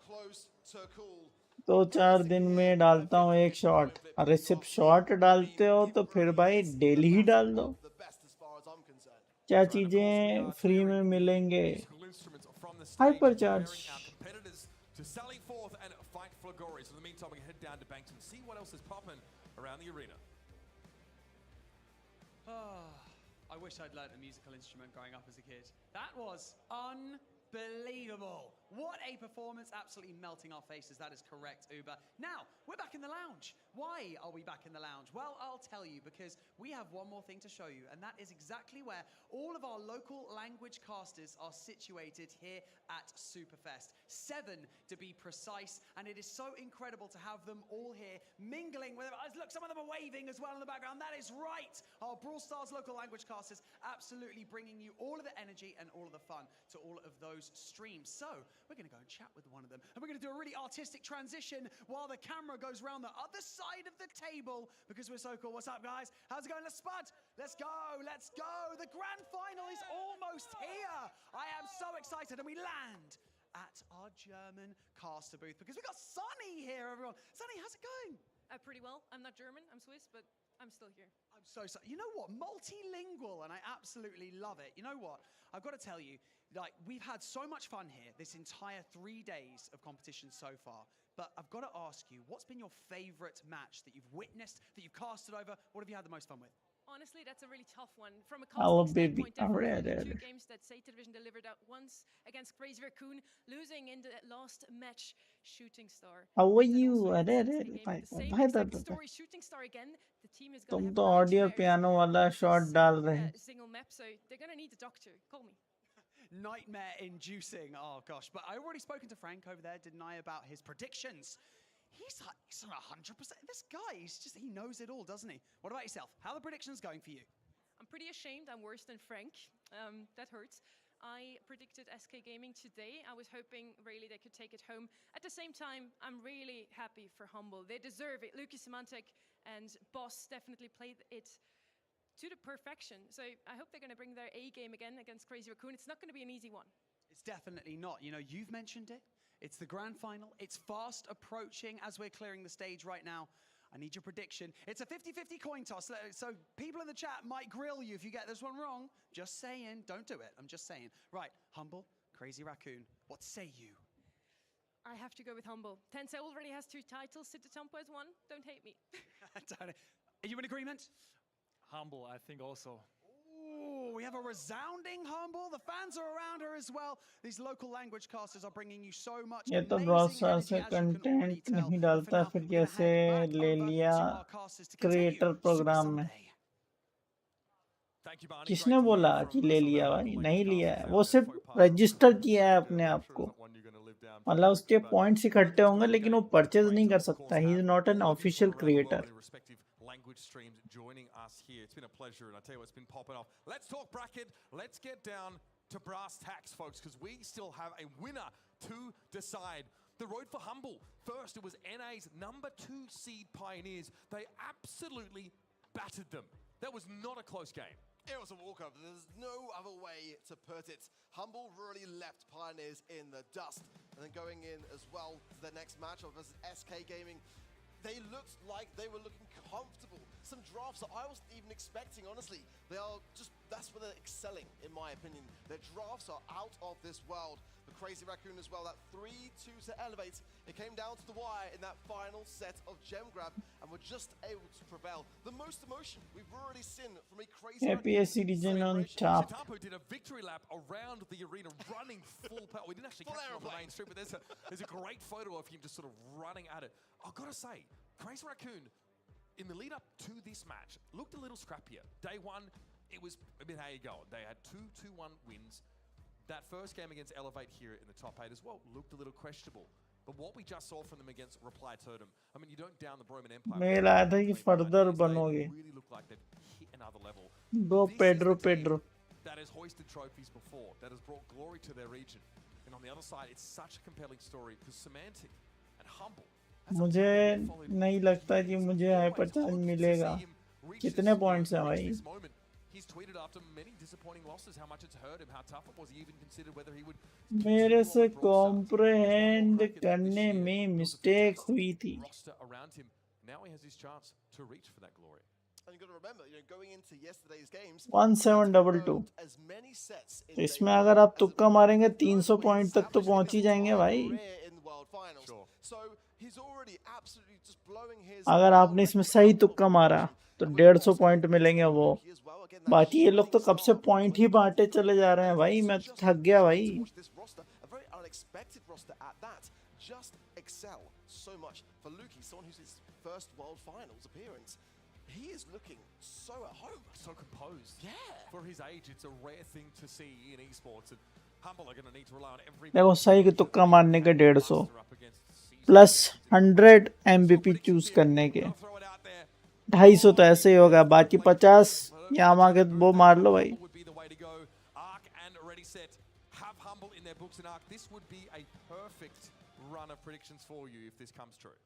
close to cool. 2-4 दिन में डालता हूँ एक shot. अरे सिर्फ shot डालते हो तो फिर भाई डेली ही डाल दो। क्या चीजें फ्री में मिलेंगे? Hyper charge. To sally forth and fight for glory. So in the meantime, we can head down to Bankton and see what else is popping around the arena. I wish I'd learnt a musical instrument growing up as a kid. That was unbelievable. What a performance, absolutely melting our faces. That is correct, Uber. Now, we're back in the lounge. Why are we back in the lounge? Well, I'll tell you, because we have one more thing to show you, and that is exactly where all of our local language casters are situated here at Superfest. 7 to be precise, and it is so incredible to have them all here mingling with them. Look, some of them are waving as well in the background. That is right. Our Brawl Stars local language casters absolutely bringing you all of the energy and all of the fun to all of those streams. So, we're going to go and chat with one of them, and we're going to do a really artistic transition while the camera goes around the other side of the table because we're so cool. What's up, guys? How's it going? Let's spud. Let's go. Let's go. The grand final is almost here. I am so excited, and we land at our German caster booth because we got Sunny here, everyone. Sunny, how's it going? Pretty well. I'm not German. I'm Swiss, but I'm still here. I'm so sorry. You know what? Multilingual, and I absolutely love it. You know what? I've got to tell you, like, we've had so much fun here this entire 3 days of competition so far. But I've got to ask you, what's been your favorite match that you've witnessed, that you've casted over? What have you had the most fun with? Honestly, that's a really tough one. From a casting standpoint, I'm definitely ready. the 2 games that Say Television delivered out once against Crazy Raccoon, losing in the last match, Shooting Star. How are you? The same exact story, Shooting Star again. The team is तुम going तो audio piano वाला shot डाल रहे हैं। single map, so they're going to need a doctor. Call me. Nightmare inducing. Oh gosh, but I've already spoken to Frank over there, didn't I, about his predictions. He's 100%. This guy, he knows it all, doesn't he? What about yourself? How are the predictions going for you? I'm pretty ashamed. I'm worse than Frank. That hurts. I predicted SK Gaming today. I was hoping really they could take it home. At the same time, I'm really happy for HMBLE. They deserve it. Lucas Symantec and Boss definitely played it to the perfection. So I hope they're going to bring their A game again against Crazy Raccoon. It's not going to be an easy one. It's definitely not. You know, you've mentioned it. It's the grand final. It's fast approaching as we're clearing the stage right now. I need your prediction. It's a 50-50 coin toss, so people in the chat might grill you if you get this one wrong. Just saying. Don't do it. I'm just saying. Right, HMBLE, Crazy Raccoon. What say you? I have to go with HMBLE. Tensei already has 2 titles. Sitatampo has 1. Don't hate me. Are you in agreement? HMBLE, I think also. Ooh, we have a resounding HMBLE. The fans are around her as well. These local language casters are bringing you so much ये तो BrawlStars से content नहीं डालता, फिर कैसे ले लिया creator programme में? किसने बोला कि ले लिया भाई? नहीं लिया है, वो सिर्फ रजिस्टर किया है अपने आप को। मतलब उसके पॉइंट्स इकट्ठे होंगे लेकिन वो परचेज नहीं कर सकता। He is not an official creator. Language streams joining us here. It's been a pleasure, and I tell you what's been popping off. Let's talk bracket. Let's get down to brass tacks, folks, because we still have a winner to decide. The road for HMBLE. First, it was NA's number 2 seed Pioneers. They absolutely battered them. That was not a close game. It was a walkover. There's no other way to put it. HMBLE really left Pioneers in the dust. And then going in as well to their next matchup versus SK Gaming, they looked like they were looking comfortable. Some drafts that I wasn't even expecting, honestly. They are just, that's where they're excelling, in my opinion. Their drafts are out of this world. The Crazy Raccoon as well, that 3-2 to elevate. It came down to the wire in that final set of gem grab, and were just able to prevail. The most emotion we've already seen from a Crazy APSC region on top. Totem did a victory lap around the arena, running full power. We didn't actually catch him on the main street, but there's a great photo of him just sort of running at it. I've got to say, Crazy Raccoon, in the lead up to this match, looked a little scrappier. Day one, it was, I mean, how you going? They had 2-2-1 wins. That first game against Elevate here in the top 8 as well looked a little questionable. But what we just saw from them against Reply Totem, I mean, you don't down the Broman Empire. Mail आया था कि further बनोगे. Really look like they've hit another level. Bro, Pedro. That has hoisted trophies before, that has brought glory to their region. And on the other side, it's such a compelling story because Semantic and Humble. मुझे नहीं लगता कि मुझे hyper charge मिलेगा. कितने points हैं भाई? He's tweeted after many disappointing losses how much it's hurt him, how tough it was. He even considered whether he would. मेरे से कॉम्प्रहेंड करने में मिस्टेक हुई थी. Around him, now he has his chance to reach for that glory. And you've got to remember, you know, going into yesterday's games, 1722. तो इसमें अगर आप तुक्का मारेंगे 300 पॉइंट तक तो पहुंच ही जाएंगे भाई. अगर आपने इसमें सही तुक्का मारा तो 150 पॉइंट मिलेंगे वो. बाकी ये लोग तो कब से पॉइंट ही बांटे चले जा रहे हैं भाई. मैं तो थक गया भाई. Just excel so much for Luki, someone who's his first World Finals appearance. He is looking so at home, so composed. Yeah. For his age, it's a rare thing to see in esports, and Humble are going to need to rely on every. देखो सही के तुक्का मारने के 150 plus 100 MVP choose करने के 250 तो ऐसे ही होगा. बाकी 50 यहाँ वहाँ के वो मार लो भाई. Have Humble in their books and Arc. This would be a perfect run of predictions for you if this comes true.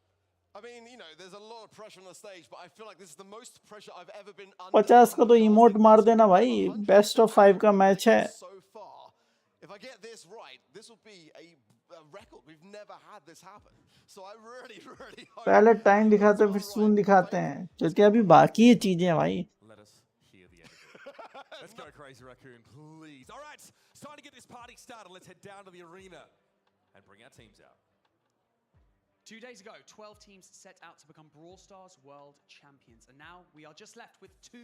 I mean, you know, there's a lot of pressure on the stage, but I feel like this is the most pressure I've ever been under. 50 का तो emote मार देना भाई. Best of 5 का match है. So far, if I get this right, this will be a record. We've never had this happen. So I really hope. पहले time दिखाते हैं फिर सून दिखाते हैं, क्योंकि अभी बाकी ये चीजें हैं भाई. Let us hear the end. Let's go, Crazy Raccoon, please. All right, it's time to get this party started. Let's head down to the arena and bring our teams out. 2 days ago, 12 teams set out to become Brawl Stars World Champions. And now we are just left with 2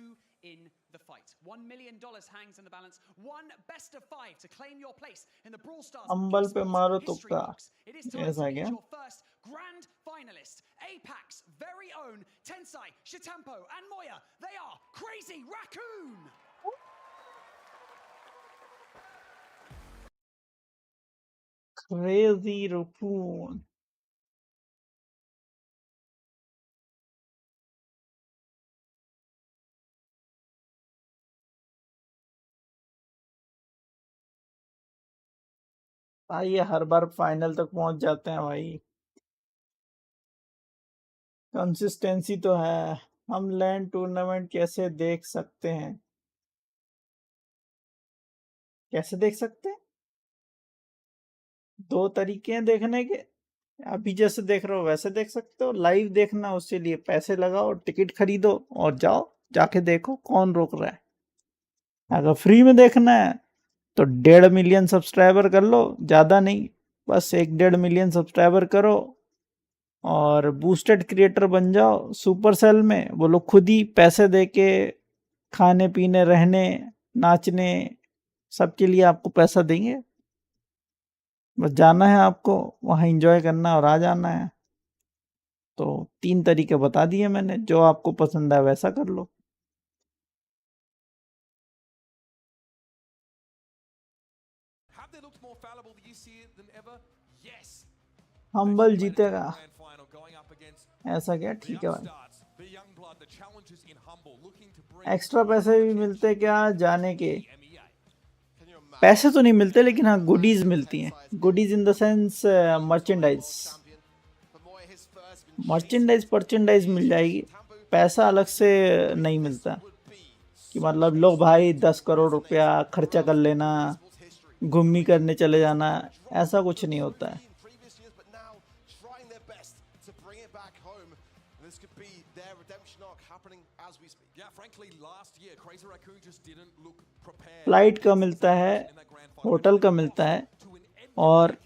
in the fight. $1 million hangs in the balance. One best of 5 to claim your place in the Brawl Stars अंबल पे मारो तुक्का. It is time ऐसा to क्या? meet your first grand finalist. APAC's very own Tensai, Shitampo and Moya. They are Crazy Raccoon! Crazy Raccoon. भाई ये हर बार final तक पहुंच जाते हैं भाई. कंसिस्टेंसी तो है. हम लैंड टूर्नामेंट कैसे देख सकते हैं? कैसे देख सकते हैं? 2 तरीके हैं देखने के. अभी जैसे देख रहे हो वैसे देख सकते हो. लाइव देखना, उसके लिए पैसे लगाओ, टिकट खरीदो और जाओ, जाके देखो कौन रोक रहा है. अगर फ्री में देखना है तो 1.5 मिलियन सब्सक्राइबर कर लो. ज़्यादा नहीं, बस 1-1.5 मिलियन सब्सक्राइबर करो और बूस्टेड क्रिएटर बन जाओ. सुपर सेल में वो लोग खुद ही पैसे दे के खाने पीने रहने नाचने सबके लिए आपको पैसा देंगे. बस जाना है आपको वहाँ एंजॉय करना और आ जाना है. तो 3 तरीके बता दिए मैंने. जो आपको पसंद है वैसा कर लो. हम्बल जीतेगा ऐसा क्या? ठीक है भाई. एक्स्ट्रा पैसे भी मिलते क्या जाने के? पैसे तो नहीं मिलते, लेकिन हाँ गुडीज मिलती हैं. Goodies in the sense merchandise. Merchandise मिल जाएगी. पैसा अलग से नहीं मिलता कि मतलब लो भाई 10 करोड़ रुपया खर्चा कर लेना, घूमनी करने चले जाना, ऐसा कुछ नहीं होता है. This could be their redemption arc happening as we speak. Yeah, frankly, last year, Crazy Raccoon just didn't look prepared. Flight का मिलता है, होटल का मिलता है, और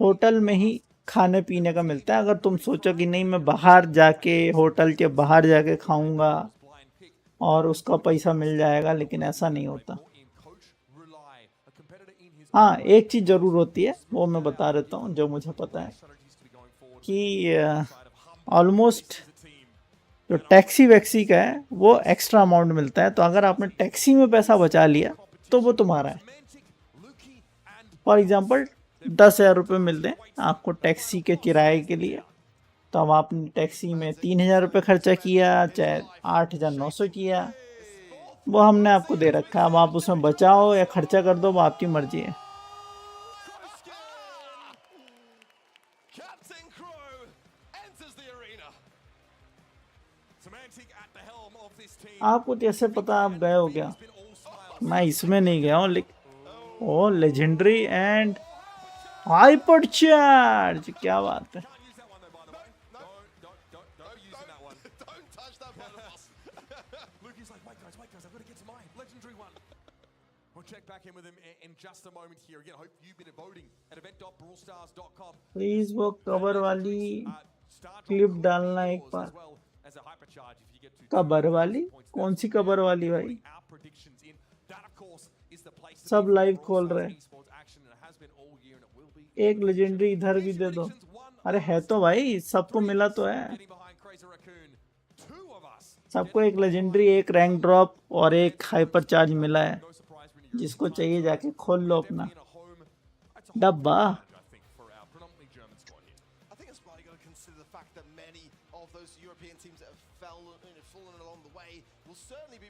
होटल में ही खाने पीने का मिलता है। अगर तुम सोचो कि नहीं मैं बाहर जाके होटल के बाहर जाके खाऊंगा और उसका पैसा मिल जाएगा, लेकिन ऐसा नहीं होता। हाँ, एक चीज़ ज़रूर होती है, वो मैं बता देता हूँ जो मुझे पता है कि ऑलमोस्ट जो टैक्सी वैक्सी का है वो एक्स्ट्रा अमाउंट मिलता है। तो अगर आपने टैक्सी में पैसा बचा लिया तो वो तुम्हारा है। फॉर एग्जांपल 10,000 रुपये मिलते हैं आपको टैक्सी के किराए के लिए, तो अब आपने टैक्सी में 3,000 रुपये खर्चा किया, चाहे 8,900 किया, वो हमने आपको दे रखा है। अब आप उसमें बचाओ या खर्चा कर दो, वो आपकी मर्जी है। आपको कैसे पता आप गए हो क्या? मैं इसमें नहीं गया हूँ, लेकिन ओ लेजेंडरी एंड हाइपर चार्ज, क्या बात है। प्लीज वो कवर वाली क्लिप डालना एक बार। कबर वाली? कौन सी कबर वाली भाई? सब लाइव खोल रहे हैं। एक लेजेंडरी इधर भी दे दो। अरे है तो भाई, सबको मिला तो है। सबको एक लेजेंडरी, एक रैंक ड्रॉप और एक हाइपर चार्ज मिला है। जिसको चाहिए जाके खोल लो अपना डब्बा।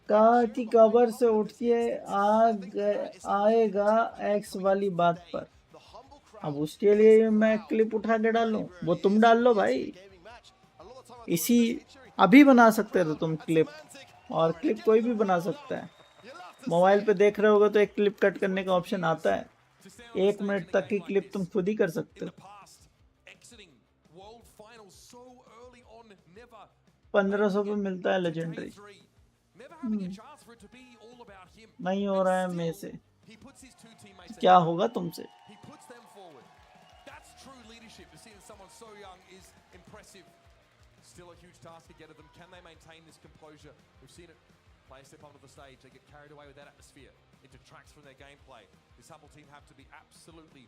कहा कि कवर से उठिए आएगा एक्स वाली बात पर। अब उसके लिए मैं क्लिप उठा के डालूं? वो तुम डाल लो भाई। इसी अभी बना सकते थे तुम क्लिप, और क्लिप कोई भी बना सकता है। मोबाइल पे देख रहे होगे तो एक क्लिप कट करने का ऑप्शन आता है। 1 मिनट तक की क्लिप तुम खुद ही कर सकते हो। 1500 पे मिलता है लेजेंडरी। नहीं हो रहा है मेरे से, क्या होगा तुमसे? Still a huge task ahead of them. Can they maintain this composure? We've seen it. Players step onto the stage. They get carried away with that atmosphere. It detracts from their gameplay. This Humble team have to be absolutely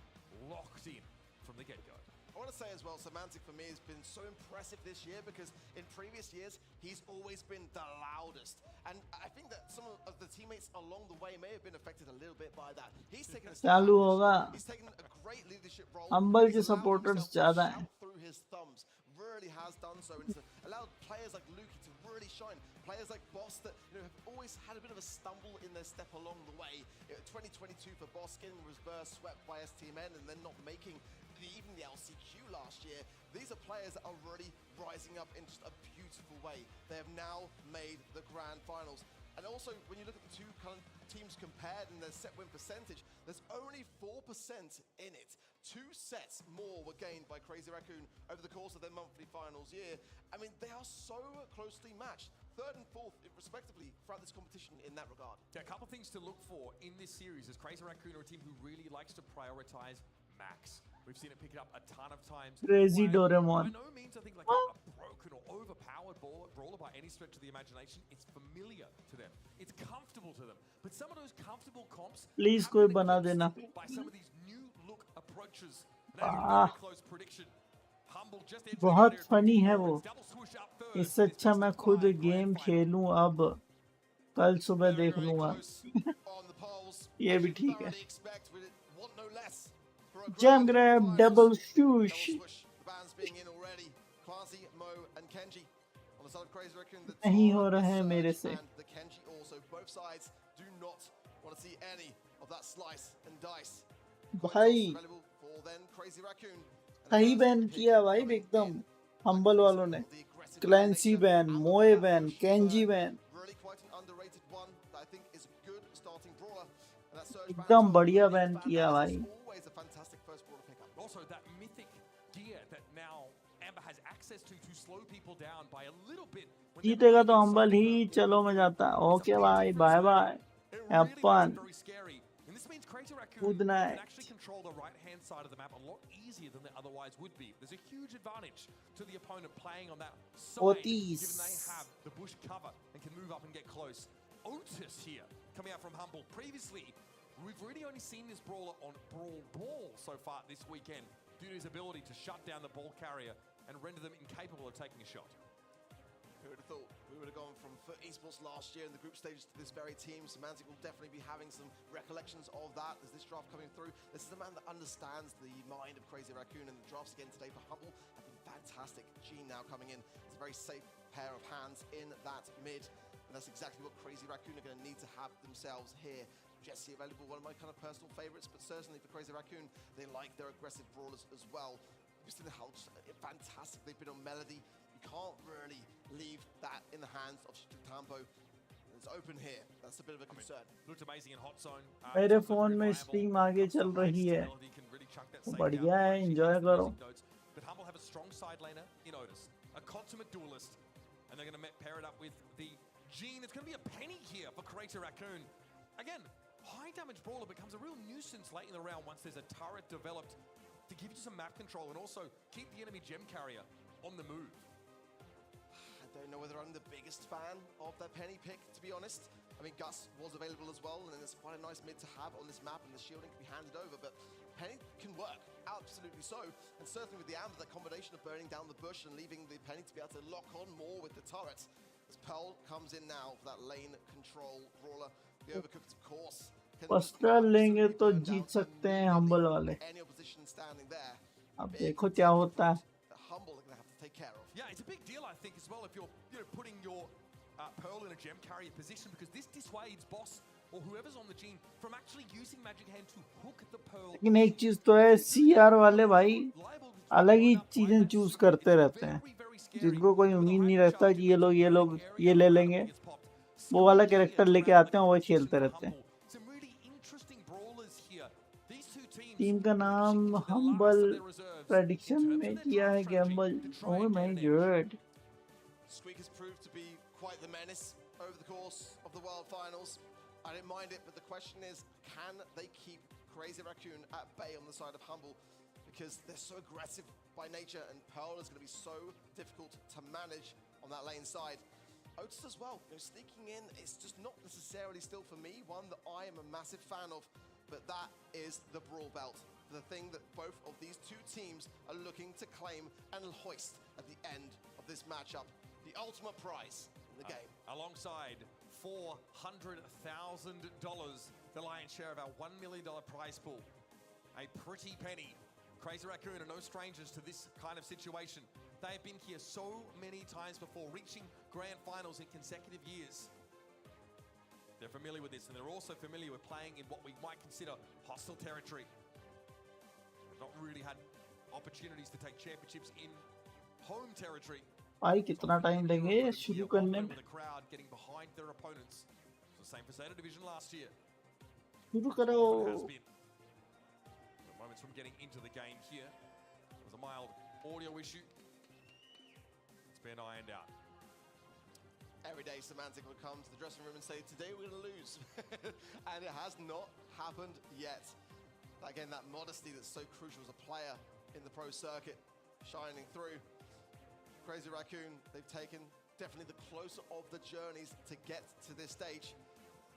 locked in from the get-go. I want to say as well, Semantic for me has been so impressive this year because in previous years, he's always been the loudest. And I think that some of the teammates along the way may have been affected a little bit by that. He's taken a चालू होगा। He's taken a great leadership role. Humble के supporters ज़्यादा हैं। Through his thumbs. Really has done so, and it's allowed players like Lukey to really shine. Players like Boss that have always had a bit of a stumble in their step along the way. 2022 for Boss getting reverse swept by STMN and then not making even the LCQ last year. These are players that are really rising up in just a beautiful way. They have now made the grand finals. And also, when you look at the two kind of teams compared and their set win percentage, there's only 4% in it. 2 sets more were gained by Crazy Raccoon over the course of their monthly finals year. I mean, they are so closely matched. 3rd and 4th, respectively, throughout this competition in that regard. Yeah, a couple of things to look for in this series, as Crazy Raccoon are a team who really likes to prioritize max. We've seen it pick it up a ton of times. Crazy Doraemon. By no means, I think, like a broken or overpowered brawler by any stretch of the imagination. It's familiar to them. It's comfortable to them. But some of those comfortable comps Please कोई बना देना। by some of these new look approaches. Very close prediction. Humble just बहुत funny है वो। इससे अच्छा मैं खुद गेम खेलूं, अब कल सुबह देख लूंगा। ये भी ठीक है। Jam grab, double swoosh. नहीं हो रहा है मेरे से। भाई सही बैन किया भाई एकदम हम्बल वालों ने। क्लैंसी बैन, मोए बैन, केंजी बैन, एकदम बढ़िया बैन किया भाई। Also, that mythic gear that now Amber has access access to slow people down by a little bit. When जीतेगा तो हम्बल ही, चलो मैं जाता. ओके भाई, bye bye. Have fun. very scary. And this means Crazy Raccoon Good can night. actually control the right-hand side of the map a lot easier than they otherwise would be. There's a huge advantage to the opponent playing on that side, Otis. given they have the bush cover and can move up and get close. Otis here, coming out from Humble. Previously, we've really only seen this brawler on Brawl Ball so far this weekend, due to his ability to shut down the ball carrier and render them incapable of taking a shot. Who would have thought we would have gone from FUT Esports last year in the group stages to this very team? Semantic will definitely be having some recollections of that as this draft coming through. This is a man that understands the mind of Crazy Raccoon, and the drafts again today for Humble have been fantastic. Gene now coming in. It's a very safe pair of hands in that mid, and that's exactly what Crazy Raccoon are going to need to have themselves here. Jesse available, one of my kind of personal favorites, but certainly for Crazy Raccoon, they like their aggressive brawlers as well. Just in the how fantastic they've been on Melody. You can't really leave that in the hands of Totem. It's open here. That's a bit of a concern. Looked amazing in hot zone. मेरे phone में stream आगे चल रही है. बढ़िया है, enjoy करो. But Humble have a strong side laner in Otis, a consummate duelist, and they're going to pair it up with the Gene. It's going to be a penny here for Crazy Raccoon. Again, high damage brawler becomes a real nuisance late in the round once there's a turret developed to give you some map control and also keep the enemy gem carrier on the move. I don't know whether I'm the biggest fan of that penny pick, to be honest. I mean, Gus was available as well, and it's quite a nice mid to have on this map, and the shielding can be handed over, but penny can work, absolutely so. And certainly with the Amber, that combination of burning down the bush and leaving the penny to be able to lock on more with the turret. As Pearl comes in now for that lane control brawler. The Overcooked, of course. पस्टर लेंगे तो जीत सकते हैं humble वाले. अब देखो क्या होता है. Yeah, it's a big deal, I think, as well, if you're putting your Pearl in a gem carrier position, because this dissuades boss or whoever's on the gene from actually using Magic Hand to hook the Pearl. लेकिन एक चीज तो है, CR वाले भाई अलग ही चीजें choose करते रहते हैं, जिनको कोई उम्मीद नहीं रहता कि ये लोग ये ले लेंगे, वो वाला कैरेक्टर लेके आते हैं, वो खेलते रहते हैं. टीम का नाम हम्बल प्रेडिक्शन में किया है Gamble. Oh my God. Squeak has proved to be quite the menace over the course of the World Finals. I didn't mind it, but the question is, can they keep Crazy Raccoon at bay on the side of Humble? Because they're so aggressive by nature, and Pearl is going to be so difficult to manage on that lane side. Otis as well, sneaking in, it's just not necessarily still for me, one that I am a massive fan of, but that is the Brawl Belt. The thing that both of these two teams are looking to claim and hoist at the end of this matchup. The ultimate prize in the game. Alongside $400,000, the lion's share of our $1 million prize pool. A pretty penny. Crazy Raccoon are no strangers to this kind of situation. They have been here so many times before, reaching grand finals in consecutive years. They're familiar with this, and they're also familiar with playing in what we might consider hostile territory. They've not really had opportunities to take championships in home territory. भाई कितना time लेंगे शुरू करने में. The crowd getting behind their opponents. The same for Zeta Division last year. शुरू करो. The moments from getting into the game here. There was a mild audio issue. It's been ironed out. Every day Semantic will come to the dressing room and say, today we're going to lose. And it has not happened yet. Again, that modesty that's so crucial as a player in the pro circuit, shining through. Crazy Raccoon, they've taken definitely the closer of the journeys to get to this stage.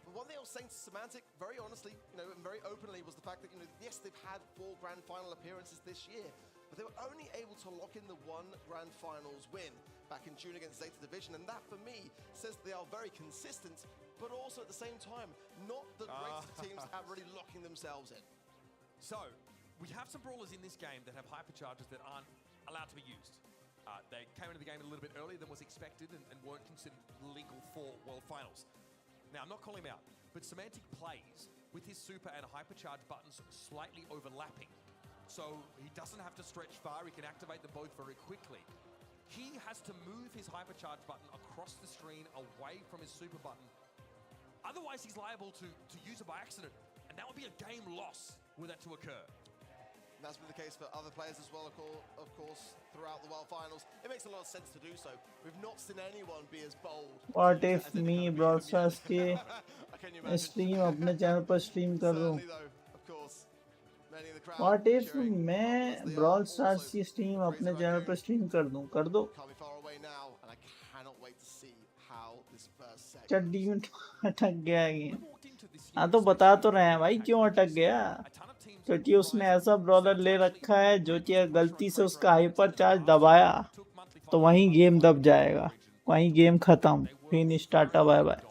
But one thing I was saying to Semantic, very honestly, and very openly, was the fact that, yes, they've had 4 grand final appearances this year, but they were only able to lock in the 1 grand finals win back in June against Zeta Division, and that, for me, says they are very consistent, but also at the same time, not the greatest teams at really locking themselves in. So, we have some brawlers in this game that have hypercharges that aren't allowed to be used. They came into the game a little bit earlier than was expected and weren't considered legal for World Finals. Now, I'm not calling him out, but Semantic plays with his super and hypercharge buttons slightly overlapping. So he doesn't have to stretch far, he can activate them both very quickly. He has to move his hypercharge button across the screen away from his super button. Otherwise, he's liable to use it by accident, and that would be a game loss were that to occur. And that's been the case for other players as well, of course, throughout the World Finals. It makes a lot of sense to do so. We've not seen anyone be as bold. What if me BrawlStars के stream अपने channel पर stream कर दूं? What if मैं BrawlStars की stream अपने channel पर stream कर दूं? कर दो। चड्डी में अटक गया गेम। हाँ तो बता तो रहे हैं भाई क्यों अटक गया? क्योंकि उसने ऐसा ब्रॉलर ले रखा है जो कि गलती से उसका हाइपर चार्ज दबाया तो वहीं गेम दब जाएगा, वहीं गेम खत्म, फिनिश, टाटा बाय बाय।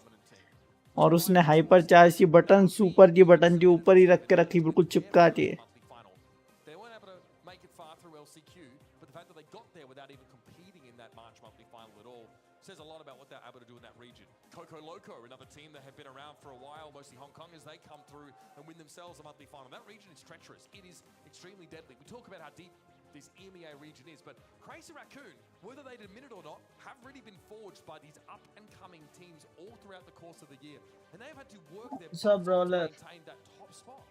और उसने हाइपर चार्ज की बटन, सुपर की बटन जो ऊपर ही रख के रखी, बिल्कुल चिपका के। Says a lot about what they're able to do in that region. Coco Loco, another team that have been around for a while, mostly Hong Kong, as they come through and win themselves a monthly final. That region is treacherous. It is extremely deadly. We talk about how deep this EMEA region is, but Crazy Raccoon, whether they'd admit it or not, have really been forged by these up-and-coming teams all throughout the course of the year. And they've had to work their butts off to maintain that top spot.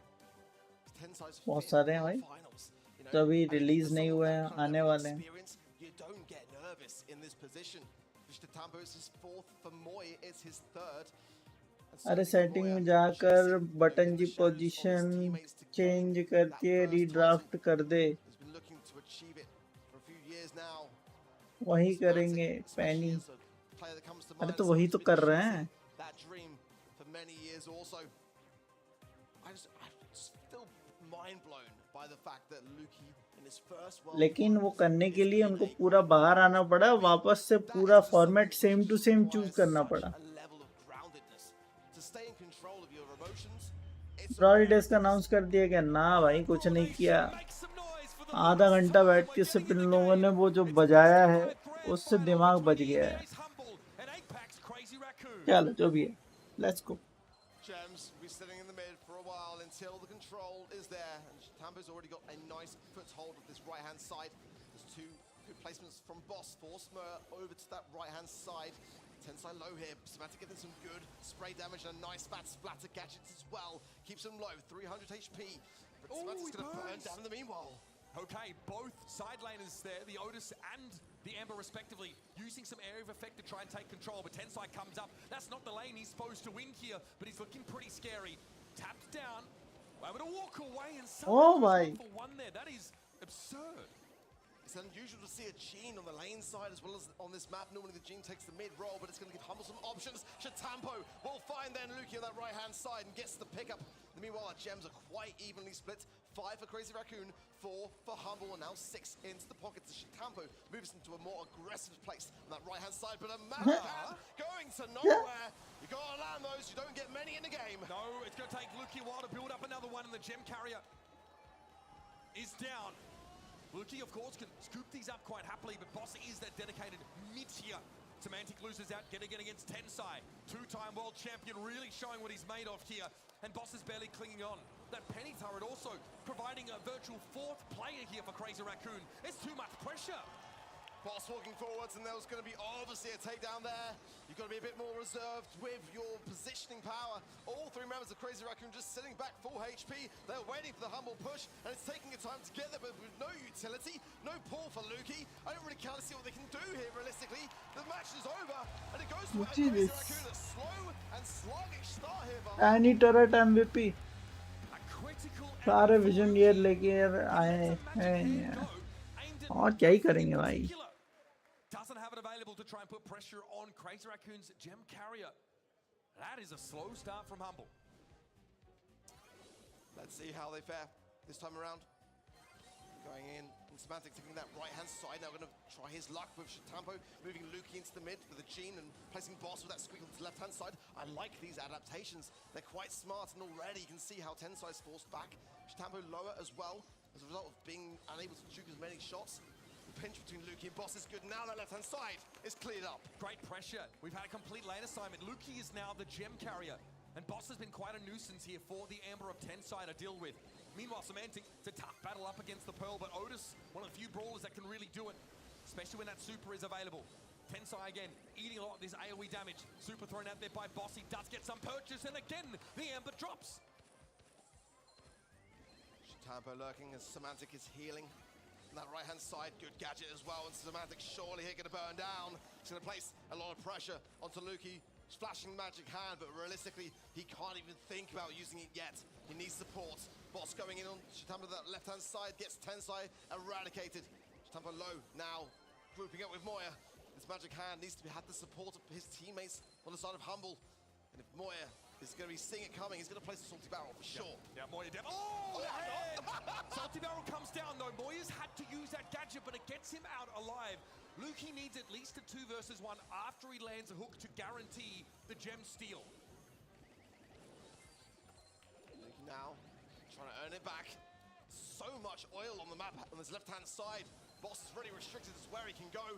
बहुत सारे हैं भाई, कभी release नहीं हुए हैं, आने वाले हैं। You don't get nervous in this position. Totem is his fourth, for Moy it's his third. अरे सेटिंग में जाकर बटन की पोजीशन चेंज करके रीड्राफ्ट कर दे, वही करेंगे पैनी। अरे तो वही तो कर रहे हैं। लेकिन वो करने के लिए उनको पूरा बाहर आना पड़ा, वापस से पूरा format same to same choose करना पड़ा। ब्रॉल डेज का अनाउंस कर दिया क्या? ना भाई कुछ नहीं किया। आधा घंटा बैठ के सिर्फ इन लोगों ने वो जो बजाया है उससे दिमाग बच गया है। चलो जो भी है, let's go. Until the control is there, and Tambo's already got a nice foothold of this right-hand side. There's two good placements from Boss for Smur over to that right-hand side. Tensai low here, Semantic getting some good spray damage and a nice fat splatter gadgets as well. Keeps him low, 300 HP, but Semantic's gonna burn down in the meanwhile. Okay, both side laners there, the Otis and the Ember respectively, using some area of effect to try and take control, but Tensai comes up. That's not the lane he's supposed to win here, but he's looking pretty scary. Tapped down. Able to walk away and for one there. That is absurd. It's unusual to see a Gene on the lane side as well as on this map. Normally the Gene takes the mid roll, but it's going to give Humble some options. Shatampo will find then Luki on that right-hand side and gets the pickup. Meanwhile, our gems are quite evenly split. 5 for Crazy Raccoon, 4 for Humble, and now 6 into the pockets. Shatampo moves into a more aggressive place on that right-hand side, but a man going to nowhere. You gotta land those, you don't get many in the game. No, it's gonna take Luki a while to build up another one, and the gem carrier is down. Luki, of course, can scoop these up quite happily, but Boss is that dedicated mid-tier. Semantic loses out, getting it against Tensai. Two-time world champion, really showing what he's made of here. And Boss is barely clinging on. That penny turret also providing a virtual fourth player here for Crazy Raccoon. It's too much pressure. Boss walking forwards, and there was going to be obviously a takedown there. You've got to be a bit more reserved with your positioning power. All 3 members of Crazy Raccoon just sitting back full HP. They're waiting for the Humble push, and it's taking a time to get there, but with no utility, no pull for Luki. I don't really count to see what they can do here realistically. The match is over, and it goes to Crazy Raccoon. A slow and sluggish start here for Any turret MVP. सारे vision year लेके आए हैं, और क्या ही करेंगे भाई। Doesn't have it available to try and put pressure on Crazy Raccoon's gem carrier. That is a slow start from Humble. Let's see how they fare this time around. Going in, and Semantic taking that right-hand side. Now going to try his luck with Shatampo, moving Luki into the mid with a Gene and placing Boss with that squeak on the left-hand side. I like these adaptations. They're quite smart, and already you can see how Tensai's forced back. Shatampo lower as well, as a result of being unable to shoot as many shots. The pinch between Luki and Boss is good. Now that left-hand side is cleared up. Great pressure. We've had a complete lane assignment. Luki is now the gem carrier. And Boss has been quite a nuisance here for the Amber of Tensai to deal with. Meanwhile, Semantic, it's a tough battle up against the Pearl, but Otis, one of the few brawlers that can really do it, especially when that super is available. Tensai again, eating a lot of this AoE damage. Super thrown out there by Boss. He does get some purchase, and again, the Amber drops. Chitampo lurking as Semantic is healing. On that right-hand side, good gadget as well, and Semantic surely here gonna burn down. He's gonna place a lot of pressure onto Luki, flashing magic hand, but realistically, he can't even think about using it yet. He needs support. Boss going in on Chitampo, that left-hand side, gets Tensai eradicated. Chitampo low now, grouping up with Moya. This magic hand needs to have the support of his teammates on the side of Humble. And if Moya is going to be seeing it coming, he's going to place a Salty Barrel for sure. Yeah, Moya down. Oh, the head! Salty Barrel comes down though. Moya's had to use that gadget, but it gets him out alive. Luki needs at least a 2 versus 1 after he lands a hook to guarantee the gem steal. Luki now trying to earn it back. So much oil on the map on his left-hand side. Boss is really restricted as where he can go.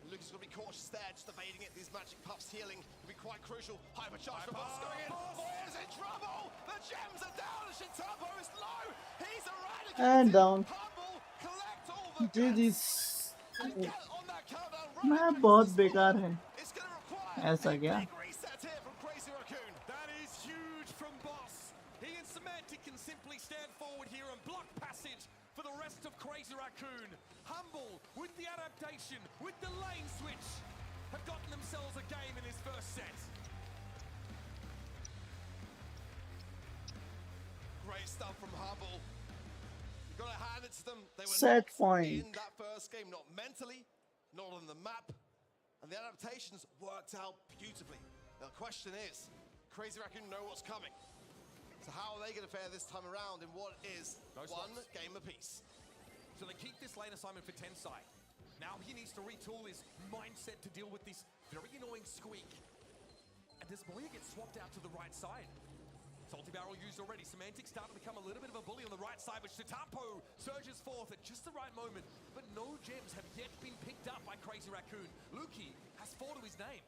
Luki's got to be cautious there, just evading it. These magic puffs healing will be quite crucial. Hypercharge for Boss going in. Moya's in trouble. The gems are down. Chitampo is low. He's eradicated. And down. Humble, collect all the GG's. and get on that countdown right मैं back बहुत to बेकार है. It's going to require ऐसा a क्या? big reset here from Crazy Raccoon. That is huge from Boss. He and Semantic can simply stand forward here and block passage for the rest of Crazy Raccoon. Humble, with the adaptation, with the lane switch, have gotten themselves a game in his first set. Great stuff from Humble. You've got to hand it to them. They were Set not point. in that first game, not mentally, not on the map. And the adaptations worked out beautifully. Now the question is, Crazy Raccoon know what's coming. So how are they going to fare this time around in what is one game apiece? So they keep this lane assignment for Tensai. Now he needs to retool his mindset to deal with this very annoying squeak. And does Moya get swapped out to the right side? Salty Barrel used already. Semantic starting to become a little bit of a bully on the right side, but Chitampo surges forth at just the right moment. But no gems have yet been picked up by Crazy Raccoon. Luki has 4 to his name.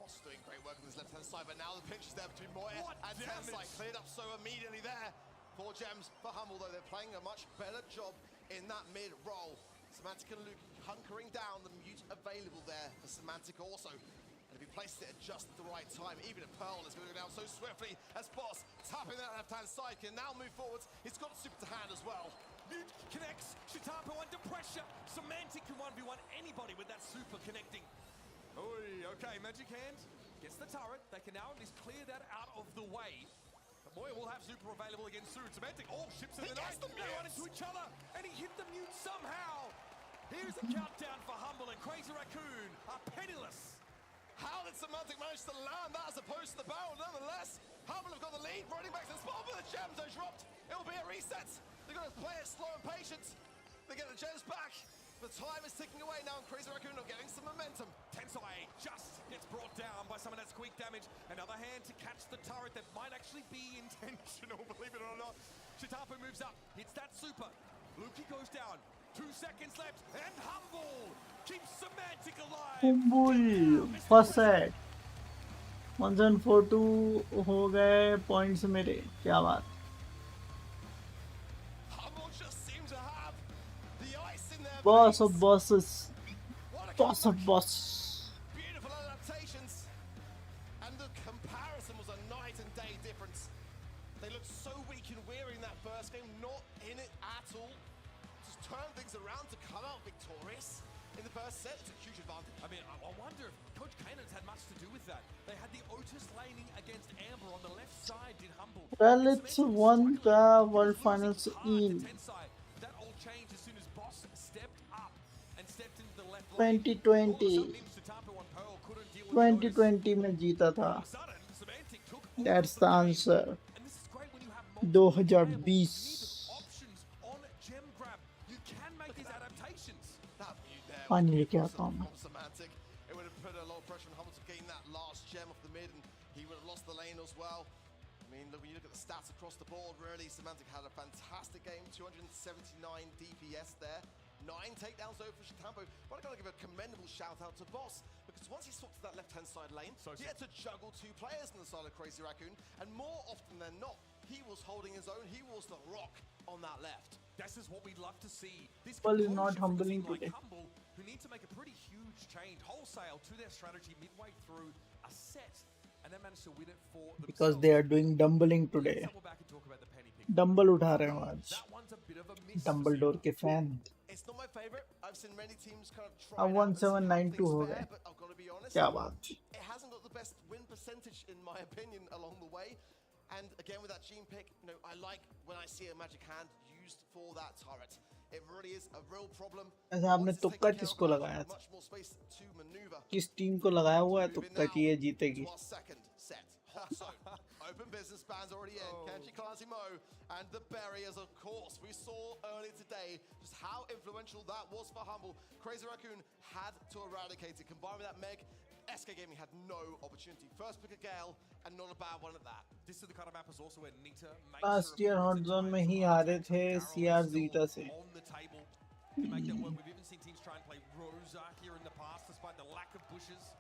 Boss doing great work on his left-hand side, but now the pinch is there between Moya What and damage! Tensai. Cleared up so immediately there. 4 gems for Humble, though they're playing a much better job in that mid-roll. Semantic and Luke hunkering down, the mute available there for Semantic also. And if he placed it at just the right time, even a Pearl is going to go down so swiftly as Boss tapping that left-hand side can now move forwards. He's got super to hand as well. Mute connects. Chitampo under pressure. Semantic can 1v1 anybody with that super connecting. Oi, okay, Magic Hand gets the turret. They can now at least clear that out of the way. But Moya will have super available against soon. Semantic, all ships in the night. They run into each other, and he hit the mute somehow. Here's a countdown for Humble, and Crazy Raccoon are penniless. How did Semantic manage to land that as opposed to the barrel? Nonetheless, Humble have got the lead, running back to the spot, but the gems are dropped. It'll be a reset. They're going to play it slow and patient. They get the gems back. The time is ticking away now, and Crazy Raccoon are getting some momentum. Tensai just gets brought down by some of that squeak damage. Another hand to catch the turret that might actually be intentional, believe it or not. Chitampo moves up, hits that super. Luki goes down. 2 seconds left, and Humble keeps Semantic alive. Humble first set 1742 हो गए points मेरे. क्या बात. Humble just seem to have the ice in their Boss of veins. bosses. What a Boss of boss. Beautiful adaptations. And the comparison was a night and day difference. They looked so weak and weary in that first game, not in it at all. Just turn things around to come out victorious in the first set. It's a huge advantage. I mean, I wonder if Coach Kanan's had much to do with that. They had the Otis laning against Amber on the left side, did Humble. Well, it's won the World Finals in That all changed as soon as Boss stepped up and stepped into the left lane. 2020. 2020 में जीता था. That's the answer. 2020. On gem grab, you can make these adaptations. पानी लेके आता हूँ. Semantic. It would have put a lot of pressure on Humble to gain that last gem off the mid, and he would have lost the lane as well. I mean, look, when you look at the stats across the board, really, Semantic had a fantastic game. 279 DPS there. 9 takedowns over for Chitampo. But I gotta give a commendable shout out to Boss, because once he swapped to that left-hand side lane, he had to juggle 2 players on the side of Crazy Raccoon, and more often than not, he was holding his own. He was the rock on that left. This is what we'd love to see. This Well, is not composure from a humbling team like today. Humble, who need to make a pretty huge change wholesale to their strategy midway through a set. and then managed to win it for because themselves. they are doing dumbling today. Let's double back and talk about the penny pick. Dumbbell उठा रहे हो आज That one's a bit of a miss. Dumbledore के fan. It's not my favorite. I've seen many teams kind of try अब it out and see how 1792 things हो fare, गए. but I've got to be honest. क्या बात. It hasn't got the best win percentage in my opinion along the way. And again with that gene pick, you know, I like when I see a magic hand used for that turret. It really is a real problem. ऐसा आपने तुक्का किसको लगाया था? Much more space to maneuver. किस team को लगाया हुआ है तुक्का कि ये जीतेगी? To our second set. Hot zone. Open business bands already in. Kenji Clansimo and the barriers, of course. We saw earlier today just how influential that was for Humble. Crazy Raccoon had to eradicate it. Combined with that Meg, SK Gaming had no opportunity. First pick a Gale and not a bad one at that. This is the kind of map is also where Nita makes last year hot zone में ही हारे थे CR zeta से. on the table to make that work. We've even seen teams try and play Rosa here in the past despite the lack of bushes.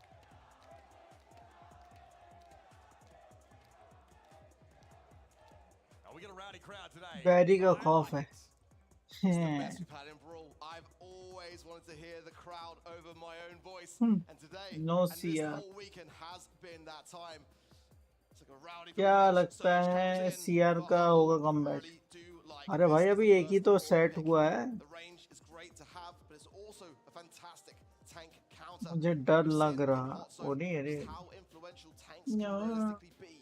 We get a rowdy crowd today. बैरी का खौफ है. It's the best we've had in Brawl. I've always wanted to hear the crowd over my own voice. And today, No and this CR. whole weekend has been that time. It's like a rowdy क्या combination. लगता Surge है comes in, CR but का Humble होगा comeback? really do like अरे भाई this अभी as एक the ही तो first सेट pick. हुआ है. The range is great to have, but it's also a fantastic tank counter. मुझे डर We've लग seen in रहा. hot वो zone नहीं अरे. just how influential tanks can No. realistically be.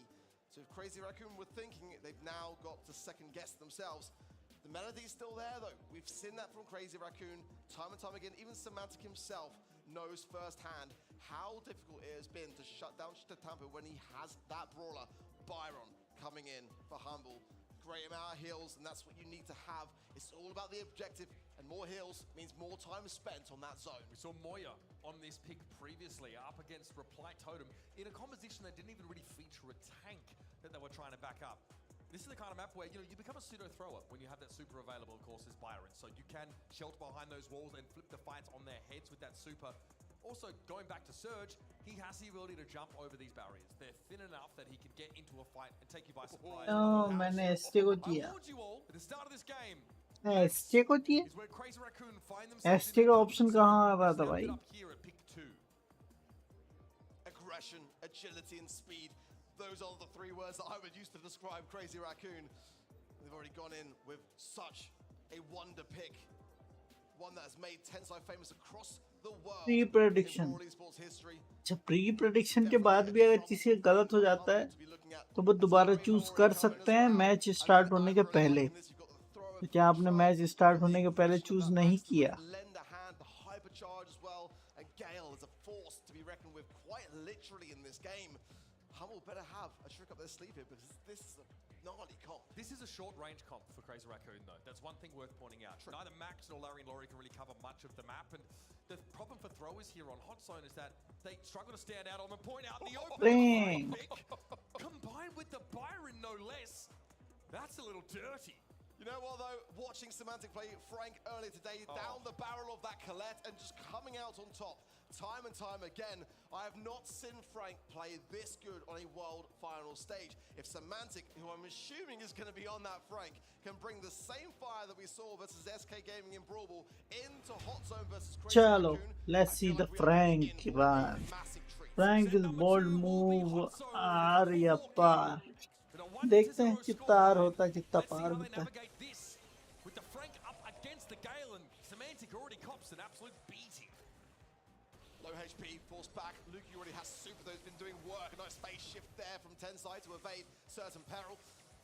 So if Crazy Raccoon were thinking it, they've now got to second guess themselves. The melody's still there though. We've seen that from Crazy Raccoon time and time again. Even Semantic himself knows firsthand how difficult it has been to shut down Totem when he has that brawler, Byron, coming in for Humble. Great amount of heals, and that's what you need to have. It's all about the objective, and more heals means more time spent on that zone. We saw Moya on this pick previously up against Reply Totem in a composition that didn't even really feature a tank that they were trying to back up. This is the kind of map where, you know, you become a pseudo-thrower when you have that super available, of course, as Byron. So you can shelter behind those walls and flip the fights on their heads with that super. Also, going back to Surge, he has the ability to jump over these barriers. They're thin enough that he can get into a fight and take you by surprise. No, मैंने ST को I दिया. warned you all at the start of this game. ST को दिया. Is where Crazy Raccoon find themselves ST का option कहाँ आ रहा था in भाई? up here at pick 2. Aggression, agility, and speed. Those are the three words that I would use to describe Crazy Raccoon. They've already gone in with such a wonder pick. One that has made Tensai famous across the world. Pre prediction. In Brawl Esports history. जब pre prediction के बाद भी अगर किसी का गलत हो जाता है तो वो दोबारा चूज कर सकते हैं मैच स्टार्ट होने के पहले. तो क्या आपने मैच स्टार्ट होने के पहले चूज नहीं किया? Lend a hand, the hypercharge as well, and Gale is a force to be reckoned with quite literally in this game. Humble better have a trick up their sleeve here because this is a gnarly comp. This is a short-range comp for Crazy Raccoon, though. That's one thing worth pointing out. Neither Max nor Larry and Laurie can really cover much of the map, and the problem for throwers here on Hot Zone is that they struggle to stand out on the point out in the open. Bang. Combined with the Byron, no less. That's a little dirty. You know what though, watching Semantic play Frank earlier today, down the barrel of that Colette and just coming out on top, time and time again, I have not seen Frank play this good on a world final stage. If Semantic, who I'm assuming is going to be on that Frank, can bring the same fire that we saw versus SK Gaming in Brawl Ball into Hot Zone versus Crazy चलो, Raccoon, let's see the Frank run. Frank is bold move आर या पार. देखते हैं कितना are होता है कितना पार होता है. With the Frank up against the Gale, and Semantic already cops an absolute beating. Low HP, forced back. Luki already has super though, he's been doing work. A nice phase shift there from Tensai to evade certain peril.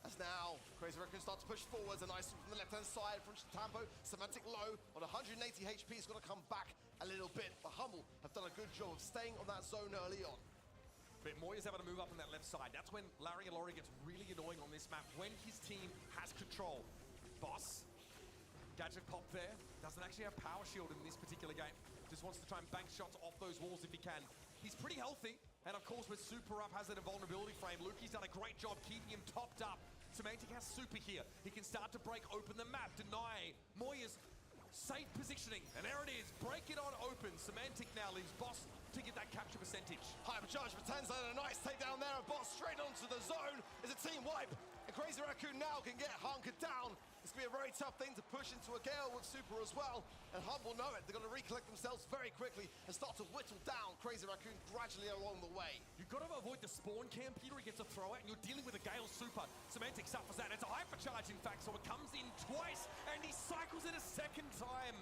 As now, Crazy Raccoon starts to push forwards. A nice from the left-hand side from Tampo. Semantic low on 180 HP. He's got to come back a little bit. But Humble have done a good job of staying on that zone early on. But Moya's able to move up on that left side. That's when Larry and Laurie gets really annoying on this map, when his team has control. Boss, gadget pop there. Doesn't actually have power shield in this particular game. Just wants to try and bank shots off those walls if he can. He's pretty healthy. And of course, with super up, has that invulnerability frame. Luki's done a great job keeping him topped up. Semantic has super here. He can start to break open the map, deny Moya's safe positioning. And there it is. Break it on open. Semantic now leaves Boss to get that capture percentage. Hypercharge for Tensai and a nice takedown there. And Boss straight onto the zone is a team wipe. And Crazy Raccoon now can get hunkered down. It's going to be a very tough thing to push into a Gale with Super as well, and Humble know it. They're going to recollect themselves very quickly and start to whittle down Crazy Raccoon gradually along the way. You've got to avoid the spawn camp, Peter. He gets a throw out, and you're dealing with a Gale Super. Semantic suffers that. It's a hypercharge, in fact, so it comes in twice, and he cycles it a second time.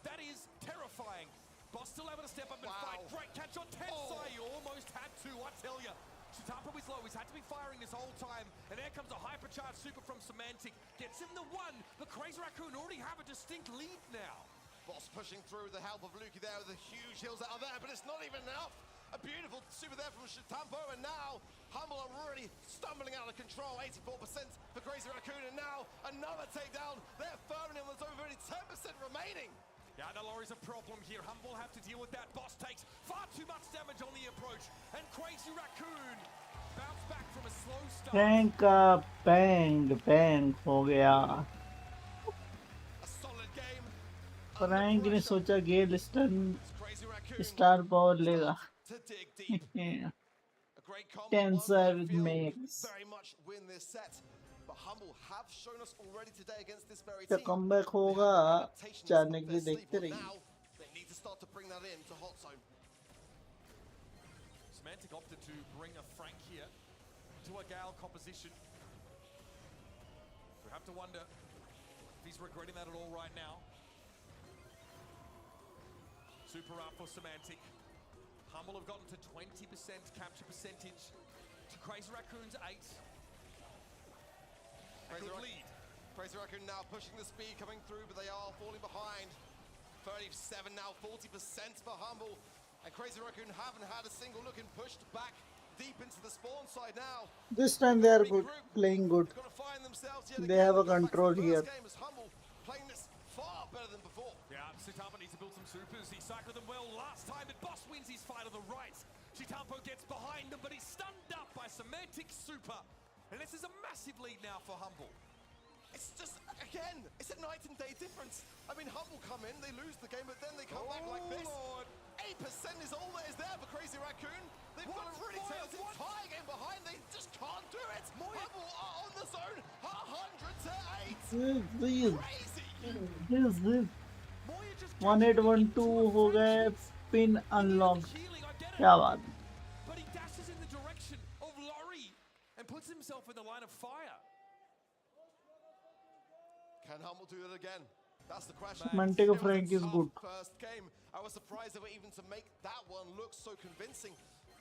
That is terrifying. Boss still able to step up and fight. Great catch on Tensai. You almost had to, I tell you. Chitampo is low, he's had to be firing this whole time, and there comes a hypercharged super from Semantic. Gets him the one, but Crazy Raccoon already have a distinct lead now. Boss pushing through the help of Lukey there with the huge heals that are there, but it's not even enough. A beautiful super there from Chitampo, and now Humble are really stumbling out of control. 84% for Crazy Raccoon, and now another takedown. They're firming him, there's only 10% remaining. Yeah, the lorry's a problem here. Humble have to deal with that. Boss takes far too much damage on the approach. And Crazy Raccoon bounce back from a slow start. Frank का bang हो गया. A solid game. Frank ने सोचा गेल star power लेगा. To dig deep. A great combo. Tensai with Max. Very much win this set. But Humble have shown us already today against this very जब team. comeback होगा जाने के लिए देखते रहिए. Now they need to start to bring that in to hot zone. Semantic opted to bring a Frank here to a Gale composition. We have to wonder if he's regretting that at all right now. Super up for Semantic. Humble have gotten to 20% capture percentage to Crazy Raccoon's 8. Crazy Raccoon now pushing the speed coming through, but they are falling behind. 37 now, 40% for Humble. And Crazy Raccoon haven't had a single look and pushed back deep into the spawn side now. This time they are good, playing good. They have a control here. Humble playing this far better than before. Yeah, Chitampo needs to build some supers. He cycled them well last time, but Boss wins his fight on the right. Chitampo gets behind them, but he's stunned up by Semantic Super. And this is a massive lead now for Humble. It's just, again, it's a night and day difference. I mean, Humble come in, they lose the game, but then they come back like this. 8% is all there is there for Crazy Raccoon. They've got to really turn this entire game behind. They just can't do it. Humble are on the zone, 100 to 8. Crazy. This 1812 हो गए. Pin unlocked. क्या बात. But he dashes in the direction of Lorry and puts himself in the line of fire. Can Humble do it again? That's the question. Mantega Frank is good. First game, I was surprised they were even to make that one look so convincing.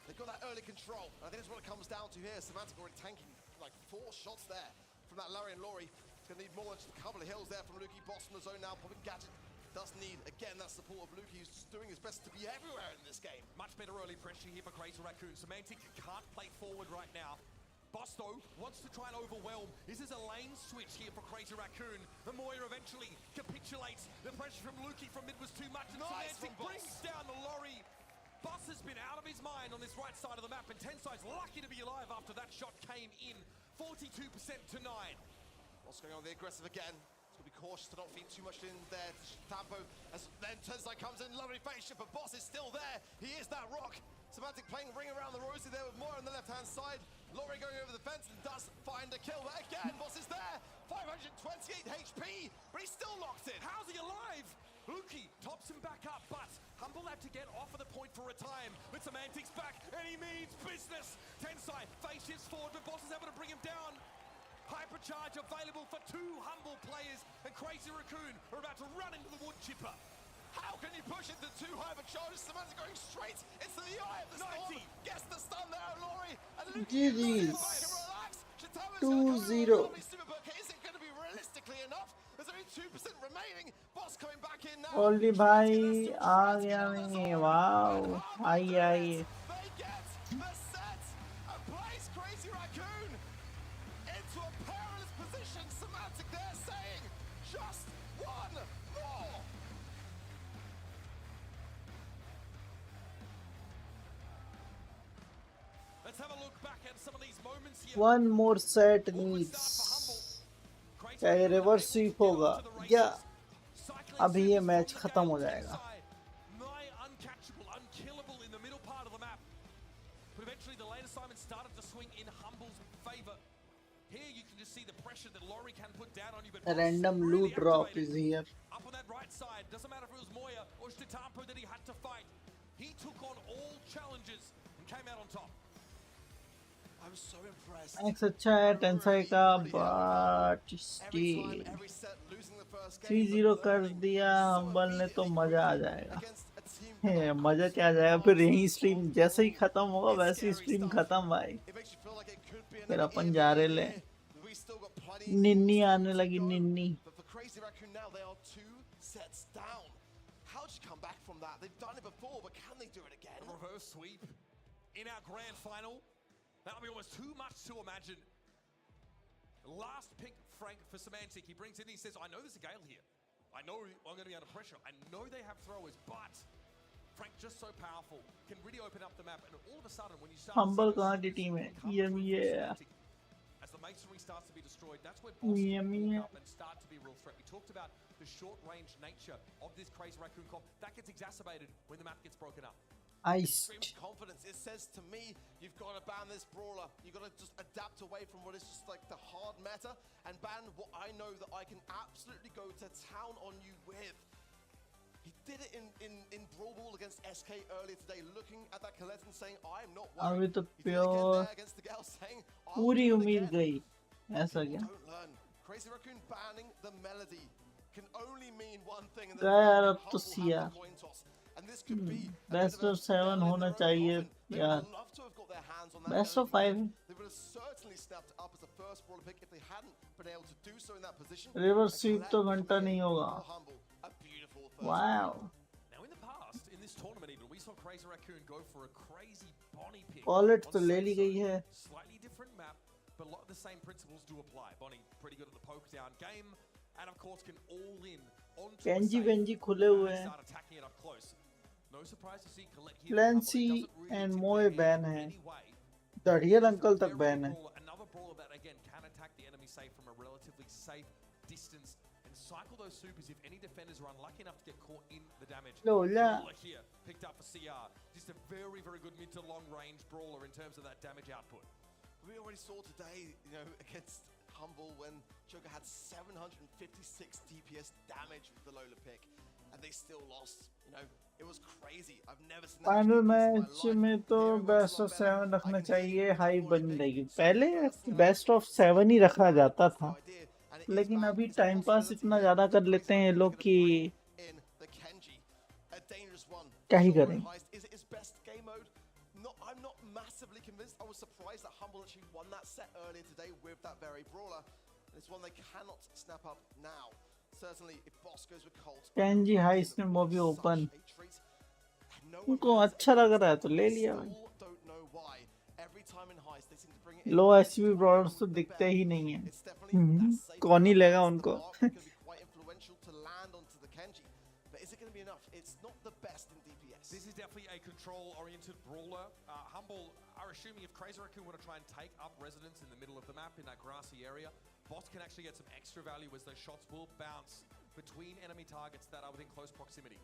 They've got that early control. I think that's what it comes down to here. Semantic already tanking like 4 shots there from that Larry and Lori. It's going to need more than just a couple of hills there from Lukey. Boss in the zone now, popping gadget. Does need, again, that support of Lukey, who's just doing his best to be everywhere in this game. Much better early pressure here for Crazy Raccoon. Semantic can't play forward right now. Boss, though, wants to try and overwhelm. This is a lane switch here for Crazy Raccoon. The Moya eventually capitulates. The pressure from Lukey from mid was too much, and Semantic brings down the Lorry. Boss has been out of his mind on this right side of the map, and Tensai's lucky to be alive after that shot came in. 42% to 9. What's going on? The aggressive again. He's got to be cautious to not feed too much in there to Tampo. As then Tensai comes in, lovely face shot, but Boss is still there. He is that rock. Semantic playing ring around the rosy there with Moya on the left-hand side. Lorry going over the fence and does find a kill. But again, Boss is there. 528 HP, but he's still locked in. How's he alive? Lukey tops him back up, but Humble had to get off of the point for a time. But Semantic's back, and he means business. Tensai face shifts forward, but Boss is able to bring him down. Hypercharge available for 2 Humble players, and Crazy Raccoon are about to run into the wood chipper. How can you push into 2 hypercharges? Semantic going straight into the eye of the storm. Gets the stun there, Lori. And GG's. 2-0. Is it going to be realistically enough? There's only 2% remaining. Boss coming back in now. Only भाई आ गया मैं. Wow. आइए. They get the set and place Crazy Raccoon into a perilous position. Semantic there saying just one more. Let's have a look back at some of these moments here. One more set needs. क्या ये reverse sweep होगा या अभी ये match खत्म हो जाएगा? Uncatchable, unkillable in the middle part of the map. But eventually the lane assignment started to swing in Humble's favor. Here you can just see the pressure that Laurie can put down on you, but A random loot drop is here. up on that right side, doesn't matter if it was Moya or Totem that he had to fight. He took on all challenges and came out on top. I was so impressed. Max अच्छा है टेंसाई का but still 3-0 कर दिया humble ने तो मजा आ जाएगा। मजा क्या आ जाएगा फिर यही स्ट्रीम जैसे ही खत्म होगा वैसे ही स्ट्रीम खत्म भाई। फिर अपन जा रहे ले निन्नी आने लगी निन्नी। How did you come back from that? They've done it before, but can they do it again? A reverse sweep in our grand final. That'll be almost too much to imagine. Last pick, Frank, for Semantic. He brings in, he says, I know there's a Gale here. I know I'm going to be under pressure. I know they have throwers, but Frank just so powerful, can really open up the map. And all of a sudden, when you start humble कहाँ की team है? Yeah. as the masonry starts to be destroyed, that's where BrawlStars walk up and start to be a real threat. We talked about the short-range nature of this crazy Raccoon comp. That gets exacerbated when the map gets broken up. Extreme confidence. It says to me, you've got to ban this brawler. You've got to just adapt away from what is just like the hard meta and ban what I know that I can absolutely go to town on you with. He did it in Brawl Ball against SK earlier today, looking at that Colette and saying, I am not worried. अभी तो He did it again pure there against the girl saying, पूरी उम्मीद गई ऐसा क्या? don't learn. Crazy Raccoon banning the melody can only mean one thing, and गया यार अब तो Humble Siya have the coin toss. And this could be best of 7 होना चाहिए यार। Best of 5 they would have certainly snapped up as a first brawler pick if they hadn't been able to do so in that position. Reverse sweep तो घंटा नहीं होगा। Wow Now in the past, in this tournament even, we saw Crazy Raccoon go for a crazy Bonnie pick. Collet तो on ले ली गई है। Slightly different map, but a lot of the same principles do apply. Bonnie pretty good at the poke down game, and of course can all in onto Kenji Venzy खुले हुए हैं। start attacking it up close. No surprise to see Colette here. फ्लैंसी and Moe ban है। दढ़ियल uncle तक ban है। Another brawler that again can attack the enemy safe from a relatively safe distance and cycle those supers if any defenders are unlucky enough to get caught in the damage. Lola here picked up for CR. Just a very, very good mid to long range brawler in terms of that damage output. We already saw today, against Humble when Joker had 756 DPS damage with the Lola pick, and they still lost. It was crazy. I've never seen that. Final match में तो best of 7 रखना चाहिए high बन जाएगी। पहले best of 7 ही रखा जाता था, लेकिन अभी टाइम पास इतना ज्यादा कर लेते हैं लोग कि क्या ही करें। I'm not massively convinced. I was surprised that Humble actually won that set earlier today with that very brawler. It's one they cannot snap up now. Certainly, if Boss goes with Colt, Kenji हाइस ने वो भी open उनको अच्छा लग रहा है तो ले लिया भाई। लो एचपी ब्रॉलर्स तो दिखते ही नहीं है। कौन ही लेगा उनको। This is definitely a control-oriented brawler. Humble are assuming if Crazy Raccoon want to try and take up residence in the middle of the map in that grassy area, Boss can actually get some extra value as those shots will bounce between enemy targets that are within close proximity.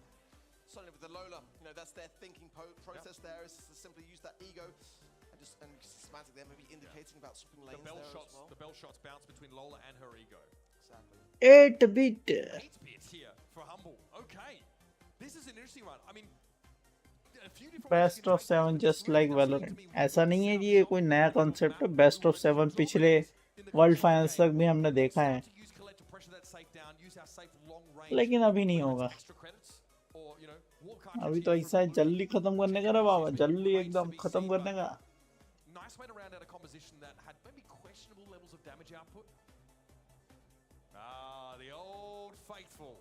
Certainly with the Lola, that's their thinking process there, is to simply use that ego and Semantic there maybe indicating about swapping lanes there as well. The bell shots bounce between Lola and her ego. Exactly. 8-bit. 8-bit here for Humble. Okay. This is an interesting one. I mean, best of 7 just like Valorant. ऐसा नहीं है कि ये कोई नया concept है। Best of 7 पिछले world finals तक भी हमने देखा है, लेकिन अभी नहीं होगा। अभी तो ऐसा है जल्दी खत्म करने का रे बाबा, जल्दी एकदम खत्म करने का। Nice way to round out a composition that had maybe questionable levels of damage output. The old faithful.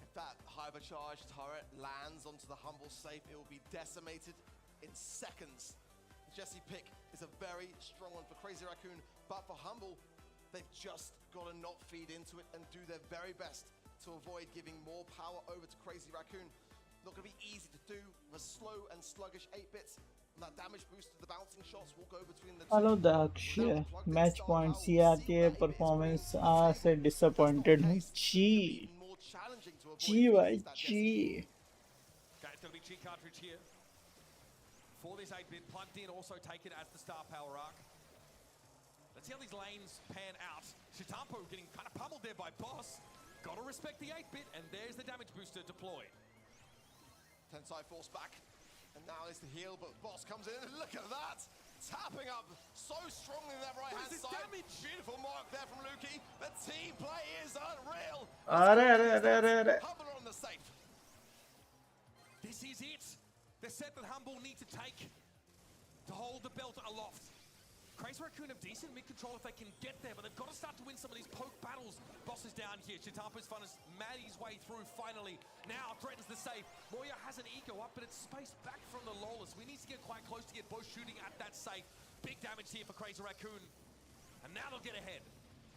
If that hypercharged turret lands onto the Humble safe, it will be decimated in seconds. The Jesse pick is a very strong one for Crazy Raccoon, but for Humble, they've just got to not feed into it and do their very best to avoid giving more power over to Crazy Raccoon. Not going to be easy to do with a slow and sluggish 8-bits. And that damage boost to the bouncing shots will go between the two. Hello Daksh, match point CR के performance से disappointed हूँ। जी भाई जी। Okay, it's going to be G cartridge here for this 8-bit plugged in, also taken as the star power arc. Let's see how these lanes pan out. Chitampo getting kind of pummeled there by Boss. Gotta respect the 8-bit, and there's the damage booster deployed. Tensai forced back, and now is the heal, but Boss comes in, and look at that! Tapping up so strongly in that right-hand side. Damage? Beautiful mark there from Luki. The team play is unreal. Humble on the safe. This is it. The set that Humble need to take to hold the belt aloft. Crazy Raccoon have decent mid-control if they can get there, but they've got to start to win some of these poke battles. Boss is down here. Chitampo's fun has mad his way through finally. Now threatens the save. Moya has an eco up, but it's spaced back from the Lawless. We need to get quite close to get both shooting at that safe. Big damage here for Crazy Raccoon. And now they'll get ahead.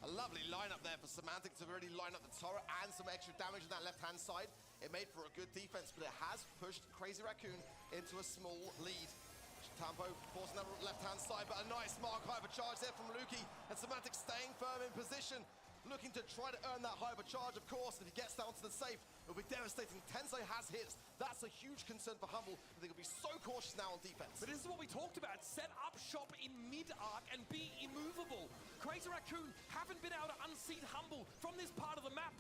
A lovely lineup there for Semantic to really line up the turret and some extra damage on that left-hand side. It made for a good defense, but it has pushed Crazy Raccoon into a small lead. Tampo forcing that left-hand side, but a nice mark hypercharge there from Luki, and Semantic staying firm in position, looking to try to earn that hypercharge, of course. If he gets down to the safe, it'll be devastating. Tensai has hits. That's a huge concern for Humble. They're going to be so cautious now on defense. But this is what we talked about. Set up shop in mid-arc and be immovable. Crazy Raccoon haven't been able to unseat Humble from this part of the map.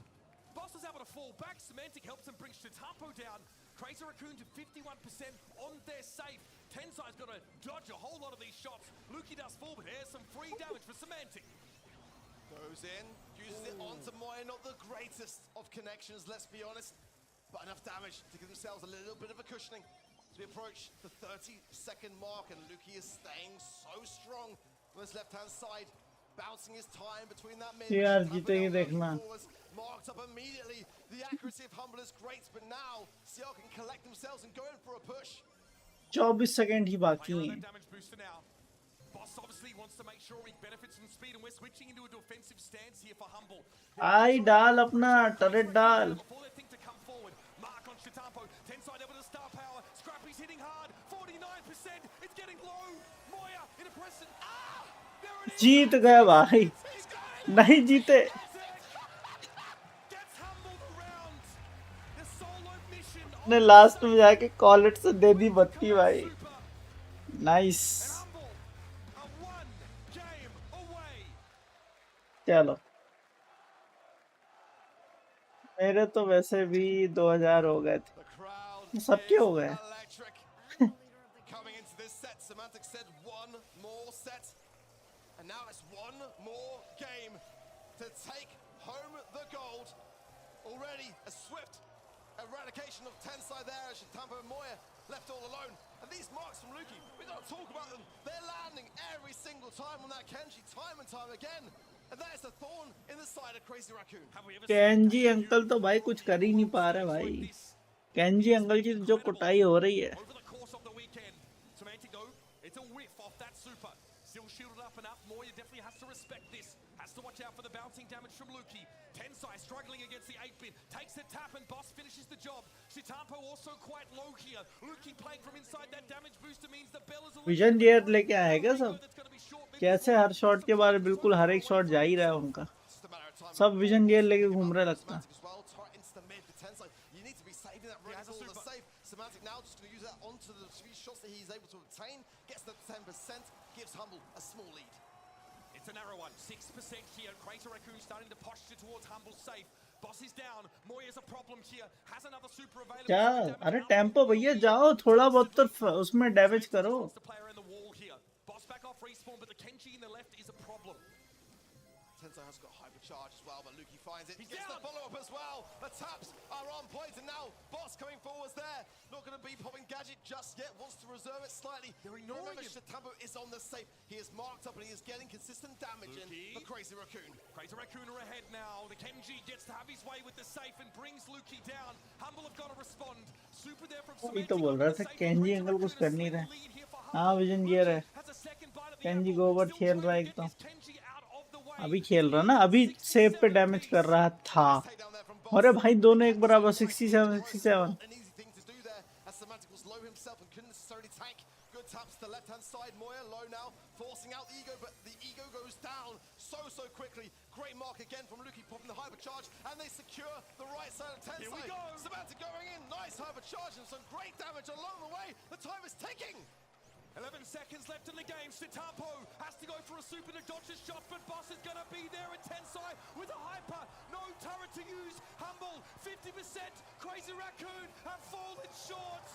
Boss is able to fall back. Semantic helps him bring Chitampo down. Crazy Raccoon to 51% on their safe. Tensai's got to dodge a whole lot of these shots. Luki does fall, but here's some free damage for Semantic. Goes in, uses it onto Moya. Not the greatest of connections, let's be honest, but enough damage to give themselves a little bit of a cushioning as we approach the 30-second mark, and Luki is staying so strong on this left-hand side, bouncing his time between that mid. यार जीतेंगे देखना. Marked up immediately. The accuracy of Humble is great, but now CL can collect themselves and go in for a push. 24 second ही बाकी हैं. Boss obviously wants to make sure he benefits from speed, and we're switching into a defensive stance here for Humble. आई डाल अपना turret डाल. Before they think to come forward, mark on Chitampo. Tensai there with a star power. Scrappy's hitting hard. 49%. It's getting low. Moya in a press. There it is. जीत गए भाई. नहीं जीते. ने last में जाके कॉलेट से दे दी बत्ती भाई. नाइस. चलो मेरे तो वैसे भी 2000 हो गए थे. सबके हो गए. Semantic said one more set, and now it's one more game to take home the gold. Already a swift eradication of Tensai there as Chitampo and Moya left all alone. And these marks from Luki, we don't talk about them. They're landing every single time on that Kenji, time and time again. And that is a thorn in the side of Crazy Raccoon. Kenji uncle तो भाई कुछ कर ही नहीं पा रहे भाई. Kenji uncle की जो कुटाई हो रही है. It's a whiff off that super. Still shielded up enough. Moya definitely has to respect this. Has to watch out for the bouncing damage from Luki. Tensai struggling against the 8-bit. Takes the tap and Boss finishes the job. Chitampo also quite low here. Luki playing from inside that damage booster means the bell is a vision jet लेके आएगा सब. कैसे हर shot के बाद बिल्कुल हर एक shot जा ही रहा है उनका. सब विजन जेट लेके घूम रहे लगता. Semantic now just going to use that onto the 3 shots that he's able to obtain. Gets the 10%, gives Humble a small lead. It's a narrow one, 6% here. Crazy Raccoon starting to posture towards Humble safe. Boss is down. Moya's a problem here. Has another super available. क्या? अरे tempo भैया जाओ थोड़ा बहुत तो उसमें damage करो. Boss back off respawn, but the Kenji in the left is a problem. Tensai has got hypercharge as well, but Luki finds it. He gets the follow-up as well. The taps are on point, and now Boss coming forwards there. Not going to be popping gadget just yet. Wants to reserve it slightly. They're ignoring him. Chitampo is on the safe. He is marked up, and he is getting consistent damage in for Crazy Raccoon. Crazy Raccoon are ahead now. The Kenji gets to have his way with the safe and brings Luki down. Humble have got to respond. Super there from वही तो बोल रहा था Kenji uncle कुछ कर नहीं रहे. हाँ विजन ये रहे. केंजी गोबर खेल रहा है एकदम. अभी खेल रहा ना. अभी सेव पे डैमेज कर रहा था. अरे भाई दोनों एक बराबर 67. Good taps to the left-hand side. Moya low now, forcing out the ego, but the ego goes down so quickly. Great mark again from Luki, popping the hypercharge, and they secure the right side of Tensai. Here we go. Semantic going in, nice hypercharge and some great damage along the way. The time is ticking. 11 seconds left in the game. Sitampo has to go for a super to dodge his shot, but Boss is going to be there at Tensai with a hyper. No turret to use. Humble, 50%. Crazy Raccoon have fallen short.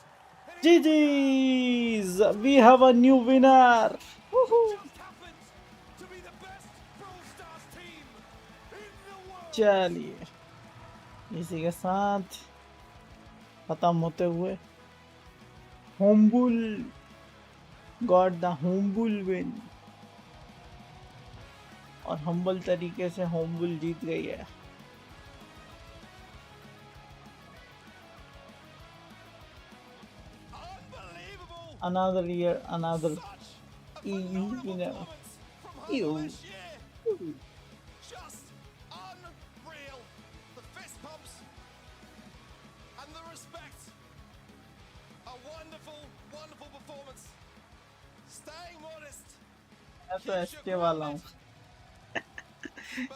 GG's! We have a new winner! Woohoo! To be the best Brawl Stars team in the world. चलिए इसी के साथ खत्म होते हुए होमबुल got the होमबुल win और humble तरीके से होमबुल जीत गई है। Another year, another EU winner. EU. Just unreal. The fist pumps and the respect. A wonderful, wonderful performance. Staying modest. मैं तो एसके वाला हूँ।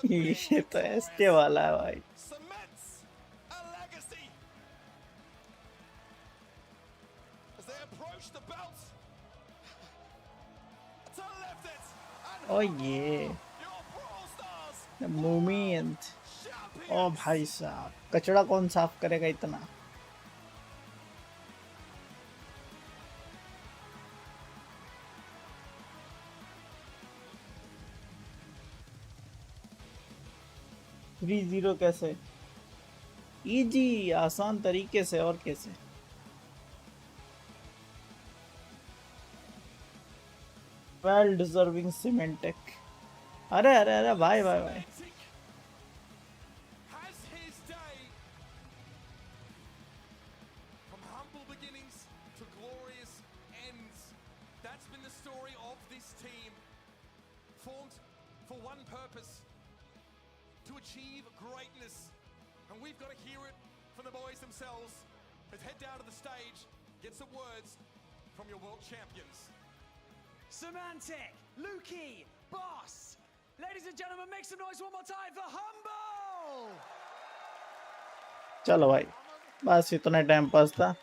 ये तो एसके वाला है भाई। Cements a legacy. As they approach the belt. To lift it. Oh yeah. The moment. ओ भाई साहब कचड़ा कौन साफ करेगा इतना। थ्री जीरो कैसे? इजी आसान तरीके से और कैसे? वेल डिजर्विंग सिमेंटेक। अरे अरे अरे भाई भाई भाई Has his day. From humble beginnings to glorious ends. That's been the story of this team. Formed for one purpose. To achieve greatness. And we've got to hear it from the boys themselves. Let's head down to the stage, get some words from your world champions. Semantic, Lukey, Boss. Ladies and gentlemen, make some noise one more time for Humble. चलो भाई बस इतना time pass था।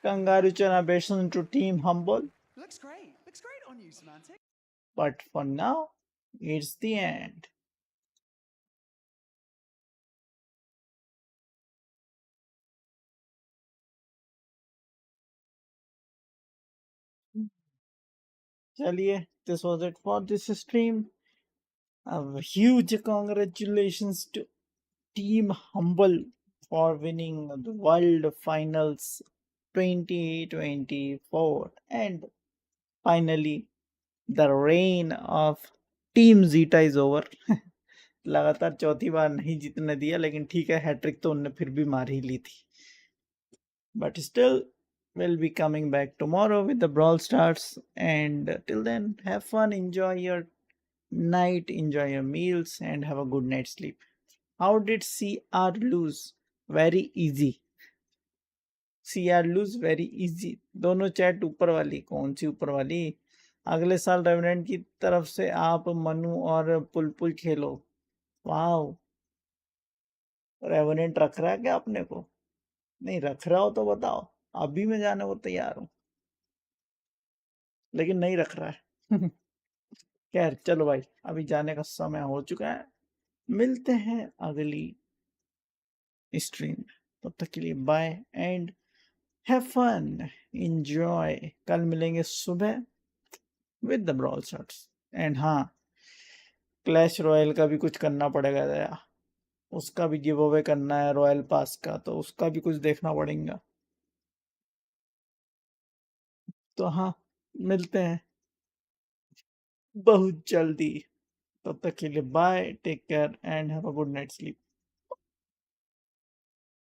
Congratulations to Team Humble. Looks great on you, Semantic. But for now, it's the end. चलिए, this was it for this stream. A huge congratulations to Team Humble for winning the World Finals 2024 and finally the reign of Team Zeta is over. लगातार चौथी बार नहीं जीतने दिया लेकिन ठीक है hat trick तो उनने फिर भी मार ही ली थी but still we'll be coming back tomorrow with the Brawl Stars and till then have fun, enjoy your night, enjoy your meals and have a good night's sleep. How did CR lose? Very easy. CR lose very easy. दोनों chat ऊपर वाली कौन सी ऊपर वाली अगले साल revenant की तरफ से आप मनु और पुलपुल खेलो वाओ रेवेनेंट रख रहा है क्या अपने को नहीं रख रहा हो तो बताओ अभी मैं जाने को तैयार हूं लेकिन नहीं रख रहा है खैर चलो भाई अभी जाने का समय हो चुका है मिलते हैं अगली स्ट्रीम तब तक के लिए bye and have fun enjoy कल मिलेंगे सुबह with the Brawl Stars and हाँ क्लैश रॉयल का भी कुछ करना पड़ेगा दया उसका भी गिव अवे करना है रॉयल पास का तो उसका भी कुछ देखना पड़ेगा तो हाँ मिलते हैं बहुत जल्दी तब तक के लिए bye take care and have a good night sleep